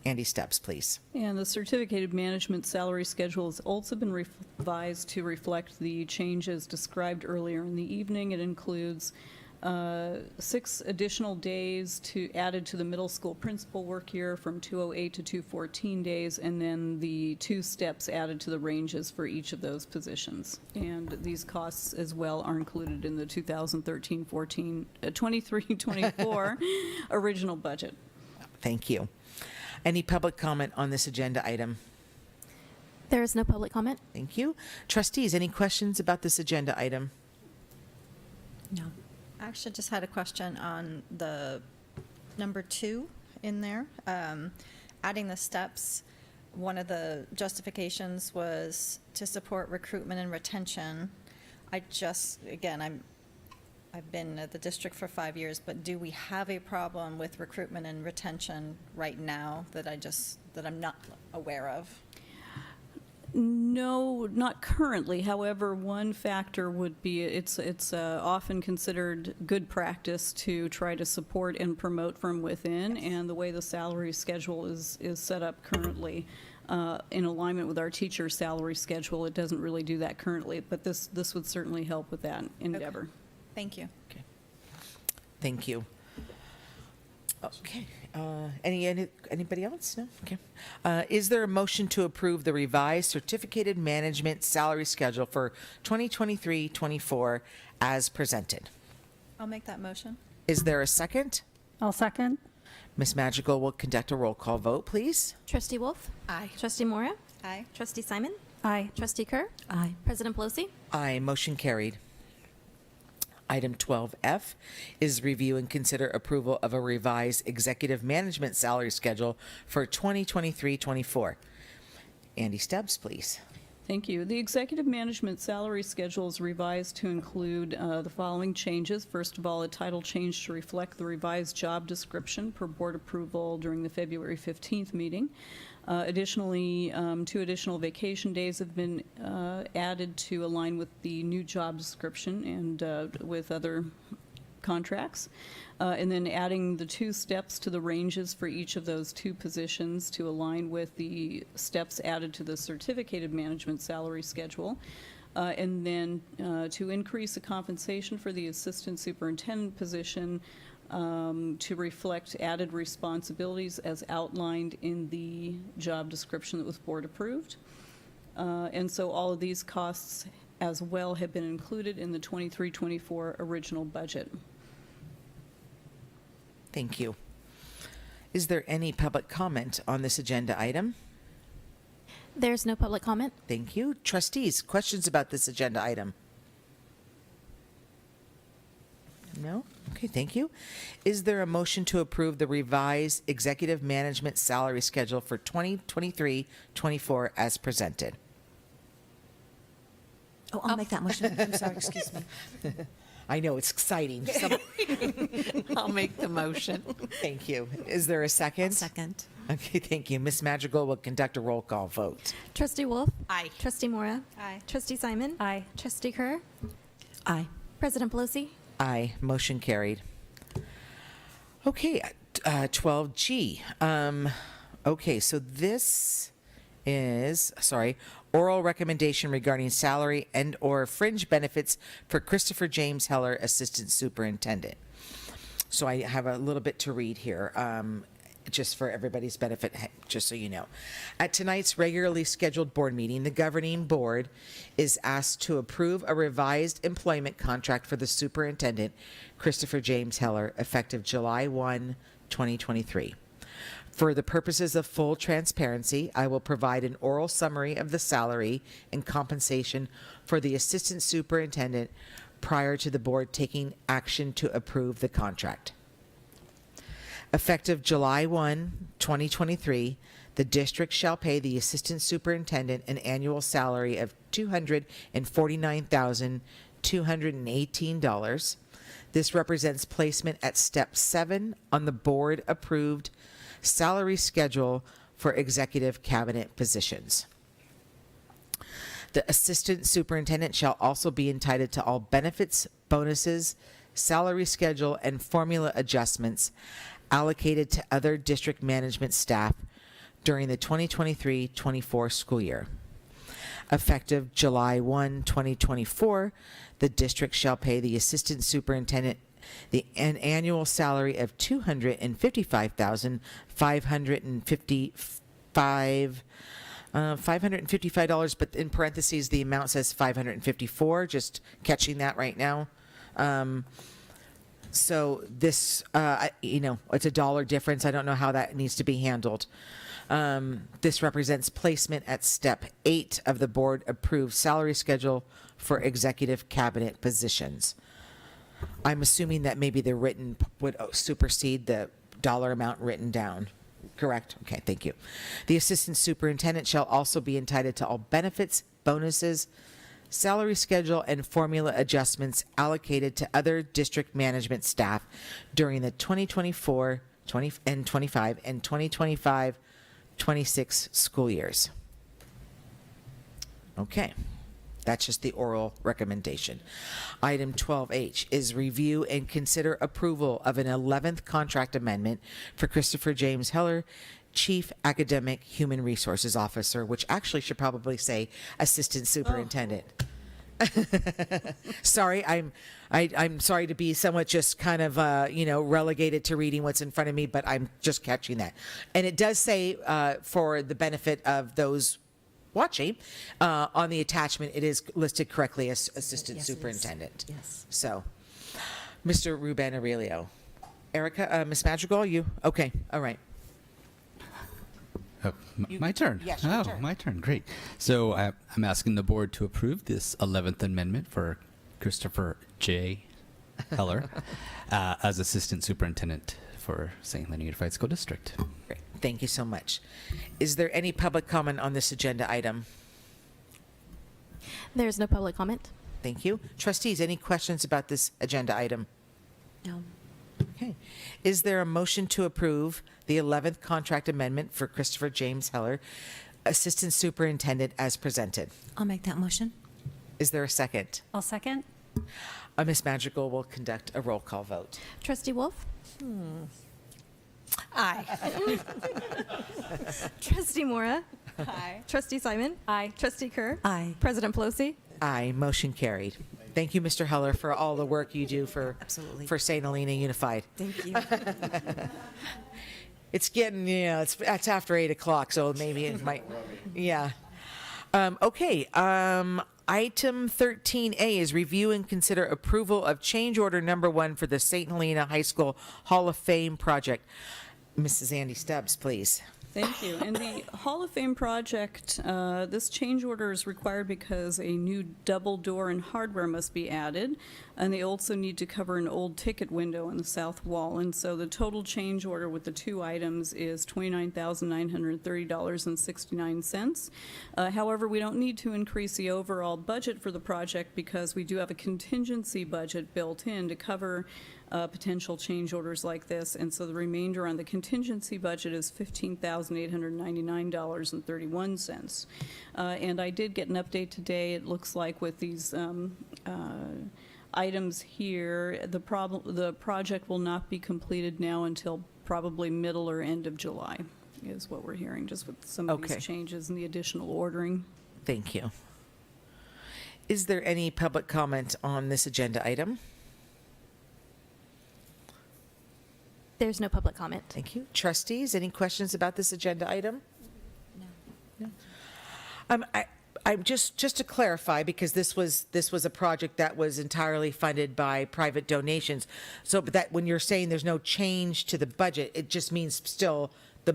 Andy Stubbs, please. And the certificated management salary schedule has also been revised to reflect the changes described earlier in the evening. It includes 6 additional days added to the middle school principal work year from 208 to 214 days, and then the 2 steps added to the ranges for each of those positions. And these costs as well are included in the 2013-14, 23-24 original budget. Thank you. Any public comment on this agenda item? There is no public comment. Thank you. Trustees, any questions about this agenda item? No. I actually just had a question on the number 2 in there. Adding the steps, one of the justifications was to support recruitment and retention. I've been at the district for 5 years, but do we have a problem with recruitment and retention right now that I'm not aware of? No, not currently. However, one factor would be it's often considered good practice to try to support and promote from within, and the way the salary schedule is set up currently in alignment with our teacher salary schedule, it doesn't really do that currently, but this would certainly help with that endeavor. Okay. Thank you. Okay. Thank you. Okay. Anybody else? No? Okay. Is there a motion to approve the revised certificated management salary schedule for 2023-24 as presented? I'll make that motion. Is there a second? I'll second. Ms. Madrigal will conduct a roll call vote, please. Trustee Wolf? Aye. Trustee Mora? Aye. Trustee Simon? Aye. Trustee Kerr? Aye. President Pelosi? Aye. Motion carried. Item 12F is review and consider approval of a revised executive management salary schedule for 2023-24. Andy Stubbs, please. Thank you. The executive management salary schedule is revised to include the following changes. First of all, a title change to reflect the revised job description per board approval during the February 15th meeting. Additionally, 2 additional vacation days have been added to align with the new job description and with other contracts, and then adding the 2 steps to the ranges for each of those 2 positions to align with the steps added to the certificated management salary schedule. And then to increase the compensation for the assistant superintendent position to reflect added responsibilities as outlined in the job description that was board approved. And so all of these costs as well have been included in the 23-24 original budget. Thank you. Is there any public comment on this agenda item? There's no public comment. Thank you. Trustees, questions about this agenda item? No? Okay, thank you. Is there a motion to approve the revised executive management salary schedule for 2023-24 as presented? Oh, I'll make that motion. I'm sorry, excuse me. I know, it's exciting. I'll make the motion. Thank you. Is there a second? Second. Okay, thank you. Ms. Madrigal will conduct a roll call vote. Trustee Wolf. Aye. Trustee Mora. Aye. Trustee Simon. Aye. Trustee Kerr. Aye. President Pelosi. Aye, motion carried. Okay, 12G. Okay, so this is, oral recommendation regarding salary and or fringe benefits for Christopher James Heller, Assistant Superintendent. So I have a little bit to read here. Just for everybody's benefit, just so you know. At tonight's regularly scheduled board meeting, the governing board is asked to approve a revised employment contract for the superintendent, Christopher James Heller, effective July 1, 2023. For the purposes of full transparency, I will provide an oral summary of the salary and compensation for the assistant superintendent prior to the board taking action to approve the contract. Effective July 1, 2023, the district shall pay the assistant superintendent an annual salary of $249,218. This represents placement at step 7 on the board-approved salary schedule for executive cabinet positions. The assistant superintendent shall also be entitled to all benefits, bonuses, salary schedule, and formula adjustments allocated to other district management staff during the 2023-24 school year. Effective July 1, 2024, the district shall pay the assistant superintendent an annual salary of $555, but in parentheses the amount says $554. Just catching that right now. So this, it's a dollar difference. I don't know how that needs to be handled. This represents placement at step 8 of the board-approved salary schedule for executive cabinet positions. I'm assuming that maybe the written would supersede the dollar amount written down. Correct? Okay, thank you. The assistant superintendent shall also be entitled to all benefits, bonuses, salary schedule, and formula adjustments allocated to other district management staff during the 2024 and 25 and 2025-26 school years. Okay. That's just the oral recommendation. Item 12H is review and consider approval of an 11th contract amendment for Christopher James Heller, Chief Academic Human Resources Officer, which actually should probably say Assistant Superintendent. Sorry, I'm sorry to be somewhat just kind of relegated to reading what's in front of me, but I'm just catching that. And it does say for the benefit of those watching, on the attachment, it is listed correctly as Assistant Superintendent. Yes. So, Mr. Ruben Aurelio. Erica, Ms. Madrigal, you? Okay, all right. Oh, my turn. Yes, your turn. My turn. Great. So I'm asking the board to approve this 11th amendment for Christopher J. Heller as Assistant Superintendent for St. Helena Unified School District. Great. Thank you so much. Is there any public comment on this agenda item? There's no public comment. Thank you. Trustees, any questions about this agenda item? No. Okay. Is there a motion to approve the 11th contract amendment for Christopher James Heller, Assistant Superintendent, as presented? I'll make that motion. Is there a second? I'll second. Ms. Madrigal will conduct a roll call vote. Trustee Wolf? Aye. Trustee Mora? Aye. Trustee Simon? Aye. Trustee Kerr? Aye. President Pelosi? Aye, motion carried. Thank you, Mr. Heller, for all the work you do for St. Helena Unified. Thank you. It's getting, it's after 8 o'clock, so maybe it might, yeah. Okay, item 13A is review and consider approval of change order number 1 for the St. Helena High School Hall of Fame project. Mrs. Andy Stubbs, please. Thank you. And the Hall of Fame project, this change order is required because a new double door and hardware must be added, and they also need to cover an old ticket window on the south wall. And so the total change order with the 2 items is $29,930.69. However, we don't need to increase the overall budget for the project because we do have a contingency budget built in to cover potential change orders like this, and so the remainder on the contingency budget is $15,899.31. And I did get an update today. It looks like with these items here, the project will not be completed now until probably middle or end of July, is what we're hearing, just with some of these changes and the additional ordering. Thank you. Is there any public comment on this agenda item? There's no public comment. Thank you. Trustees, any questions about this agenda item? No. I just to clarify, because this was a project that was entirely funded by private donations. So, but that when you're saying there's no change to the budget, it just means still the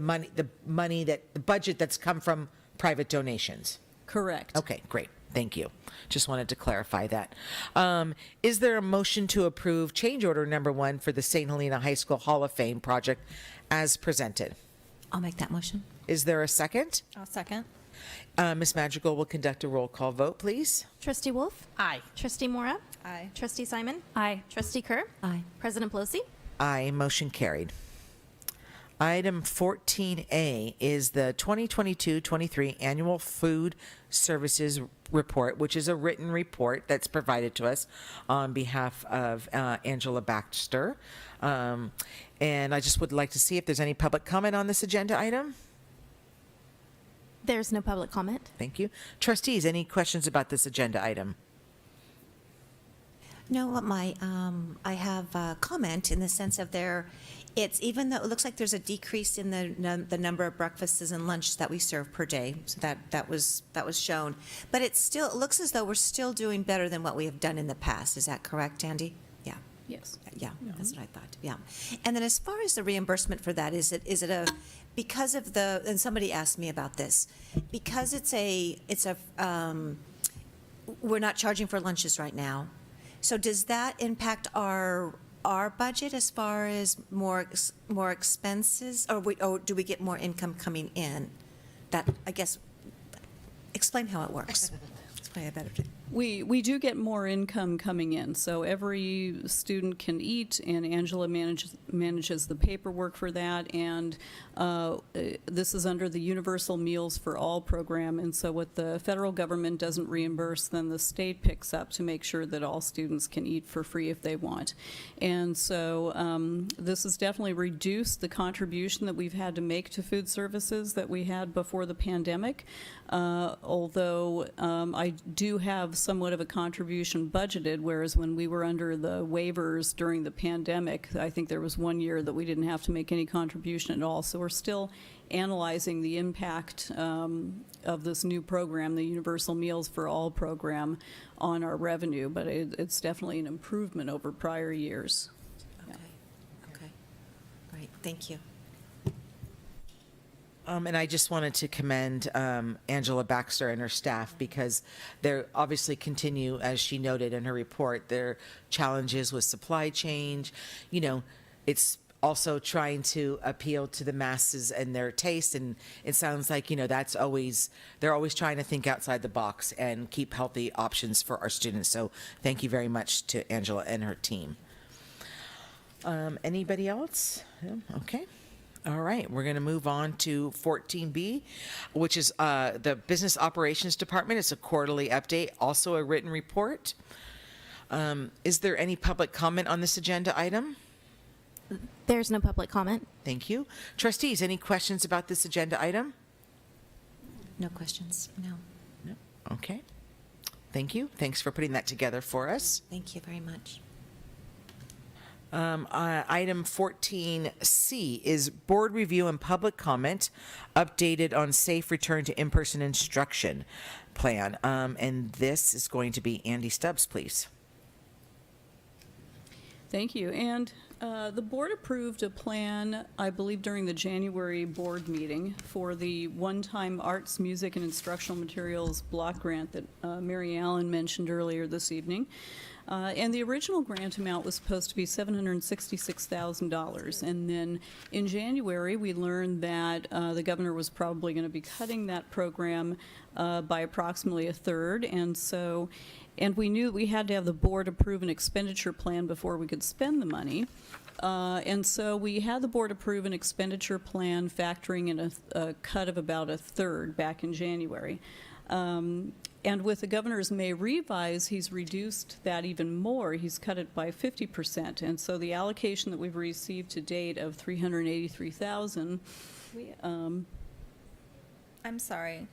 budget that's come from private donations. Correct. Okay, great. Thank you. Just wanted to clarify that. Is there a motion to approve change order number 1 for the St. Helena High School Hall of Fame project as presented? I'll make that motion. Is there a second? I'll second. Ms. Madrigal will conduct a roll call vote, please. Trustee Wolf? Aye. Trustee Mora? Aye. Trustee Simon? Aye. Trustee Kerr? Aye. President Pelosi? Aye, motion carried. Item 14A is the 2022-23 Annual Food Services Report, which is a written report that's provided to us on behalf of Angela Baxter. And I just would like to see if there's any public comment on this agenda item. There's no public comment. Thank you. Trustees, any questions about this agenda item? No, I have a comment in the sense of it's even though it looks like there's a decrease in the number of breakfasts and lunches that we serve per day, so that was shown, but it looks as though we're still doing better than what we have done in the past. Is that correct, Andy? Yeah. Yes. Yeah, that's what I thought. Yeah. And then as far as the reimbursement for that, is it because of and somebody asked me about this, because we're not charging for lunches right now. So does that impact our budget as far as more expenses, or do we get more income coming in? That, I guess, explain how it works. That's probably a better. We do get more income coming in, so every student can eat, and Angela manages the paperwork for that, and this is under the Universal Meals for All program, and so what the federal government doesn't reimburse, then the state picks up to make sure that all students can eat for free if they want. And so this has definitely reduced the contribution that we've had to make to food services that we had before the pandemic, although I do have somewhat of a contribution budgeted, whereas when we were under the waivers during the pandemic, I think there was 1 year that we didn't have to make any contribution at all. So we're still analyzing the impact of this new program, the Universal Meals for All program, on our revenue, but it's definitely an improvement over prior years. Okay. Okay. Great. Thank you. And I just wanted to commend Angela Baxter and her staff, because they obviously continue, as she noted in her report, their challenges with supply chain. It's also trying to appeal to the masses and their taste, and it sounds like they're always trying to think outside the box and keep healthy options for our students. So thank you very much to Angela and her team. Anybody else? No? Okay. All right, we're going to move on to 14B, which is the Business Operations Department. It's a quarterly update, also a written report. Is there any public comment on this agenda item? There's no public comment. Thank you. Trustees, any questions about this agenda item? No questions, no. No. Okay. Thank you. Thanks for putting that together for us. Thank you very much. Item 14C is board review and public comment updated on safe return to in-person instruction plan. And this is going to be Andy Stubbs, please. Thank you. And the board approved a plan, I believe, during the January board meeting for the one-time arts, music, and instructional materials block grant that Mary Allen mentioned earlier this evening. And the original grant amount was supposed to be $766,000. And then in January, we learned that the governor was probably going to be cutting that program by approximately a third. And we knew we had to have the board approve an expenditure plan before we could spend the money. And so we had the board approve an expenditure plan factoring in a cut of about a third back in January. And with the governor's May revise, he's reduced that even more. He's cut it by 50%. And so the allocation that we've received to date of $383,000. I'm sorry.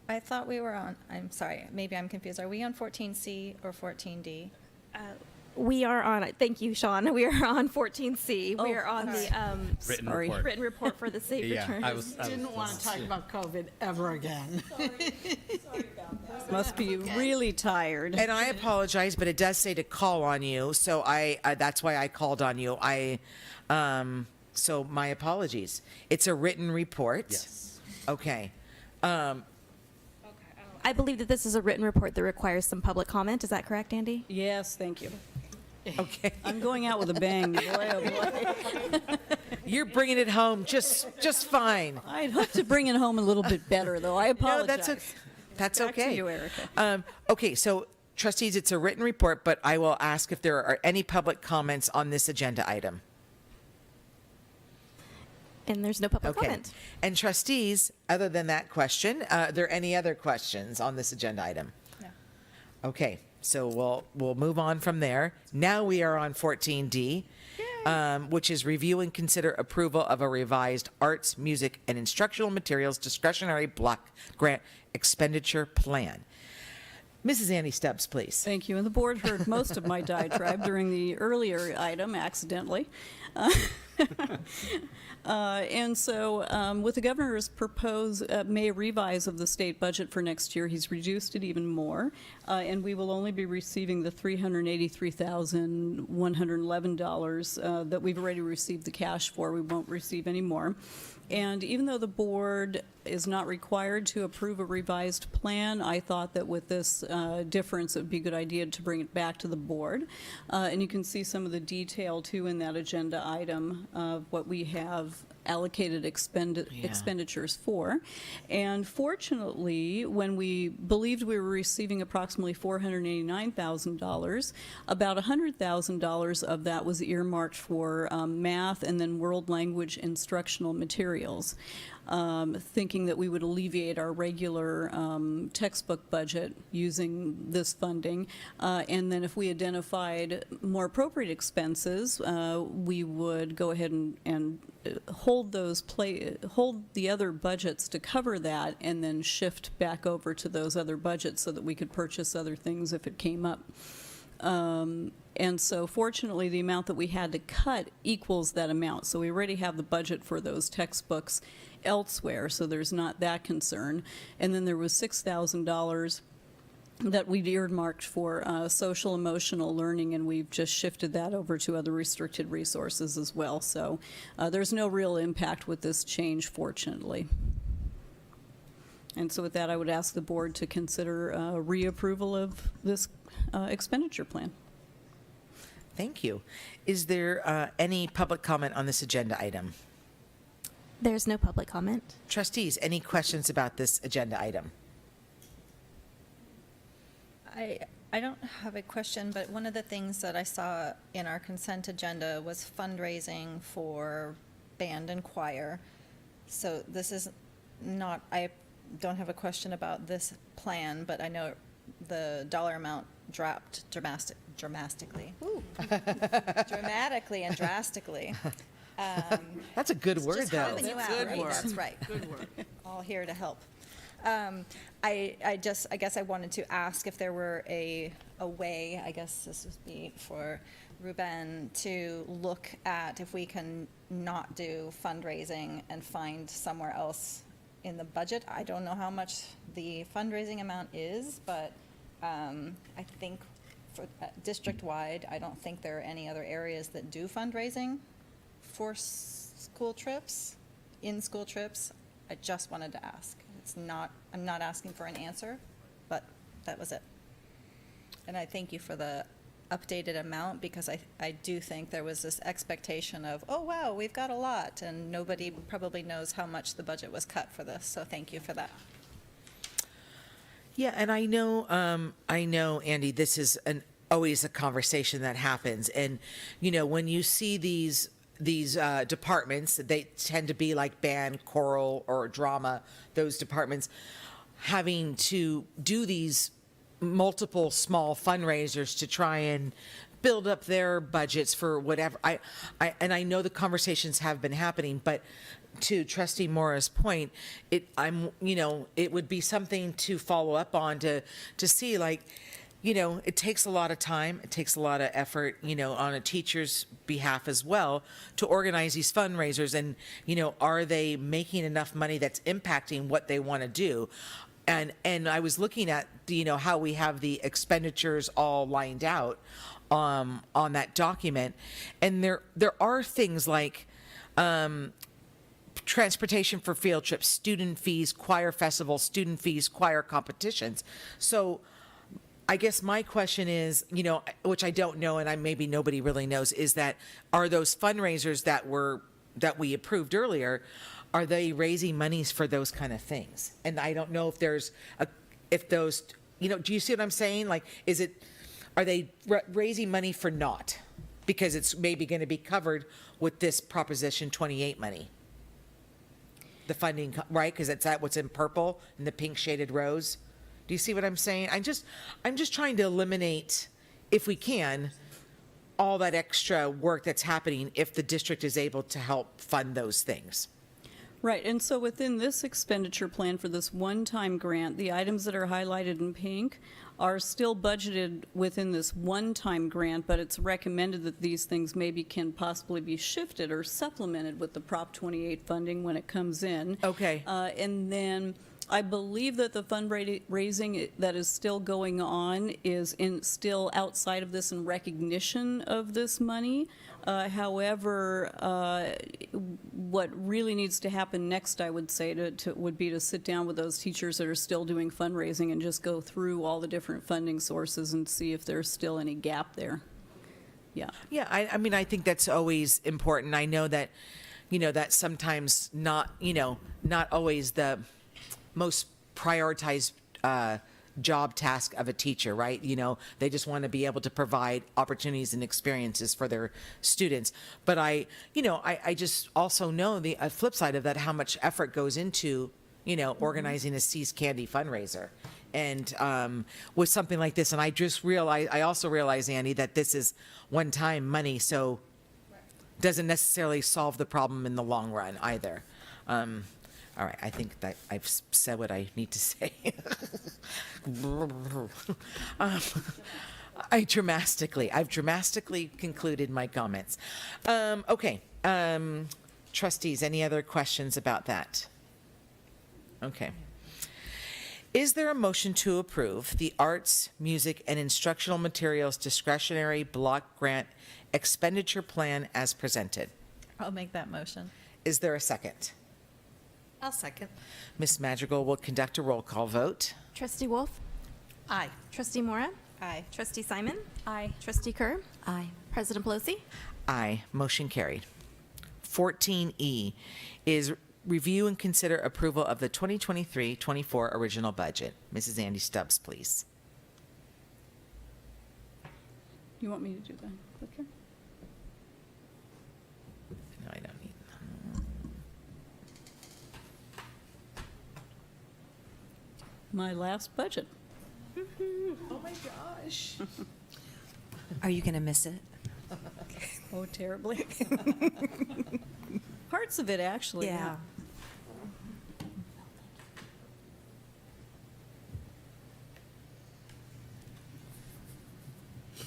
I thought we were on, I'm sorry, maybe I'm confused. Are we on 14C or 14D? We are on, thank you, Sean. We are on 14C. Oh, we are on sorry. the written report for the safe return. I didn't want to talk about COVID ever again. Must be really tired. And I apologize, but it does say to call on you, so I that's why I called on you. So my apologies. It's a written report. Yes. Okay. I believe that this is a written report that requires some public comment. Is that correct, Andy? Yes, thank you. Okay. I'm going out with a bang. Boy, oh boy. You're bringing it home just fine. I'd hope to bring it home a little bit better, though. I apologize. No, that's Back okay. to you, Erica. Okay, so trustees, it's a written report, but I will ask if there are any public comments on this agenda item. And there's no public Okay. comment. And trustees, other than that question, are there any other questions on this agenda item? No. Okay, so we'll move on from there. Now we are on 14D, which is review and consider approval of a revised arts, music, and instructional materials discretionary block grant expenditure plan. Mrs. Annie Stubbs, please. Thank you. And the board heard most of my diatribe during the earlier item accidentally. And so with the governor's proposed May revise of the state budget for next year, he's reduced it even more. And we will only be receiving the $383,111 that we've already received the cash for. We won't receive any more. And even though the board is not required to approve a revised plan, I thought that with this difference, it would be a good idea to bring it back to the board. And you can see some of the detail, too, in that agenda item of what we have allocated expenditures for. And fortunately, when we believed we were receiving approximately $489,000, about $100,000 of that was earmarked for math and then world language instructional materials. Thinking that we would alleviate our regular textbook budget using this funding. And then if we identified more appropriate expenses, we would go ahead and hold the other budgets to cover that and then shift back over to those other budgets so that we could purchase other things if it came up. And so fortunately, the amount that we had to cut equals that amount. So we already have the budget for those textbooks elsewhere, so there's not that concern. And then there was $6,000 that we'd earmarked for social emotional learning, and we've just shifted that over to other restricted resources as well. So there's no real impact with this change, fortunately. And so with that, I would ask the board to consider reapproval of this expenditure plan. Thank you. Is there any public comment on this agenda item? There's no public comment. Trustees, any questions about this agenda item? I don't have a question, but one of the things that I saw in our consent agenda was fundraising for band and choir. So this is not, I don't have a question about this plan, but I know the dollar amount dropped dramatically. Dramatically and drastically. That's a good It's word, just though. helping you out, right? That's right. Good work. All here to help. I guess I wanted to ask if there were a way, I guess this would be for Ruben, to look at if we can not do fundraising and find somewhere else in the budget. I don't know how much the fundraising amount is, but I think for district-wide, I don't think there are any other areas that do fundraising for school trips, in-school trips. I just wanted to ask. I'm not asking for an answer, but that was it. And I thank you for the updated amount, because I do think there was this expectation of, oh, wow, we've got a lot, and nobody probably knows how much the budget was cut for this, so thank you for that. Yeah, and I know, Andy, this is always a conversation that happens. And, when you see these departments, they tend to be like band, choral, or drama, those departments, having to do these multiple small fundraisers to try and build up their budgets for whatever. I know the conversations have been happening, but to Trustee Mora's point, it would be something to follow up on to see, like, it takes a lot of time, it takes a lot of effort, on a teacher's behalf as well, to organize these fundraisers. And, are they making enough money that's impacting what they want to do? And I was looking at, how we have the expenditures all lined out on that document. And there are things like transportation for field trips, student fees, choir festivals, student fees, choir competitions. So I guess my question is, which I don't know, and maybe nobody really knows, is that are those fundraisers that we approved earlier, are they raising monies for those kind of things? And I don't know if those, do you see what I'm saying? Like, are they raising money for naught? Because it's maybe going to be covered with this Proposition 28 money. The funding, right? Because it's what's in purple and the pink shaded rows. Do you see what I'm saying? I'm just trying to eliminate, if we can, all that extra work that's happening if the district is able to help fund those things. Right, and so within this expenditure plan for this one-time grant, the items that are highlighted in pink are still budgeted within this one-time grant, but it's recommended that these things maybe can possibly be shifted or supplemented with the Prop 28 funding when it comes in. Okay. And then I believe that the fundraising that is still going on is still outside of this in recognition of this money. However, what really needs to happen next, I would say, would be to sit down with those teachers that are still doing fundraising and just go through all the different funding sources and see if there's still any gap there. Yeah. Yeah, I mean, I think that's always important. I know that, that's sometimes not always the most prioritized job task of a teacher, right? They just want to be able to provide opportunities and experiences for their students. But I just also know the flip side of that, how much effort goes into, organizing a Seas Candy fundraiser. And with something like this, and I also realize, Andy, that this is one-time money, so doesn't necessarily solve the problem in the long run either. All right, I think that I've said what I need to say. I've dramatically concluded my comments. Okay, trustees, any other questions about that? Okay. Is there a motion to approve the Arts, Music, and Instructional Materials Discretionary Block Grant Expenditure Plan as presented? I'll make that motion. Is there a second? I'll second. Ms. Madrigal will conduct a roll call vote. Trustee Wolf? Aye. Trustee Mora? Aye. Trustee Simon? Aye. Trustee Kerr? Aye. President Pelosi? Aye. Motion carried. 14E is review and consider approval of the 2023-24 original budget. Mrs. Andy Stubbs, please. You want me to do that quicker? No, I don't need. My last budget. Oh my gosh. Are you going to miss it? Oh, terribly. Parts of it, actually. Yeah. Do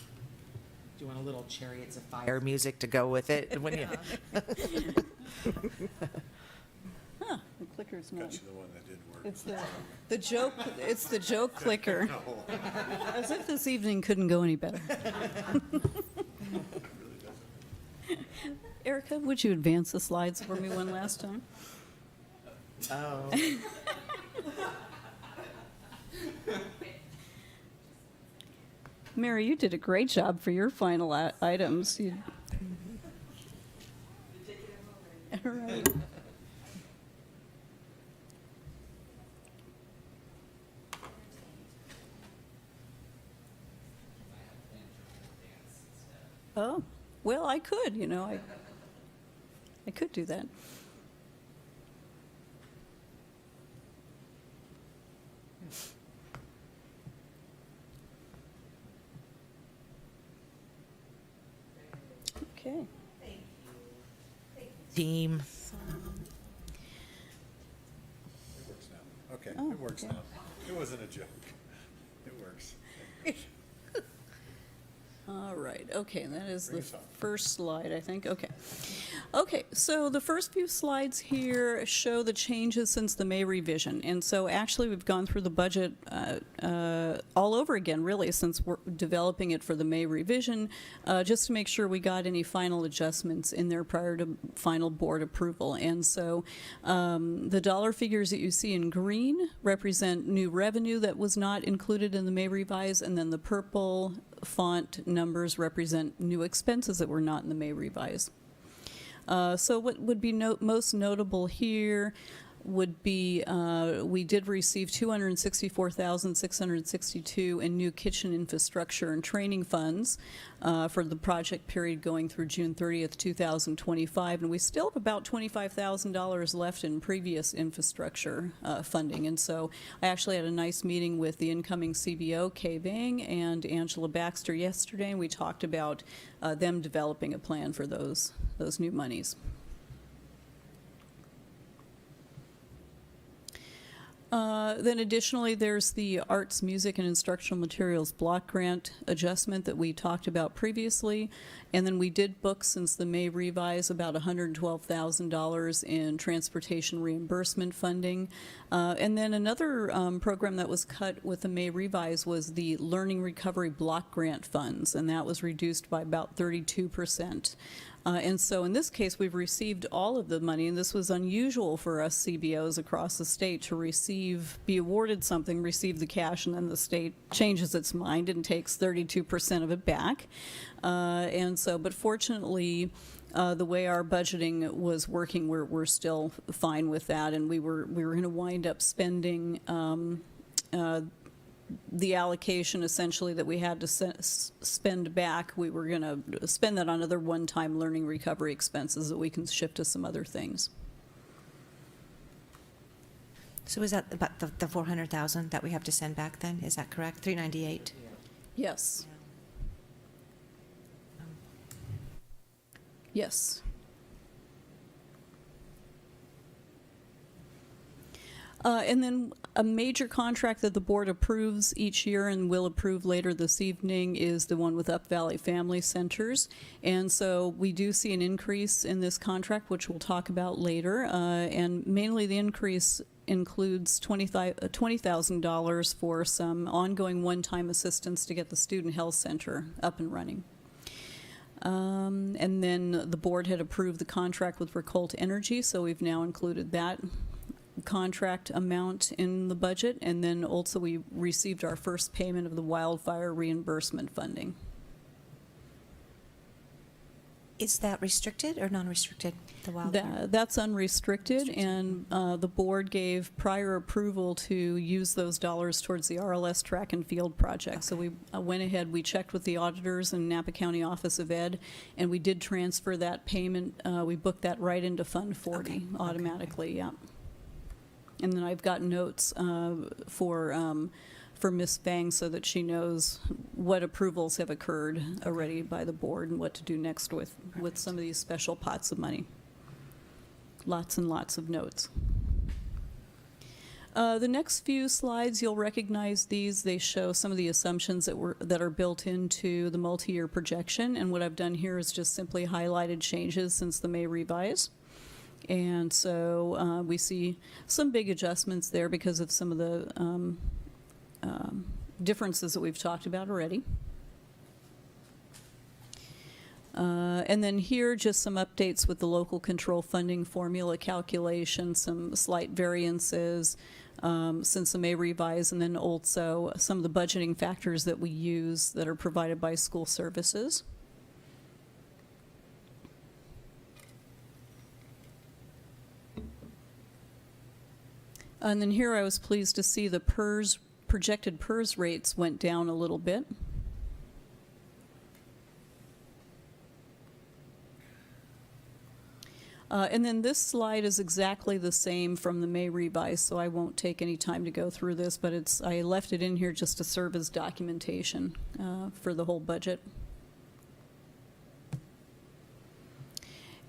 you want a little Chariots of Fire music to go with it? When you- Huh, the clicker's not. Got you the one that didn't work. It's the joke. It's the joke clicker. As if this evening couldn't go any better. Erica, would you advance the slides for me one last time? Oh. Mary, you did a great job for your final items. All right. Oh, well, I could, I could do that. Okay. Team. It works now. Okay, Oh, it works okay. now. It wasn't a joke. It works. All right, okay, that is Bring the us on. first slide, I think, okay. Okay, so the first few slides here show the changes since the May revision. And so actually, we've gone through the budget all over again, really, since we're developing it for the May revision, just to make sure we got any final adjustments in there prior to final board approval. And so the dollar figures that you see in green represent new revenue that was not included in the May revise, and then the purple font numbers represent new expenses that were not in the May revise. So what would be most notable here would be we did receive $264,662 in new kitchen infrastructure and training funds for the project period going through June 30th, 2025, and we still have about $25,000 left in previous infrastructure funding. And so I actually had a nice meeting with the incoming CBO, Kay Bang, and Angela Baxter yesterday, and we talked about them developing a plan for those new monies. Then additionally, there's the arts, music, and instructional materials block grant adjustment that we talked about previously. And then we did book, since the May revise, about $112,000 in transportation reimbursement funding. And then another program that was cut with the May revise was the Learning Recovery Block Grant funds, and that was reduced by about 32%. And so in this case, we've received all of the money, and this was unusual for us CBOs across the state to be awarded something, receive the cash, and then the state changes its mind and takes 32% of it back. And so, but fortunately, the way our budgeting was working, we're still fine with that, and we were going to wind up spending the allocation essentially that we had to spend back. We were going to spend that on other one-time learning recovery expenses that we can shift to some other things. So is that about the 400,000 that we have to send back then? Is that correct? 398? Yes. Yes. And then a major contract that the board approves each year and will approve later this evening is the one with Up Valley Family Centers. And so we do see an increase in this contract, which we'll talk about later. And mainly the increase includes $20,000 for some ongoing one-time assistance to get the Student Health Center up and running. And then the board had approved the contract with Recolt Energy, so we've now included that contract amount in the budget, and then also we received our first payment of the wildfire reimbursement funding. Is that restricted or non-restricted, the wildfire? That's unrestricted, and the board gave prior approval to use those dollars towards the RLS track and field project. Okay. So we went ahead, we checked with the auditors and Napa County Office of Ed, and we did transfer that payment. We booked that right into Fund 40 automatically, yeah. And then I've got notes for for Ms. Fang so that she knows what approvals have occurred already by the board and what to do next with some of these special pots of money. Lots and lots of notes. The next few slides, you'll recognize these. They show some of the assumptions that are built into the multi-year projection, and what I've done here is just simply highlighted changes since the May revise. And so we see some big adjustments there because of some of the differences that we've talked about already. And then here, just some updates with the local control funding formula calculation, some slight variances since the May revise, and then also some of the budgeting factors that we use that are provided by school services. And then here I was pleased to see the projected PERS rates went down a little bit. And then this slide is exactly the same from the May revise, so I won't take any time to go through this, but I left it in here just to serve as documentation for the whole budget.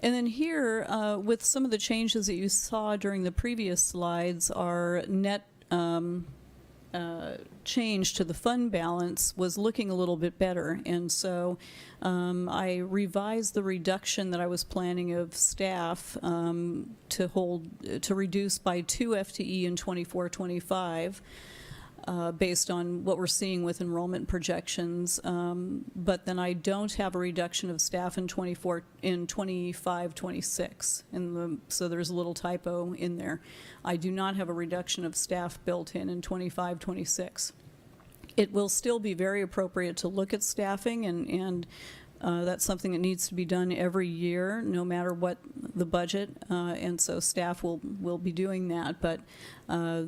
And then here, with some of the changes that you saw during the previous slides, our net change to the fund balance was looking a little bit better. And so I revised the reduction that I was planning of staff to reduce by 2 FTE in 24-25. Based on what we're seeing with enrollment projections, but then I don't have a reduction of staff in 25-26, so there's a little typo in there. I do not have a reduction of staff built in 25-26. It will still be very appropriate to look at staffing, and that's something that needs to be done every year, no matter what the budget, and so staff will be doing that, but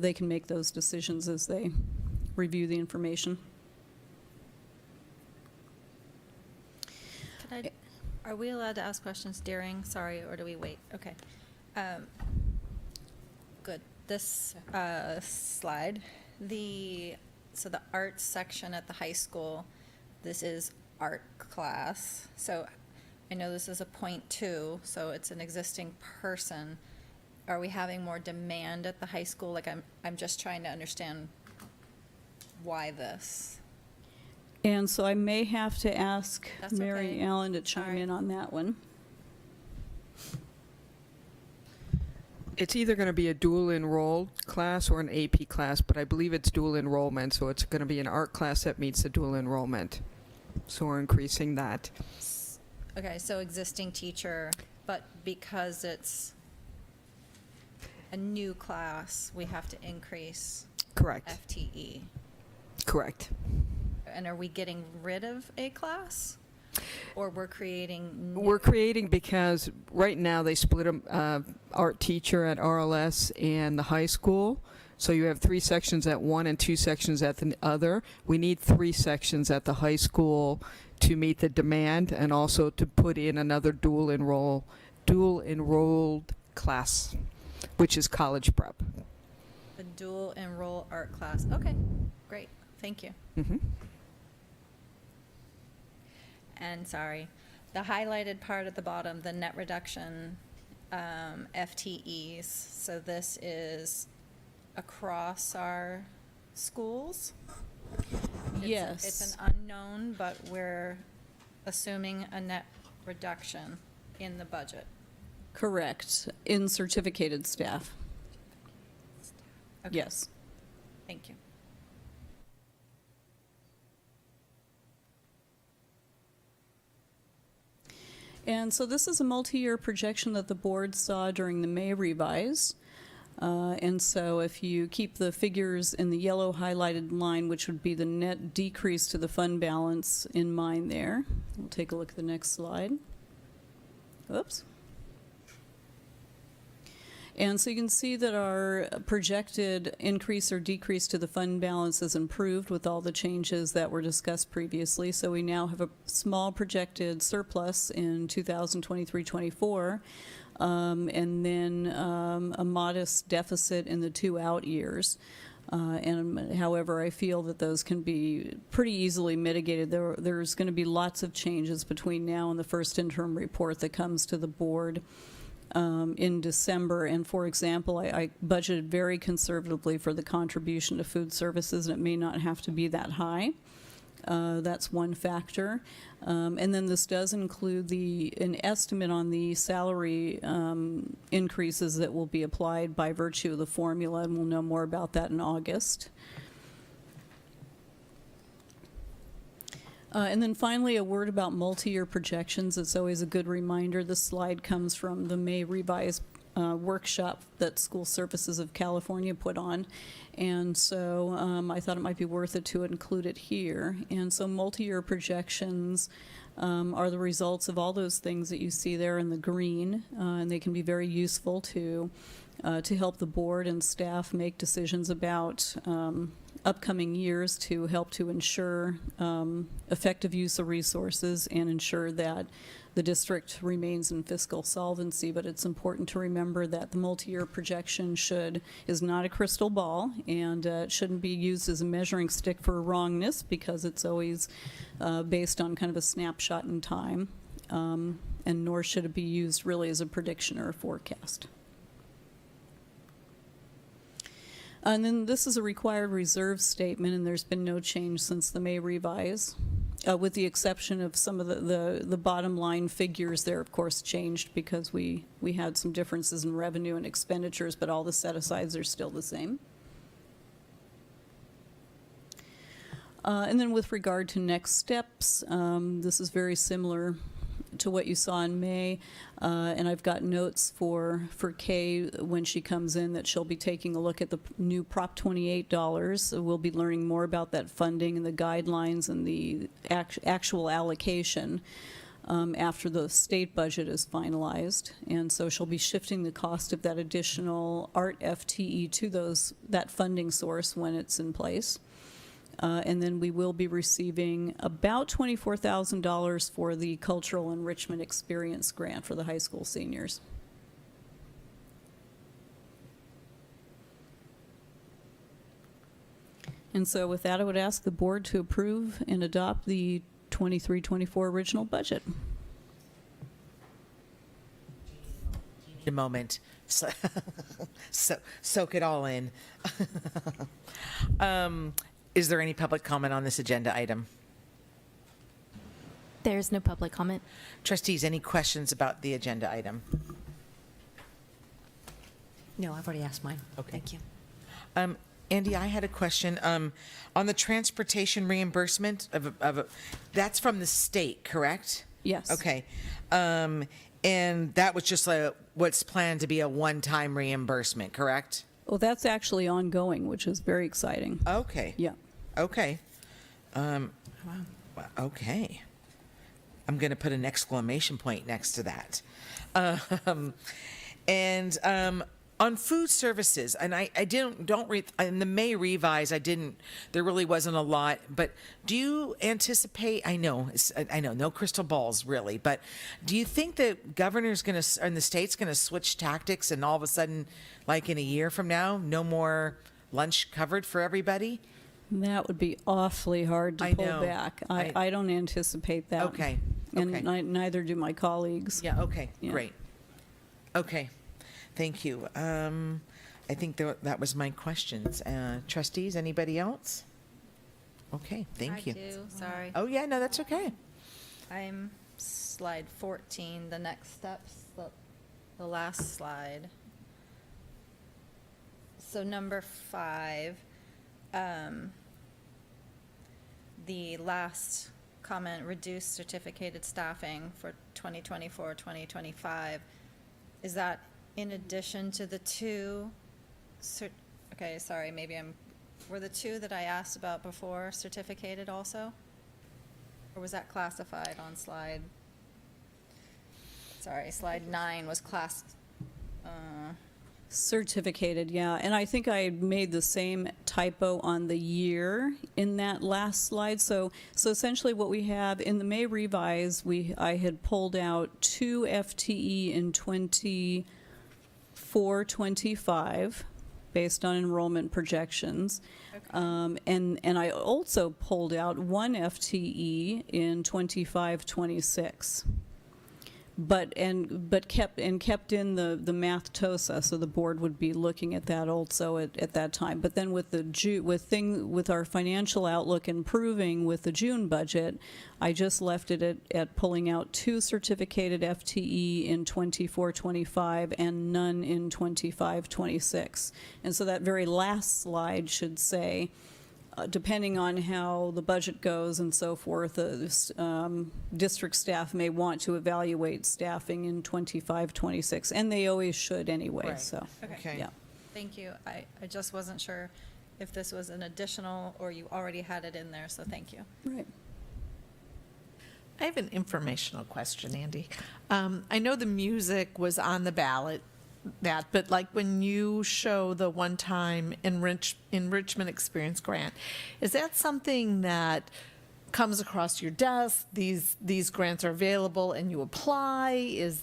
they can make those decisions as they review the information. Are we allowed to ask questions during, or do we wait? Okay. Good. This slide, so the arts section at the high school, this is art class. So I know this is a .2, so it's an existing person. Are we having more demand at the high school? Like I'm just trying to understand why this. And so I may have to ask Mary okay. Allen to chime in on that one. It's either going to be a dual enrolled class or an AP class, but I believe it's dual enrollment, so it's going to be an art class that meets the dual enrollment. So we're increasing that. Okay, so existing teacher, but because it's a new class, we have to increase Correct. FTE. Correct. And are we getting rid of a class? Or we're creating new? We're creating because right now they split art teacher at RLS and the high school. So you have 3 sections at one and 2 sections at the other. We need 3 sections at the high school to meet the demand and also to put in another dual enrolled class, which is college prep. A dual enroll art class. Okay, great. Thank you. Mm-hmm. And sorry, the highlighted part at the bottom, the net reduction FTEs. So this is across our schools? Yes. It's an unknown, but we're assuming a net reduction in the budget. Correct. In certificated staff. Okay. Yes. Thank you. And so this is a multi-year projection that the board saw during the May revise. And so if you keep the figures in the yellow highlighted line, which would be the net decrease to the fund balance in mind there. We'll take a look at the next slide. Oops. And so you can see that our projected increase or decrease to the fund balance is improved with all the changes that were discussed previously. So we now have a small projected surplus in 2023-24, and then a modest deficit in the 2 out years. And however, I feel that those can be pretty easily mitigated. There's going to be lots of changes between now and the first interim report that comes to the board in December. And for example, I budgeted very conservatively for the contribution to food services, and it may not have to be that high. That's one factor. And then this does include an estimate on the salary increases that will be applied by virtue of the formula, and we'll know more about that in August. And then finally, a word about multi-year projections. It's always a good reminder. This slide comes from the May revised workshop that School Services of California put on. And so I thought it might be worth it to include it here. And so multi-year projections are the results of all those things that you see there in the green, and they can be very useful to help the board and staff make decisions about upcoming years to help to ensure effective use of resources and ensure that the district remains in fiscal solvency. But it's important to remember that the multi-year projection is not a crystal ball, and it shouldn't be used as a measuring stick for wrongness, because it's always based on kind of a snapshot in time, and nor should it be used really as a prediction or a forecast. And then this is a required reserve statement, and there's been no change since the May revise, with the exception of some of the bottom line figures there, of course, changed because we had some differences in revenue and expenditures, but all the set-asides are still the same. And then with regard to next steps, this is very similar to what you saw in May, and I've got notes for Kay when she comes in that she'll be taking a look at the new Prop 28 dollars. So we'll be learning more about that funding and the guidelines and the actual allocation after the state budget is finalized. And so she'll be shifting the cost of that additional ART FTE to that funding source when it's in place. And then we will be receiving about $24,000 for the Cultural Enrichment Experience Grant for the high school seniors. And so with that, I would ask the board to approve and adopt the 23-24 original budget. A moment. Soak it all in. Is there any public comment on this agenda item? There's no public comment. Trustees, any questions about the agenda item? No, I've already asked mine. Okay. Thank you. Andy, I had a question. On the transportation reimbursement, that's from the state, correct? Yes. Okay. And that was just what's planned to be a one-time reimbursement, correct? Well, that's actually ongoing, which is very exciting. Okay. Yeah. Okay. Okay. I'm going to put an exclamation point next to that. And on food services, and I don't read in the May revise. There really wasn't a lot. But do you anticipate? I know, no crystal balls really. But do you think the governor's going to and the state's going to switch tactics, and all of a sudden, like in a year from now, no more lunch covered for everybody? That would be awfully hard to pull back. I don't anticipate that. Okay. And neither do my colleagues. Yeah, okay, great. Okay, thank you. I think that was my questions. Trustees, anybody else? Okay, thank you. I do, sorry. Oh, yeah, no, that's okay. I'm slide 14, the next steps, the last slide. So number 5, the last comment, reduce certificated staffing for 2024-2025. Is that in addition to the two? Okay, sorry, were the two that I asked about before certificated also? Or was that classified on slide? Sorry, slide 9 was class. Certificated, yeah. And I think I made the same typo on the year in that last slide. So essentially what we have in the May revise, I had pulled out 2 FTE in 24-25 based on enrollment projections. And I also pulled out 1 FTE in 25-26. But kept in the math TOSA, so the board would be looking at that also at that time. But then with our financial outlook improving with the June budget, I just left it at pulling out 2 certificated FTE in 24-25 and none in 25-26. And so that very last slide should say, depending on how the budget goes and so forth, district staff may want to evaluate staffing in 25-26, and they always should anyway. Right. So, Okay. yeah. Thank you. I just wasn't sure if this was an additional or you already had it in there, so thank you. Right. I have an informational question, Andy. I know the music was on the ballot, but like when you show the one-time enrichment experience grant, is that something that comes across your desk? These grants are available and you apply? Is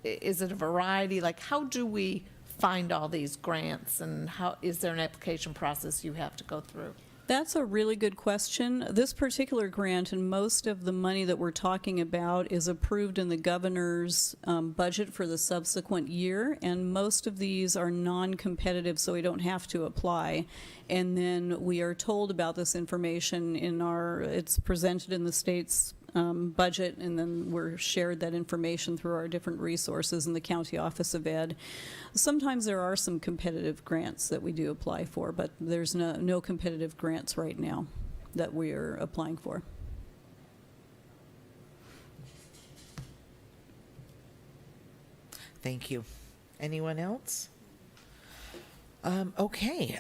it a variety? Like, how do we find all these grants, and how is there an application process you have to go through? That's a really good question. This particular grant and most of the money that we're talking about is approved in the governor's budget for the subsequent year, and most of these are non-competitive, so we don't have to apply. And then we are told about this information it's presented in the state's budget, and then we're shared that information through our different resources in the County Office of Ed. Sometimes there are some competitive grants that we do apply for, but there's no competitive grants right now that we are applying for. Thank you. Anyone else? Okay.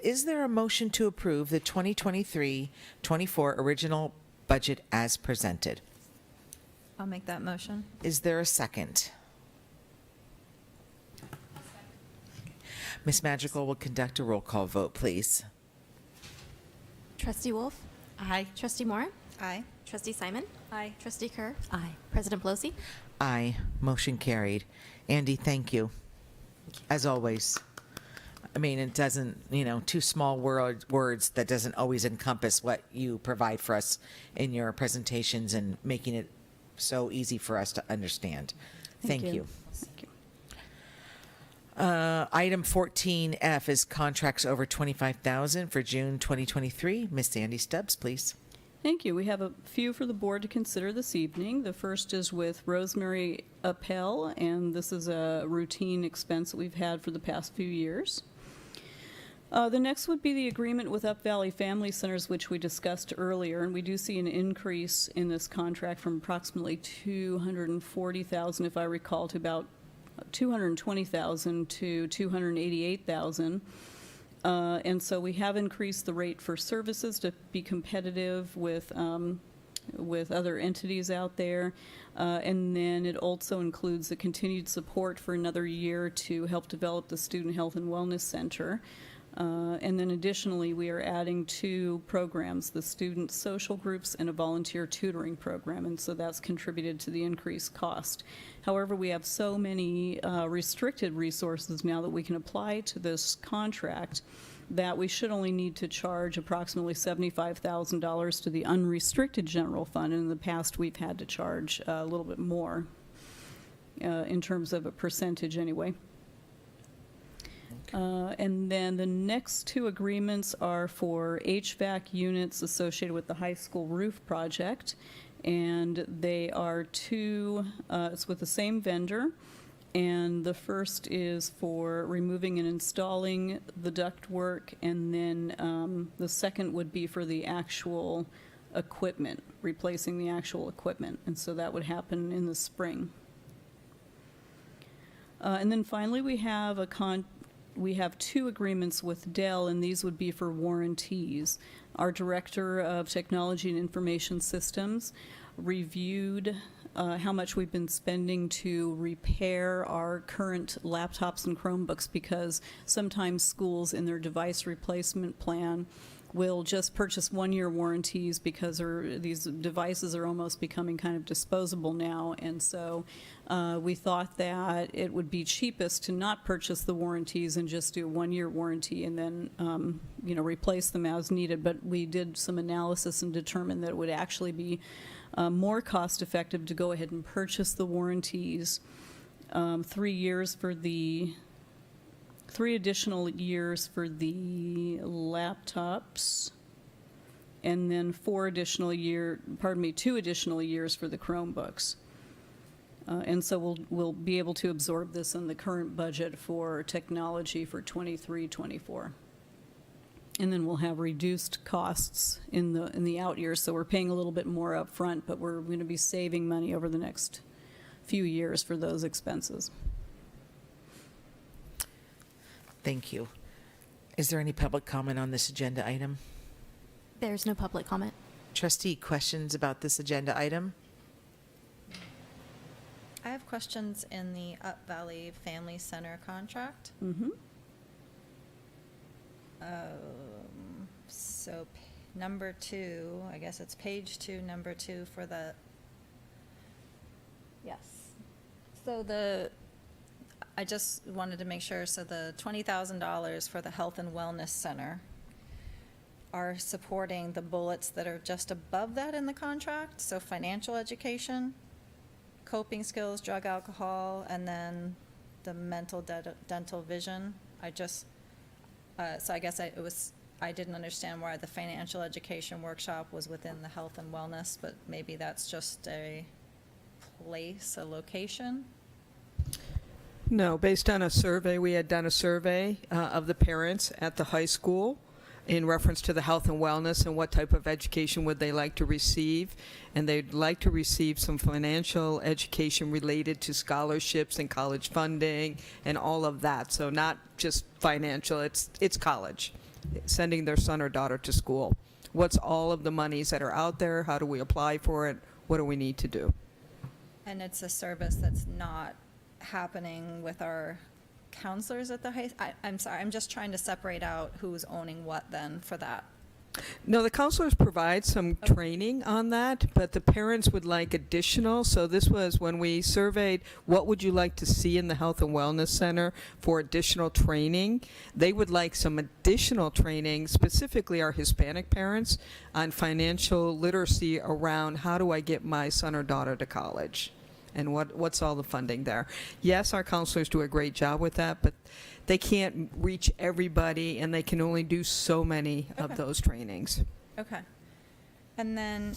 Is there a motion to approve the 2023-24 original budget as presented? I'll make that motion. Is there a second? Ms. Madrigal will conduct a roll call vote, please. Trustee Wolf? Aye. Trustee Moore? Aye. Trustee Simon? Aye. Trustee Kerr? Aye. President Pelosi? Aye. Motion carried. Andy, thank you. As always. I mean, it doesn't, two small words that doesn't always encompass what you provide for us in your presentations and making it so easy for us to understand. Thank you. Thank you. Item 14F is contracts over $25,000 for June 2023. Ms. Sandy Stubbs, please. Thank you. We have a few for the board to consider this evening. The first is with Rosemary Appel, and this is a routine expense that we've had for the past few years. The next would be the agreement with Up Valley Family Centers, which we discussed earlier, and we do see an increase in this contract from approximately $240,000, if I recall, to about $220,000 to $288,000. And so we have increased the rate for services to be competitive with other entities out there. And then it also includes the continued support for another year to help develop the Student Health and Wellness Center. And then additionally, we are adding 2 programs, the student social groups and a volunteer tutoring program, and so that's contributed to the increased cost. However, we have so many restricted resources now that we can apply to this contract that we should only need to charge approximately $75,000 to the unrestricted general fund, and in the past we've had to charge a little bit more in terms of a percentage anyway. And then the next 2 agreements are for HVAC units associated with the high school roof project, and they are 2, it's with the same vendor, and the first is for removing and installing the ductwork, and then the second would be for the actual equipment, replacing the actual equipment, and so that would happen in the spring. And then finally we have we have 2 agreements with Dell, and these would be for warranties. Our Director of Technology and Information Systems reviewed how much we've been spending to repair our current laptops and Chromebooks, because sometimes schools in their device replacement plan will just purchase one-year warranties because these devices are almost becoming kind of disposable now. And so we thought that it would be cheapest to not purchase the warranties and just do a one-year warranty and then, replace them as needed. But we did some analysis and determined that it would actually be more cost-effective to go ahead and purchase the warranties, 3 years for the 3 additional years for the laptops, and then 2 additional years for the Chromebooks. And so we'll be able to absorb this in the current budget for technology for 23-24. And then we'll have reduced costs in the out years, so we're paying a little bit more up front, but we're going to be saving money over the next few years for those expenses. Thank you. Is there any public comment on this agenda item? There's no public comment. Trustee, questions about this agenda item? I have questions in the Up Valley Family Center contract. Mm-hmm. So number 2, I guess it's page 2, number 2 for the, yes. So I just wanted to make sure, so the $20,000 for the Health and Wellness Center are supporting the bullets that are just above that in the contract? So financial education, coping skills, drug, alcohol, and then the mental, dental, vision. So I guess I didn't understand why the financial education workshop was within the health and wellness, but maybe that's just a place, a location? No, based on a survey, we had done a survey of the parents at the high school in reference to the health and wellness and what type of education would they like to receive. And they'd like to receive some financial education related to scholarships and college funding and all of that. So not just financial, it's college, sending their son or daughter to school. What's all of the monies that are out there? How do we apply for it? What do we need to do? And it's a service that's not happening with our counselors at the high, I'm sorry, I'm just trying to separate out who's owning what then for that. No, the counselors provide some training on that, but the parents would like additional. So this was when we surveyed what would you like to see in the Health and Wellness Center for additional training. They would like some additional training, specifically our Hispanic parents, on financial literacy around how do I get my son or daughter to college and what's all the funding there. Yes, our counselors do a great job with that, but they can't reach everybody, and they can only do so many of those trainings. Okay. And then,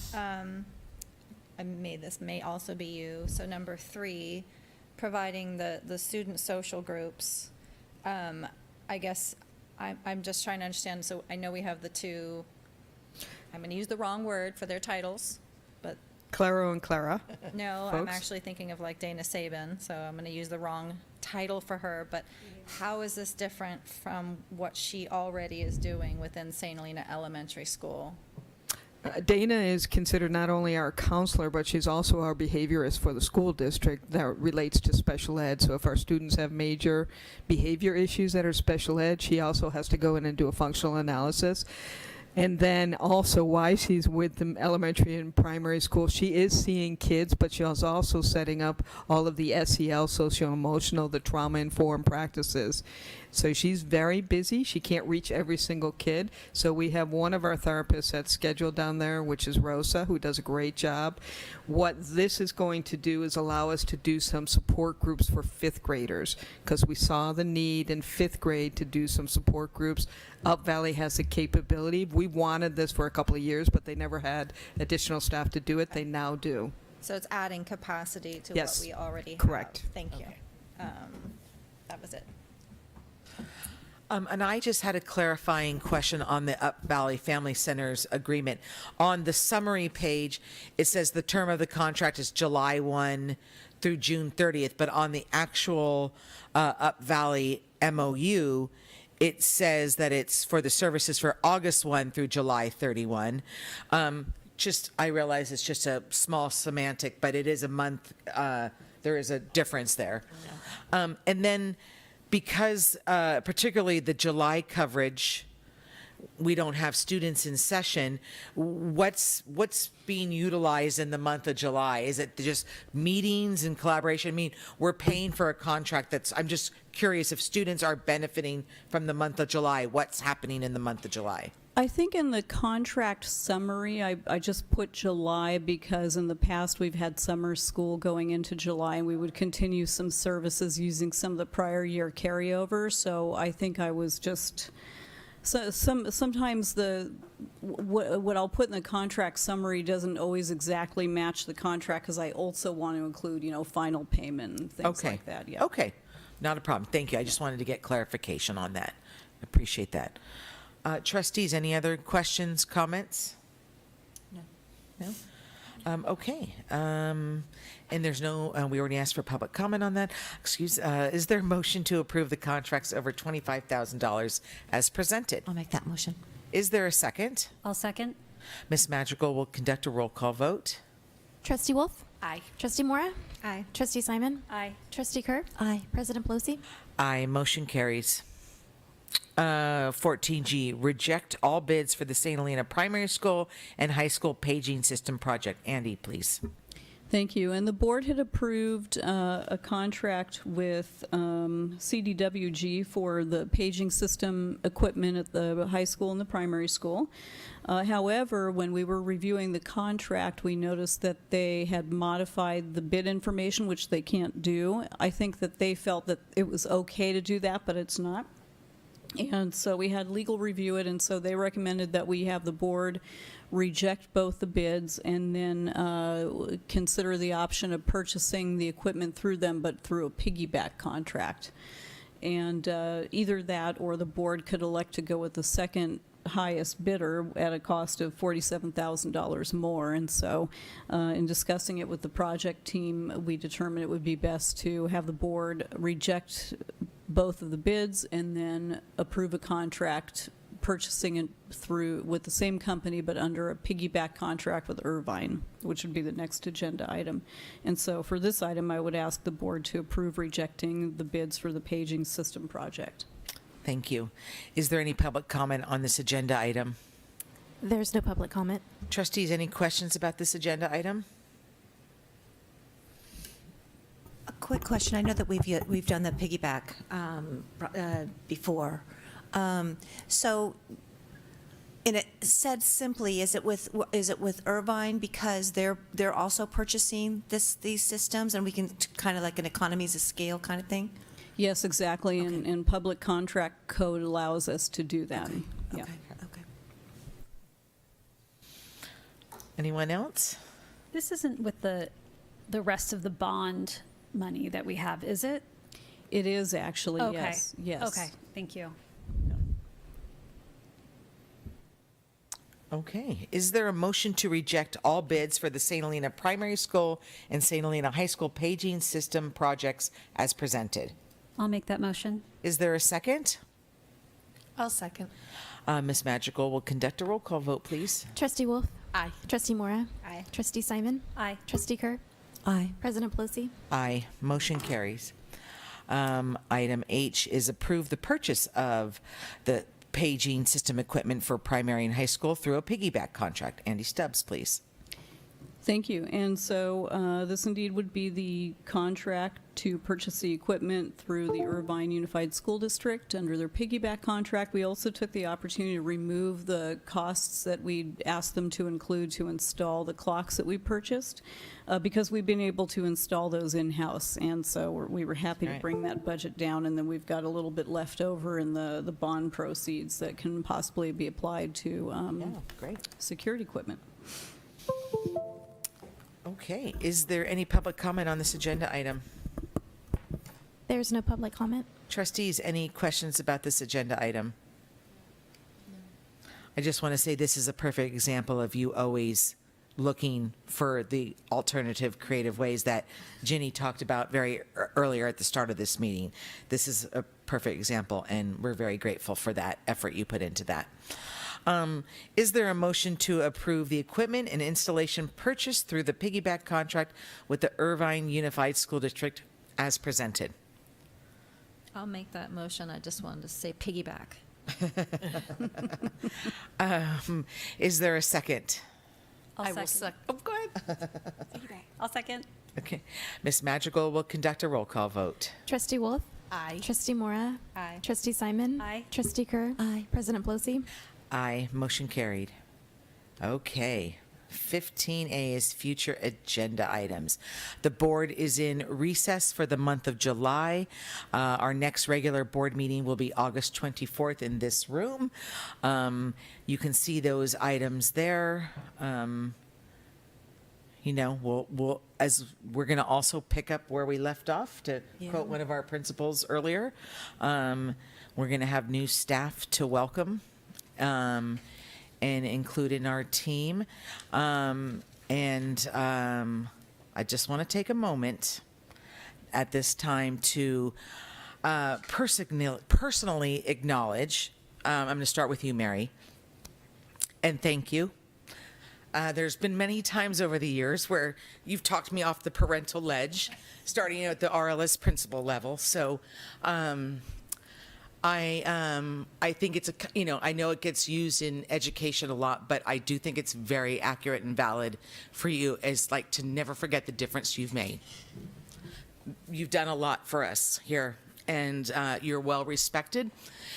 this may also be you, so number 3, providing the student social groups. I guess I'm just trying to understand, so I know we have the 2, I'm going to use the wrong word for their titles, but Claro and Clara. no, folks. I'm actually thinking of like Dana Sabin, so I'm going to use the wrong title for her, but how is this different from what she already is doing within St. Helena Elementary School? Dana is considered not only our counselor, but she's also our behaviorist for the school district that relates to special ed. So if our students have major behavior issues that are special ed, she also has to go in and do a functional analysis. And then also why she's with the elementary and primary school, she is seeing kids, but she's also setting up all of the SEL, socio-emotional, the trauma-informed practices. So she's very busy. She can't reach every single kid. So we have one of our therapists that's scheduled down there, which is Rosa, who does a great job. What this is going to do is allow us to do some support groups for 5th graders, because we saw the need in 5th grade to do some support groups. Up Valley has the capability. We wanted this for a couple of years, but they never had additional staff to do it. They now do. So it's adding capacity to Yes. what we already Correct. have. Thank you. That was it. And I just had a clarifying question on the Up Valley Family Center's agreement. On the summary page, it says the term of the contract is July 1 through June 30th, but on the actual Up Valley MOU, it says that it's for the services for August 1 through July 31. I realize it's just a small semantic, but it is a month. There is a difference there. And then because particularly the July coverage we don't have students in session, what's being utilized in the month of July? Is it just meetings and collaboration? I mean, we're paying for a contract that's, I'm just curious if students are benefiting from the month of July, what's happening in the month of July? I think in the contract summary, I just put July because in the past we've had summer school going into July, and we would continue some services using some of the prior year carryover. So I think I was just, sometimes what I'll put in the contract summary doesn't always exactly match the contract, because I also want to include, final payment and things like that. Yeah. Okay, not a problem. Thank you. I just wanted to get clarification on that. Appreciate that. Trustees, any other questions, comments? No? Okay. And there's no, we already asked for public comment on that. Is there a motion to approve the contracts over $25,000 as presented? I'll make that motion. Is there a second? I'll second. Ms. Madrigal will conduct a roll call vote. Trustee Wolf? Aye. Trustee Mora? Aye. Trustee Simon? Aye. Trustee Kerr? Aye. President Pelosi? Aye, motion carries. 14G, reject all bids for the St. Helena Primary School and High School Paging System Project. Andy, please. Thank you. And the board had approved a contract with CDWG for the paging system equipment at the high school and the primary school. However, when we were reviewing the contract, we noticed that they had modified the bid information, which they can't do. I think that they felt that it was okay to do that, but it's not. And so we had legal review it, and so they recommended that we have the board reject both the bids and then consider the option of purchasing the equipment through them, but through a piggyback contract. And either that or the board could elect to go with the second highest bidder at a cost of $47,000 more. And so in discussing it with the project team, we determined it would be best to have the board reject both of the bids and then approve a contract purchasing it through with the same company but under a piggyback contract with Irvine, which would be the next agenda item. And so for this item, I would ask the board to approve rejecting the bids for the paging system project. Thank you. Is there any public comment on this agenda item? There's no public comment. Trustees, any questions about this agenda item? A quick question. I know that we've done the piggyback before. So, in it said simply, is it with Irvine because they're also purchasing these systems, and we can kind of like an economies of scale kind of thing? Yes, exactly. Okay. And public contract code allows us to do that. Okay. Yeah. Okay. Anyone else? This isn't with the rest of the bond money that we have, is it? It is actually, okay. Yes. Yes. Okay, thank you. Okay. Is there a motion to reject all bids for the St. Helena Primary School and St. Helena High School Paging System projects as presented? I'll make that motion. Is there a second? I'll second. Ms. Madrigal will conduct a roll call vote, please. Trustee Wolf? Aye. Trustee Mora? Aye. Trustee Simon? Aye. Trustee Kerr? Aye. President Pelosi? Aye. Motion carries. Item H is approve the purchase of the paging system equipment for primary and high school through a piggyback contract. Andy Stubbs, please. Thank you. And so this indeed would be the contract to purchase the equipment through the Irvine Unified School District under their piggyback contract. We also took the opportunity to remove the costs that we asked them to include to install the clocks that we purchased because we've been able to install those in-house. And so we were happy to bring that budget down, and then we've got a little bit left over in the bond proceeds that can possibly be applied to security equipment. Okay. Is there any public comment on this agenda item? There's no public comment. Trustees, any questions about this agenda item? I just want to say this is a perfect example of you always looking for the alternative creative ways that Ginny talked about very earlier at the start of this meeting. This is a perfect example, and we're very grateful for that effort you put into that. Is there a motion to approve the equipment and installation purchased through the piggyback contract with the Irvine Unified School District as presented? I'll make that motion. I just wanted to say piggyback. Is there a second? I will second. Oh, go ahead. I'll second. Okay. Ms. Madrigal will conduct a roll call vote. Trustee Wolf? Aye. Trustee Mora? Aye. Trustee Simon? Aye. Trustee Kerr? Aye. President Pelosi? Aye. Motion carried. Okay. 15A is future agenda items. The board is in recess for the month of July. Our next regular board meeting will be August 24th in this room. You can see those items there. You know, we're going to also pick up where we left off, to quote one of our principals earlier. We're going to have new staff to welcome and include in our team. I just want to take a moment at this time to personally acknowledge, I'm going to start with you, Mary, and thank you. There's been many times over the years where you've talked me off the parental ledge, starting at the RLS principal level. So I think it's I know it gets used in education a lot, but I do think it's very accurate and valid for you as like to never forget the difference you've made. You've done a lot for us here, and you're well respected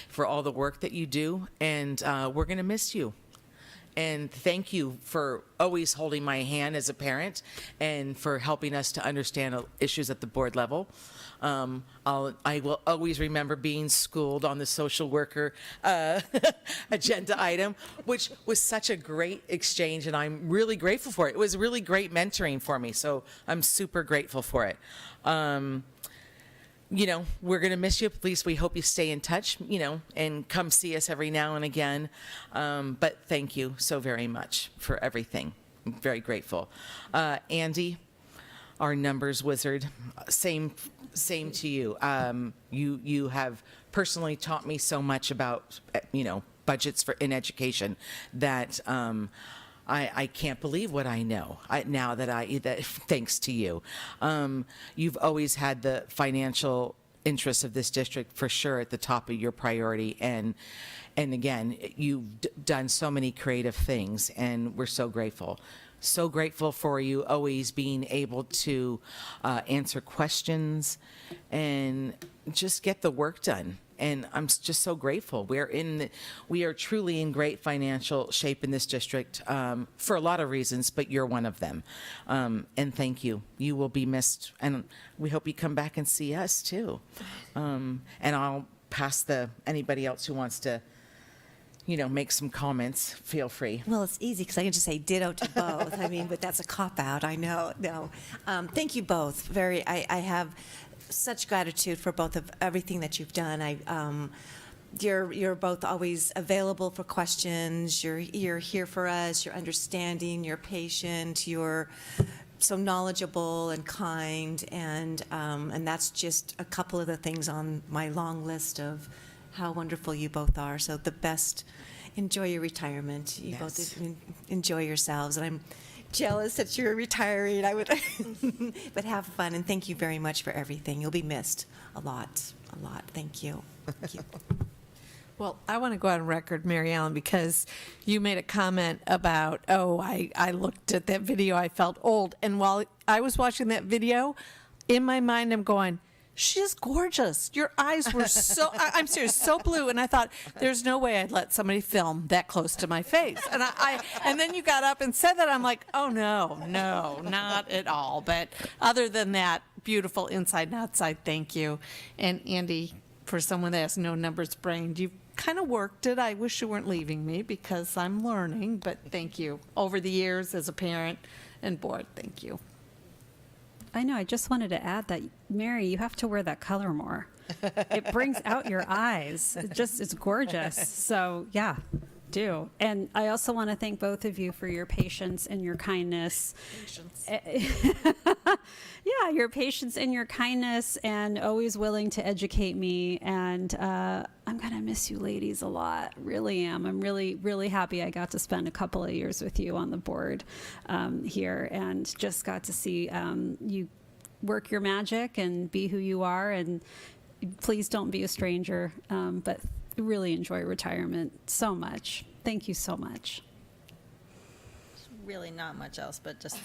for all the work that you do, and we're going to miss you. And thank you for always holding my hand as a parent and for helping us to understand issues at the board level. I will always remember being schooled on the social worker agenda item, which was such a great exchange, and I'm really grateful for it. It was really great mentoring for me, so I'm super grateful for it. We're going to miss you. Please, we hope you stay in touch, and come see us every now and again. But thank you so very much for everything. I'm very grateful. Andy, our numbers wizard, same to you. You have personally taught me so much about, budgets in education that I can't believe what I know now that thanks to you. You've always had the financial interests of this district for sure at the top of your priority, and again, you've done so many creative things, and we're so grateful. So grateful for you always being able to answer questions and just get the work done. And I'm just so grateful. We are truly in great financial shape in this district for a lot of reasons, but you're one of them. And thank you. You will be missed, and we hope you come back and see us too. And I'll pass anybody else who wants to, make some comments. Feel free. Well, it's easy because I can just say ditto to both. I mean, but that's a cop-out. I know. No, thank you both. I have such gratitude for both of everything that you've done. You're both always available for questions. You're here for us. You're understanding. You're patient. You're so knowledgeable and kind, and that's just a couple of the things on my long list of how wonderful you both are. So the best. Enjoy your retirement. You both enjoy yourselves, and I'm jealous that you're retiring. I would, but have fun, and thank you very much for everything. You'll be missed a lot. Thank you. Thank you. Well, I want to go on record, Mary Ellen, because you made a comment about, I looked at that video, I felt old. And while I was watching that video, in my mind, I'm going, she's gorgeous. Your eyes were I'm serious, so blue. And I thought, there's no way I'd let somebody film that close to my face. And and then you got up and said that. I'm like, oh, no, not at all. But other than that, beautiful inside and outside, thank you. And Andy, for someone that has no numbers brain, you've kind of worked it. I wish you weren't leaving me because I'm learning, but thank you. Over the years as a parent and board, thank you. I know. I just wanted to add that, Mary, you have to wear that color more. It brings out your eyes. It's gorgeous. So, yeah, do. And I also want to thank both of you for your patience and your kindness. Yeah, your patience and your kindness, and always willing to educate me. And I'm going to miss you ladies a lot. Really am. I'm really, really happy I got to spend a couple of years with you on the board here, and just got to see you work your magic and be who you are. And please don't be a stranger. But really enjoy retirement so much. Thank you so much. Really not much else, but just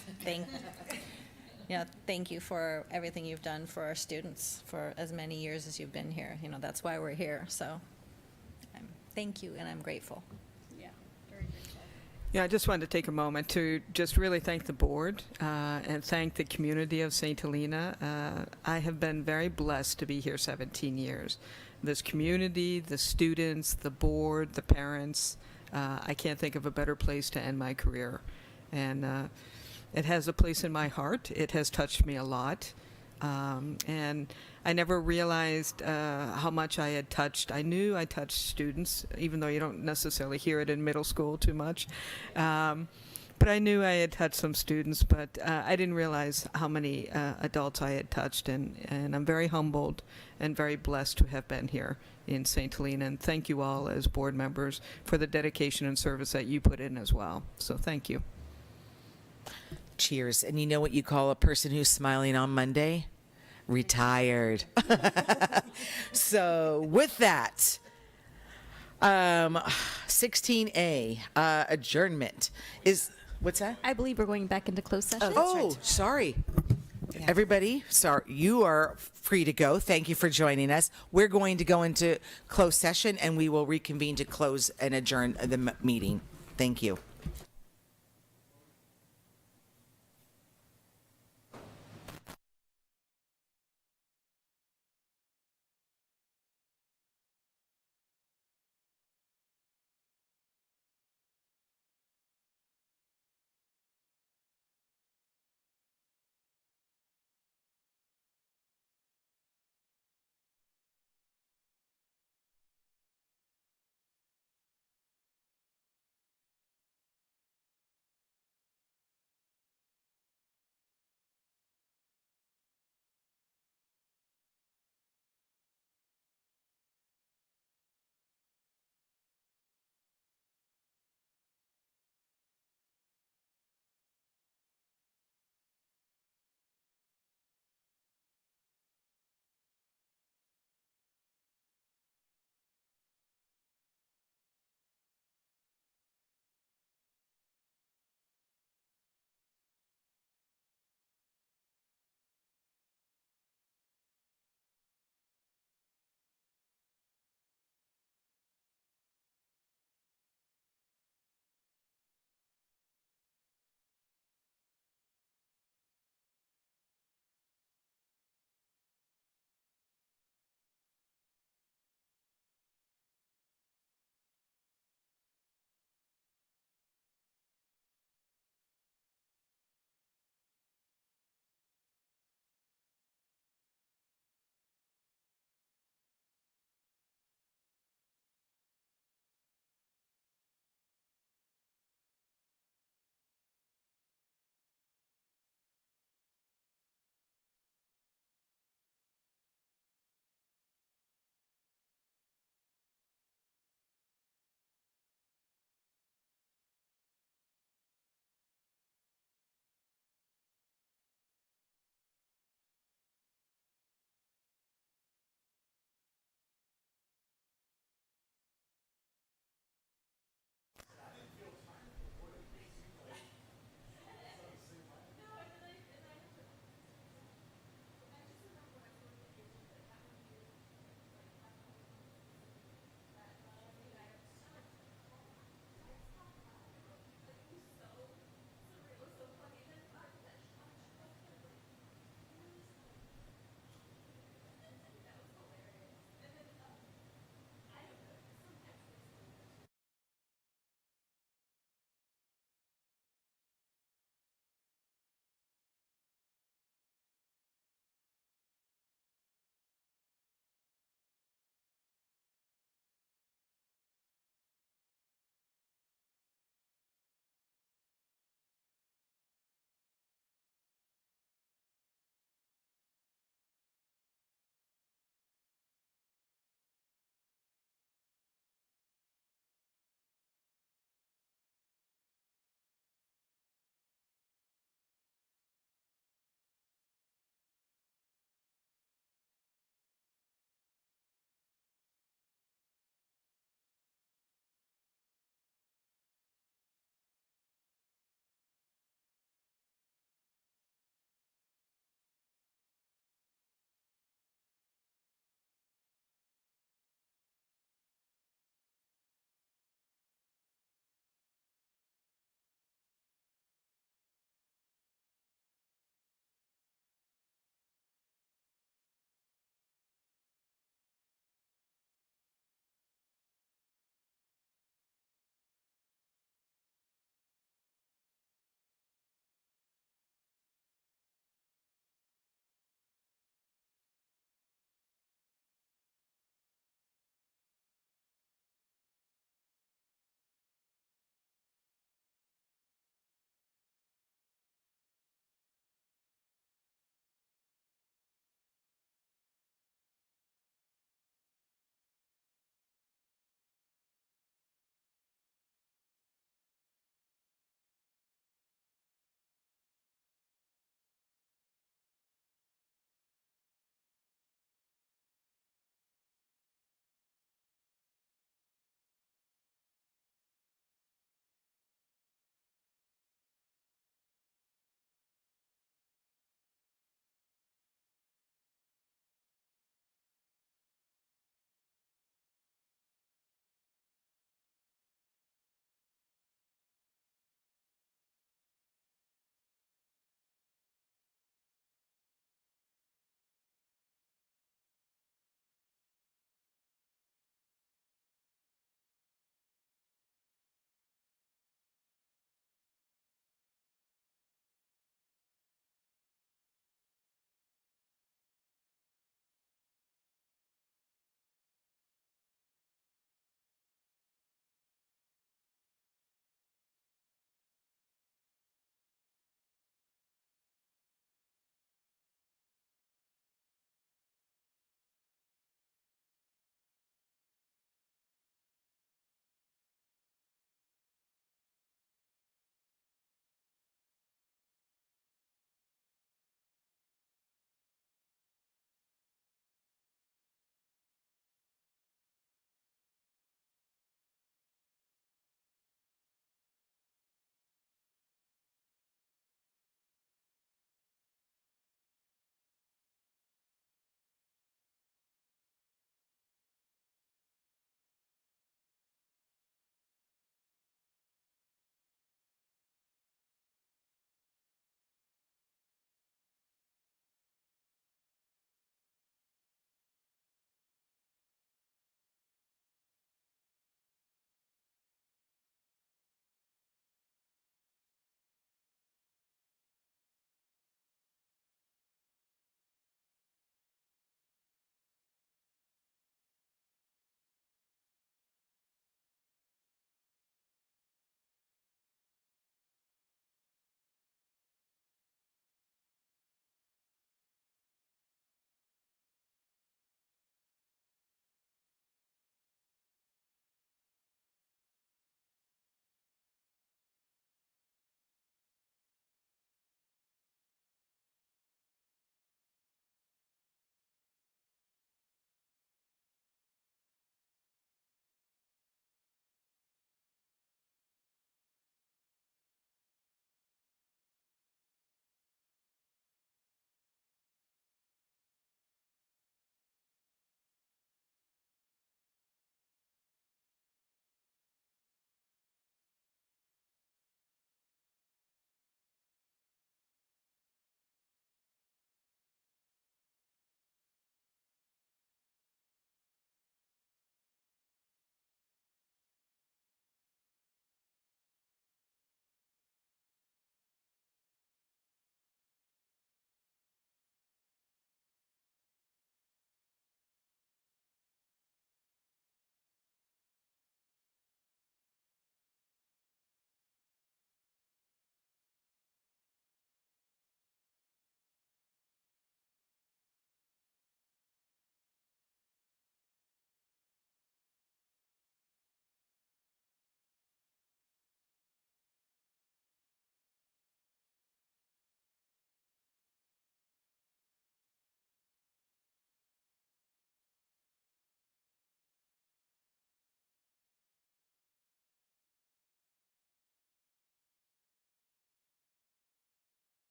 thank you for everything you've done for our students for as many years as you've been here. That's why we're here. So thank you, and I'm grateful. Yeah, I just wanted to take a moment to just really thank the board and thank the community of St. Helena. I have been very blessed to be here 17 years. This community, the students, the board, the parents, I can't think of a better place to end my career. And it has a place in my heart. It has touched me a lot. And I never realized how much I had touched. I knew I touched students, even though you don't necessarily hear it in middle school too much. But I knew I had touched some students, but I didn't realize how many adults I had touched. And I'm very humbled and very blessed to have been here in St. Helena. And thank you all as board members for the dedication and service that you put in as well. So thank you. Cheers. And you know what you call a person who's smiling on Monday? Retired. So with that, 16A, adjournment is, what's that? I believe we're going back into closed session. Oh, sorry. Everybody, sorry, you are free to go. Thank you for joining us. We're going to go into closed session and we will reconvene to close and adjourn the meeting. Thank you.